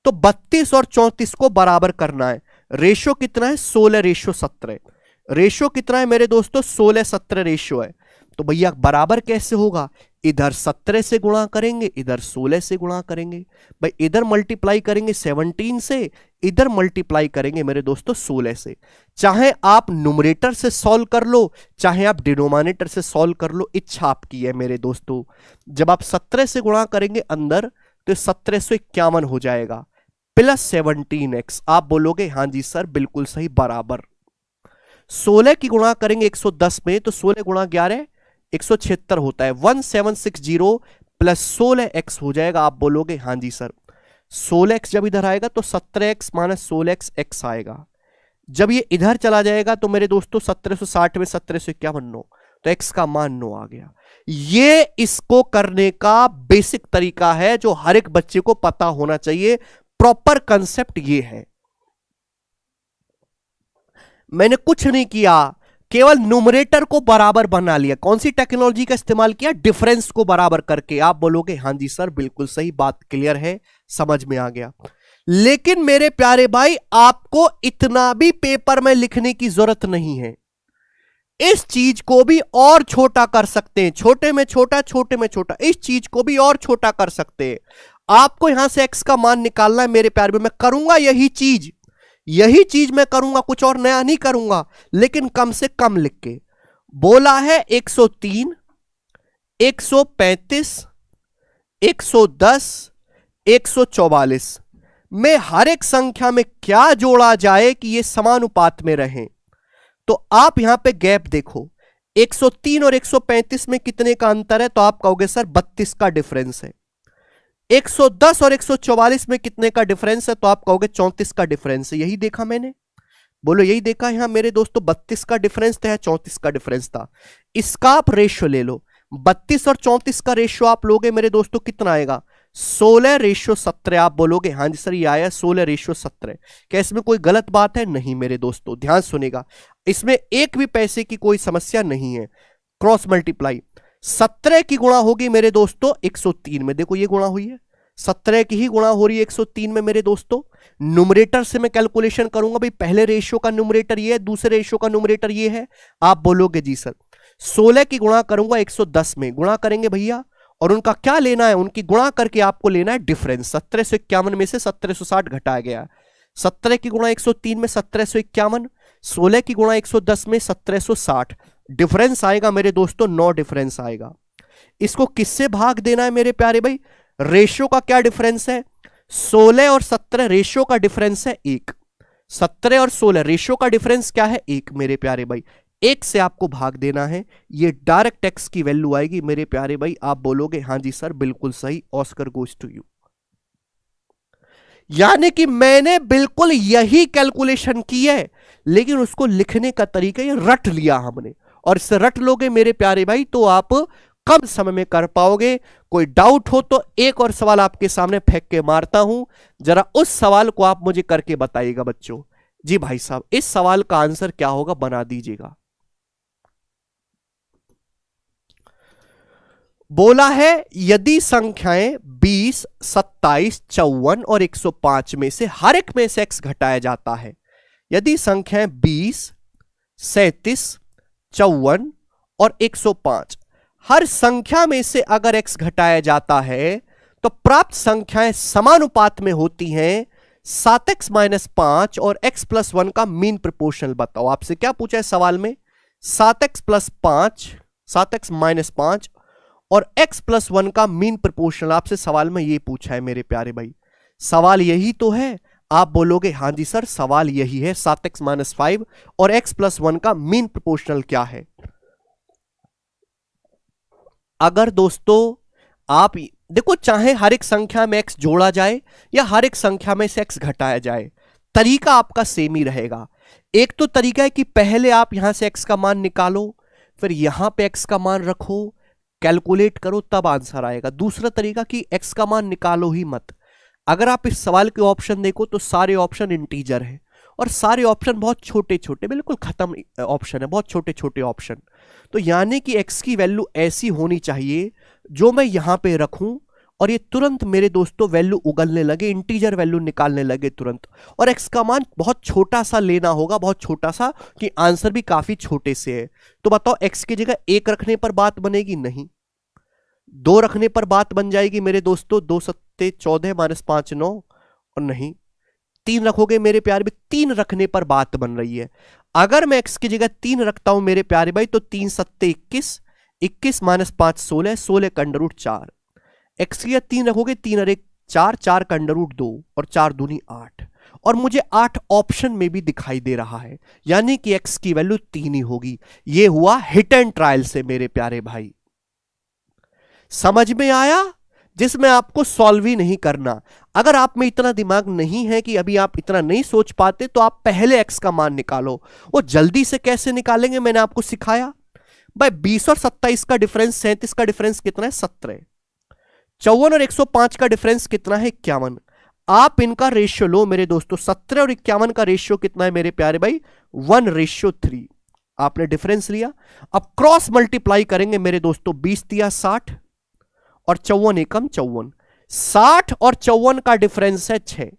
तो 32 और 34 को बराबर करना है। रेशो कितना है 16:17। रेशो कितना है मेरे दोस्तों 16:17 रेशो है। तो भैया बराबर कैसे होगा, इधर 17 से गुणा करेंगे, इधर 16 से गुणा करेंगे। भाई इधर मल्टीप्लाई करेंगे 17 से, इधर मल्टीप्लाई करेंगे मेरे दोस्तों 16 से। चाहे आप न्यूमरेटर से सॉल्व कर लो, चाहे आप डिनोमिनेटर से सॉल्व कर लो, इच्छा आपकी है मेरे दोस्तों। जब आप 17 से गुणा करेंगे अंदर तो 1751 हो जाएगा, प्लस 17x। आप बोलोगे हाँ जी सर बिल्कुल सही, बराबर। 16 की गुणा करेंगे 110 में, तो 16 गुणा 11 176 होता है। 1760 प्लस 16x हो जाएगा। आप बोलोगे हाँ जी सर। 16x जब इधर आएगा तो 17x माइनस 16x x आएगा। जब ये इधर चला जाएगा तो मेरे दोस्तों 1760 में 1751 9, तो x का मान 9 आ गया। ये इसको करने का बेसिक तरीका है जो हर एक बच्चे को पता होना चाहिए। प्रॉपर कंसेप्ट ये है। मैंने कुछ नहीं किया, केवल न्यूमरेटर को बराबर बना लिया। कौन सी टेक्नोलॉजी का इस्तेमाल किया, डिफरेंस को बराबर करके। आप बोलोगे हाँ जी सर बिल्कुल सही, बात क्लियर है, समझ में आ गया। लेकिन मेरे प्यारे भाई आपको इतना भी पेपर में लिखने की जरूरत नहीं है। इस चीज को भी और छोटा कर सकते हैं, छोटे में छोटा, छोटे में छोटा, इस चीज को भी और छोटा कर सकते हैं। आपको यहां से x का मान निकालना है मेरे प्यारे भाई। मैं करूंगा यही चीज मैं करूंगा, कुछ और नया नहीं करूंगा, लेकिन कम से कम लिख के। बोला है 103, 135, 110, 144 में हर एक संख्या में क्या जोड़ा जाए कि ये समानुपात में रहें। तो आप यहां पे गैप देखो, 103 और 135 में कितने का अंतर है, तो आप कहोगे सर 32 का डिफरेंस है। 110 और 144 में कितने का डिफरेंस है, तो आप कहोगे 34 का डिफरेंस है। यही देखा मैंने, बोलो यही देखा। यहां मेरे दोस्तों 32 का डिफरेंस था, 34 का डिफरेंस था। इसका आप रेशियो ले लो, 32 और 34 का रेशियो आप लोगे मेरे दोस्तों कितना आएगा 16:17। आप बोलोगे हाँ जी सर ये आया 16:17। क्या इसमें कोई गलत बात है, नहीं मेरे दोस्तों, ध्यान सुनेगा। इसमें एक भी पैसे की कोई समस्या नहीं है। क्रॉस मल्टीप्लाई 17 की गुणा होगी मेरे दोस्तों 103 में। देखो ये गुणा हुई है, 17 की ही गुणा हो रही है 103 में मेरे दोस्तों। न्यूमरेटर से मैं कैलकुलेशन करूंगा, भाई पहले रेशियो का न्यूमरेटर ये है, दूसरे रेशियो का न्यूमरेटर ये है। आप बोलोगे जी सर 16 की गुणा करूंगा 110 में, गुणा करेंगे भैया, और उनका क्या लेना है, उनकी गुणा करके आपको लेना है डिफरेंस। 1751 में से 1760 घटाया गया। 17 की गुणा 103 में 1751, 16 की गुणा 110 में 1760। डिफरेंस आएगा मेरे दोस्तों 9 डिफरेंस आएगा। इसको किससे भाग देना है मेरे प्यारे भाई, रेशियो का क्या डिफरेंस है, 16 और 17 रेशियो का डिफरेंस है 1। 17 और 16 रेशियो का डिफरेंस क्या है 1 मेरे प्यारे भाई। 1 से आपको भाग देना है, ये डायरेक्ट एक्स की वैल्यू आएगी मेरे प्यारे भाई। आप बोलोगे हाँ जी सर बिल्कुल सही, ऑस्कर गोज टू यू। यानी कि मैंने बिल्कुल यही कैलकुलेशन की है, लेकिन उसको लिखने का तरीका ये रट लिया हमने। और इससे रट लोगे मेरे प्यारे भाई तो आप कम समय में कर पाओगे। कोई डाउट हो तो एक और सवाल आपके सामने फेंक के मारता हूं, जरा उस सवाल को आप मुझे करके बताइएगा बच्चों। जी भाई साहब इस सवाल का आंसर क्या होगा बना दीजिएगा। बोला है यदि संख्याएं 20, 27, 54 और 105 में से हर एक में से x घटाया जाता है, यदि संख्याएं 20, 37, 54 और 105 हर संख्या में से अगर x घटाया जाता है तो प्राप्त संख्याएं समानुपात में होती हैं 7x माइनस 5 और x प्लस 1 का मीन प्रोपोर्शनल बताओ। आपसे क्या पूछा है सवाल में? 7x प्लस 5, 7x माइनस 5 और x प्लस 1 का मीन प्रोपोर्शनल आपसे सवाल में ये पूछा है मेरे प्यारे भाई। सवाल यही तो है। आप बोलोगे हां जी सर सवाल यही है, 7x माइनस 5 और x प्लस 1 का मीन प्रोपोर्शनल क्या है। अगर दोस्तों आप देखो, चाहे हर एक संख्या में x जोड़ा जाए या हर एक संख्या में से x घटाया जाए, तरीका आपका सेम ही रहेगा। एक तो तरीका है कि पहले आप यहां से x का मान निकालो, फिर यहां पे x का मान रखो, कैलकुलेट करो, तब आंसर आएगा। दूसरा तरीका कि x का मान निकालो ही मत। अगर आप इस सवाल के ऑप्शन देखो तो सारे ऑप्शन इंटीजर हैं और सारे ऑप्शन बहुत छोटे छोटे, बिल्कुल खत्म ऑप्शन है, बहुत छोटे छोटे ऑप्शन। तो यानी कि x की वैल्यू ऐसी होनी चाहिए जो मैं यहां पे रखूं और ये तुरंत मेरे दोस्तों वैल्यू उगलने लगे, इंटीजर वैल्यू निकालने लगे तुरंत। और x का मान बहुत छोटा सा लेना होगा, बहुत छोटा सा, कि आंसर भी काफी छोटे से है। तो बताओ x की जगह 1 रखने पर बात बनेगी? नहीं। 2 रखने पर बात बन जाएगी मेरे दोस्तों? 2 सत्ते 14 माइनस 5 9। और नहीं, 3 रखोगे मेरे प्यारे भाई? 3 रखने पर बात बन रही है। अगर मैं x की जगह 3 रखता हूं मेरे प्यारे भाई तो 3 सत्ते 21, 21 माइनस 5 16, 16 का अंडर रूट 4। x की जगह 3 रखोगे, 3 और 1 4, 4 का अंडर रूट 2 और 4 दूनी 8। और मुझे 8 ऑप्शन में भी दिखाई दे रहा है, यानी कि x की वैल्यू 3 ही होगी। यह हुआ हिट एंड ट्रायल से मेरे प्यारे भाई। समझ में आया? जिसमें आपको सॉल्व ही नहीं करना। अगर आप में इतना दिमाग नहीं है कि अभी आप इतना नहीं सोच पाते तो आप पहले x का मान निकालो। वो जल्दी से कैसे निकालेंगे मैंने आपको सिखाया भाई। 20 और 27 का डिफरेंस, 37 का डिफरेंस कितना है? 17। 54 और 105 का डिफरेंस कितना है? 51। आप इनका रेशियो लो मेरे दोस्तों। 17 और 51 का रेशियो कितना है मेरे प्यारे भाई? 1:3। आपने डिफरेंस लिया, अब क्रॉस मल्टीप्लाई करेंगे मेरे दोस्तों। 20 दिया 60 और 54 एकम 54। 60 और 54 का डिफरेंस है 6।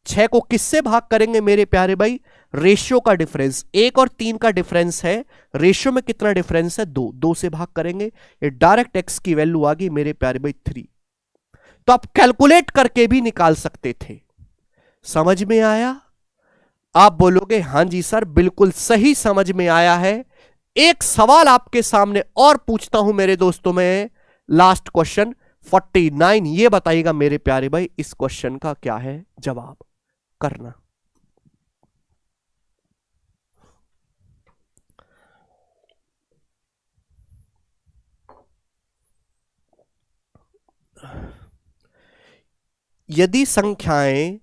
6 को किससे भाग करेंगे मेरे प्यारे भाई? रेशियो का डिफरेंस। 1 और 3 का डिफरेंस है, रेशियो में कितना डिफरेंस है? 2। 2 से भाग करेंगे, ये डायरेक्ट x की वैल्यू आ गई मेरे प्यारे भाई 3। तो आप कैलकुलेट करके भी निकाल सकते थे। समझ में आया? आप बोलोगे हां जी सर बिल्कुल सही समझ में आया है। एक सवाल आपके सामने और पूछता हूं मेरे दोस्तों में, लास्ट क्वेश्चन 49। ये बताइएगा मेरे प्यारे भाई इस क्वेश्चन का क्या है जवाब करना। यदि संख्याएं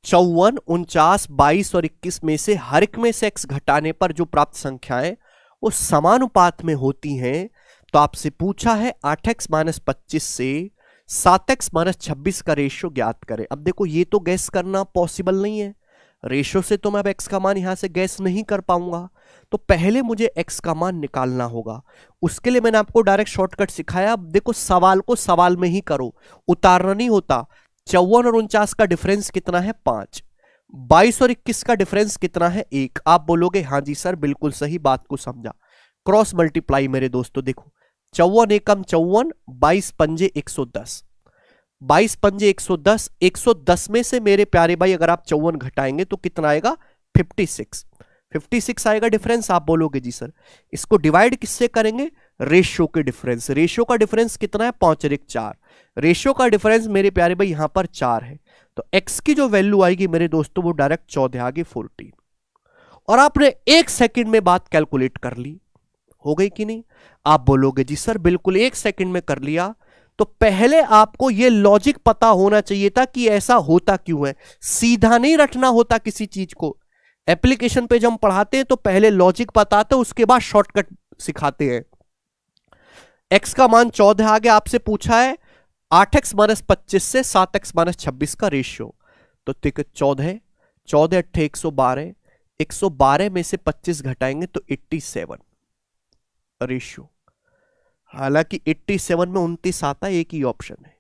54, 49, 22 और 21 में से हर एक में से x घटाने पर जो प्राप्त संख्याएं वो समानुपात में होती हैं, तो आपसे पूछा है 8x माइनस 25 से 7x माइनस 26 का रेशियो ज्ञात करें। अब देखो ये तो गैस करना पॉसिबल नहीं है, रेशियो से तो मैं अब x का मान यहां से गैस नहीं कर पाऊंगा। तो पहले मुझे x का मान निकालना होगा। उसके लिए मैंने आपको डायरेक्ट शॉर्टकट सिखाया। अब देखो सवाल को सवाल में ही करो, उतारना नहीं होता। 54 और 49 का डिफरेंस कितना है? 5। 22 और 21 का डिफरेंस कितना है? 1। आप बोलोगे हां जी सर बिल्कुल सही, बात को समझा। क्रॉस मल्टीप्लाई मेरे दोस्तों, देखो 54 एकम 54, 22 पंजे 110, 22 पंजे 110। 110 में से मेरे प्यारे भाई अगर आप 54 घटाएंगे तो कितना आएगा? 56। 56 आएगा डिफरेंस। आप बोलोगे जी सर इसको डिवाइड किससे करेंगे? रेशियो के डिफरेंस। रेशियो का डिफरेंस कितना है? 5 और 1 4। रेशियो का डिफरेंस मेरे प्यारे भाई यहां पर 4 है, तो x की जो वैल्यू आएगी मेरे दोस्तों वो डायरेक्ट 14 आ गई 14। और आपने 1 सेकंड में बात कैलकुलेट कर ली, हो गई कि नहीं? आप बोलोगे जी सर बिल्कुल 1 सेकंड में कर लिया। तो पहले आपको यह लॉजिक पता होना चाहिए था कि ऐसा होता क्यों है। सीधा नहीं रटना होता किसी चीज को। एप्लीकेशन पे जब हम पढ़ाते हैं तो पहले लॉजिक बताते हैं, उसके बाद शॉर्टकट सिखाते हैं। x का मान 14 आ गया, आपसे पूछा है 8x माइनस 25 से 7x माइनस 26 का रेशियो। तो देखो 14 14 अट्ठे 112, 112 में से 25 घटाएंगे तो 87 रेशियो। हालांकि 87 में 29 आता है, एक ही ऑप्शन है।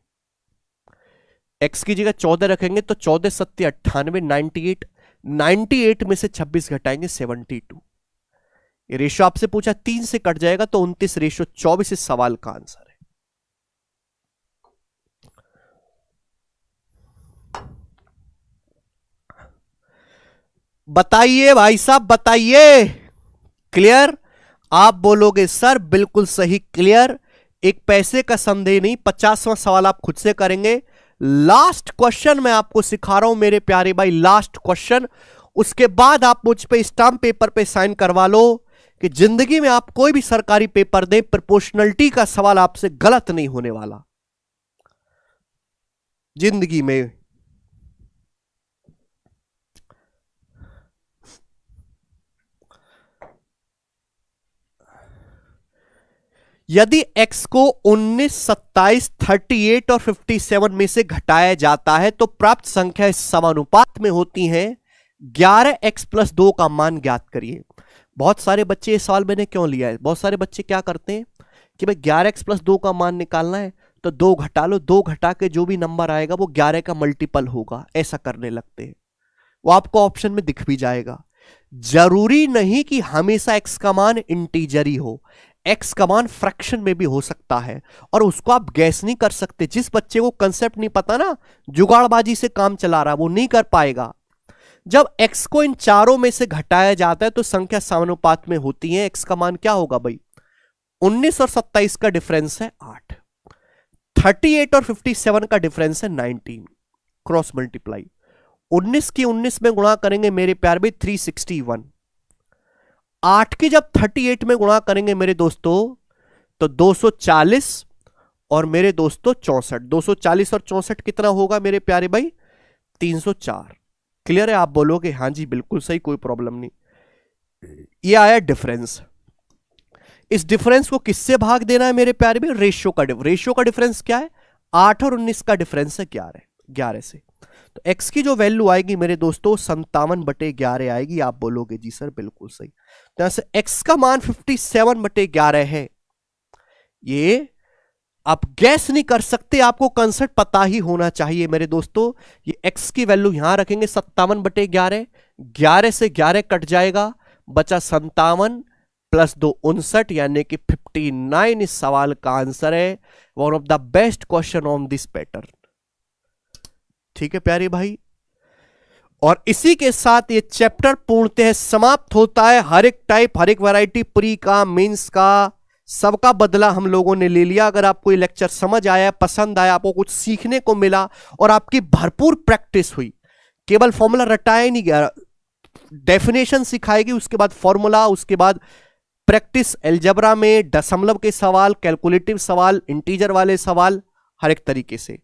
x की जगह 14 रखेंगे तो 14 सत्य 98, 98, 98 में से 26 घटाएंगे 72। ये रेशो आपसे पूछा 3 से कट जाएगा तो 29 रेशो 24 इस सवाल का आंसर है। बताइए भाई साहब, बताइए। क्लियर? आप बोलोगे सर बिल्कुल सही, क्लियर। एक पैसे का संदेह नहीं, 50वां सवाल आप खुद से करेंगे। लास्ट क्वेश्चन मैं आपको सिखा रहा हूं मेरे प्यारे भाई, लास्ट क्वेश्चन। उसके बाद आप मुझ पे स्टाम्प पेपर पे साइन करवा लो कि जिंदगी में आप कोई भी सरकारी पेपर दें, प्रोपोर्शनलिटी का सवाल आपसे गलत नहीं होने वाला जिंदगी में। यदि x को 19, 27, 38 और 57 में से घटाया जाता है तो प्राप्त संख्या इस समानुपात में होती है। 11x + 2 का मान ज्ञात करिए। बहुत सारे बच्चे, ये सवाल मैंने क्यों लिया है, बहुत सारे बच्चे क्या करते हैं कि भाई 11x + 2 का मान निकालना है तो 2 घटा लो, 2 घटा के जो भी नंबर आएगा वो 11 का मल्टीपल होगा, ऐसा करने लगते हैं। वो आपको ऑप्शन में दिख भी जाएगा। जरूरी नहीं कि हमेशा x का मान इंटीजर ही हो, x का मान फ्रैक्शन में भी हो सकता है और उसको आप गैस नहीं कर सकते। जिस बच्चे को कंसेप्ट नहीं पता ना, जुगाड़बाजी से काम चला रहा, वो नहीं कर पाएगा। जब x को इन चारों में से घटाया जाता है तो संख्या समानुपात में होती है। x का मान क्या होगा भाई, 19 और 27 का डिफरेंस है 8, 38 और 57 का डिफरेंस है 19, क्रॉस मल्टीप्लाई। 19 की 19 में गुणा करेंगे मेरे प्यार भाई 361, 8 की जब 38 में गुणा करेंगे मेरे दोस्तों तो 240 और मेरे दोस्तों 64। 240 और 64 कितना होगा मेरे प्यारे भाई, 304। क्लियर है? आप बोलोगे हाँ जी बिल्कुल सही, कोई प्रॉब्लम नहीं। ये आया डिफरेंस। इस डिफरेंस को किससे भाग देना है मेरे प्यारे भाई, रेशियो का। रेशियो का डिफरेंस क्या है, 8 और 19 का डिफरेंस है 11, 11 से। तो x की जो वैल्यू आएगी मेरे दोस्तों 57/11 आएगी। आप बोलोगे जी सर बिल्कुल सही। तो यहां से x का मान 57/11 है। ये आप गैस नहीं कर सकते, आपको कंसेप्ट पता ही होना चाहिए मेरे दोस्तों। ये x की वैल्यू यहां रखेंगे 57/11, 11 से 11 कट जाएगा, बचा 57 + 2 59, यानी कि 59 इस सवाल का आंसर है। One of the best question on this pattern. ठीक है प्यारे भाई, और इसी के साथ ये चैप्टर पूर्णतः समाप्त होता है। हर एक टाइप, हर एक वैरायटी, प्री का, मेंस का, सबका बदला हम लोगों ने ले लिया। अगर आपको ये लेक्चर समझ आया, पसंद आया, आपको कुछ सीखने को मिला और आपकी भरपूर प्रैक्टिस हुई, केवल फॉर्मूला रटाया नहीं गया, डेफिनेशन सिखाएगी, उसके बाद फॉर्मूला, उसके बाद प्रैक्टिस अलजेब्रा में, दशमलव के सवाल, कैलकुलेटिव सवाल, इंटीजर वाले सवाल, हर एक तरीके से।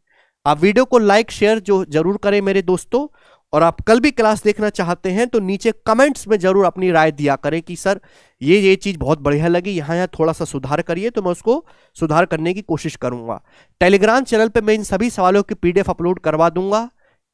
आप वीडियो को लाइक शेयर जो जरूर करें मेरे दोस्तों, और आप कल भी क्लास देखना चाहते हैं तो नीचे कमेंट्स में जरूर अपनी राय दिया करें कि सर ये चीज बहुत बढ़िया लगी, यहाँ थोड़ा सा सुधार करिए, तो मैं उसको सुधार करने की कोशिश करूंगा। टेलीग्राम चैनल पे मैं इन सभी सवालों की PDF अपलोड करवा दूंगा।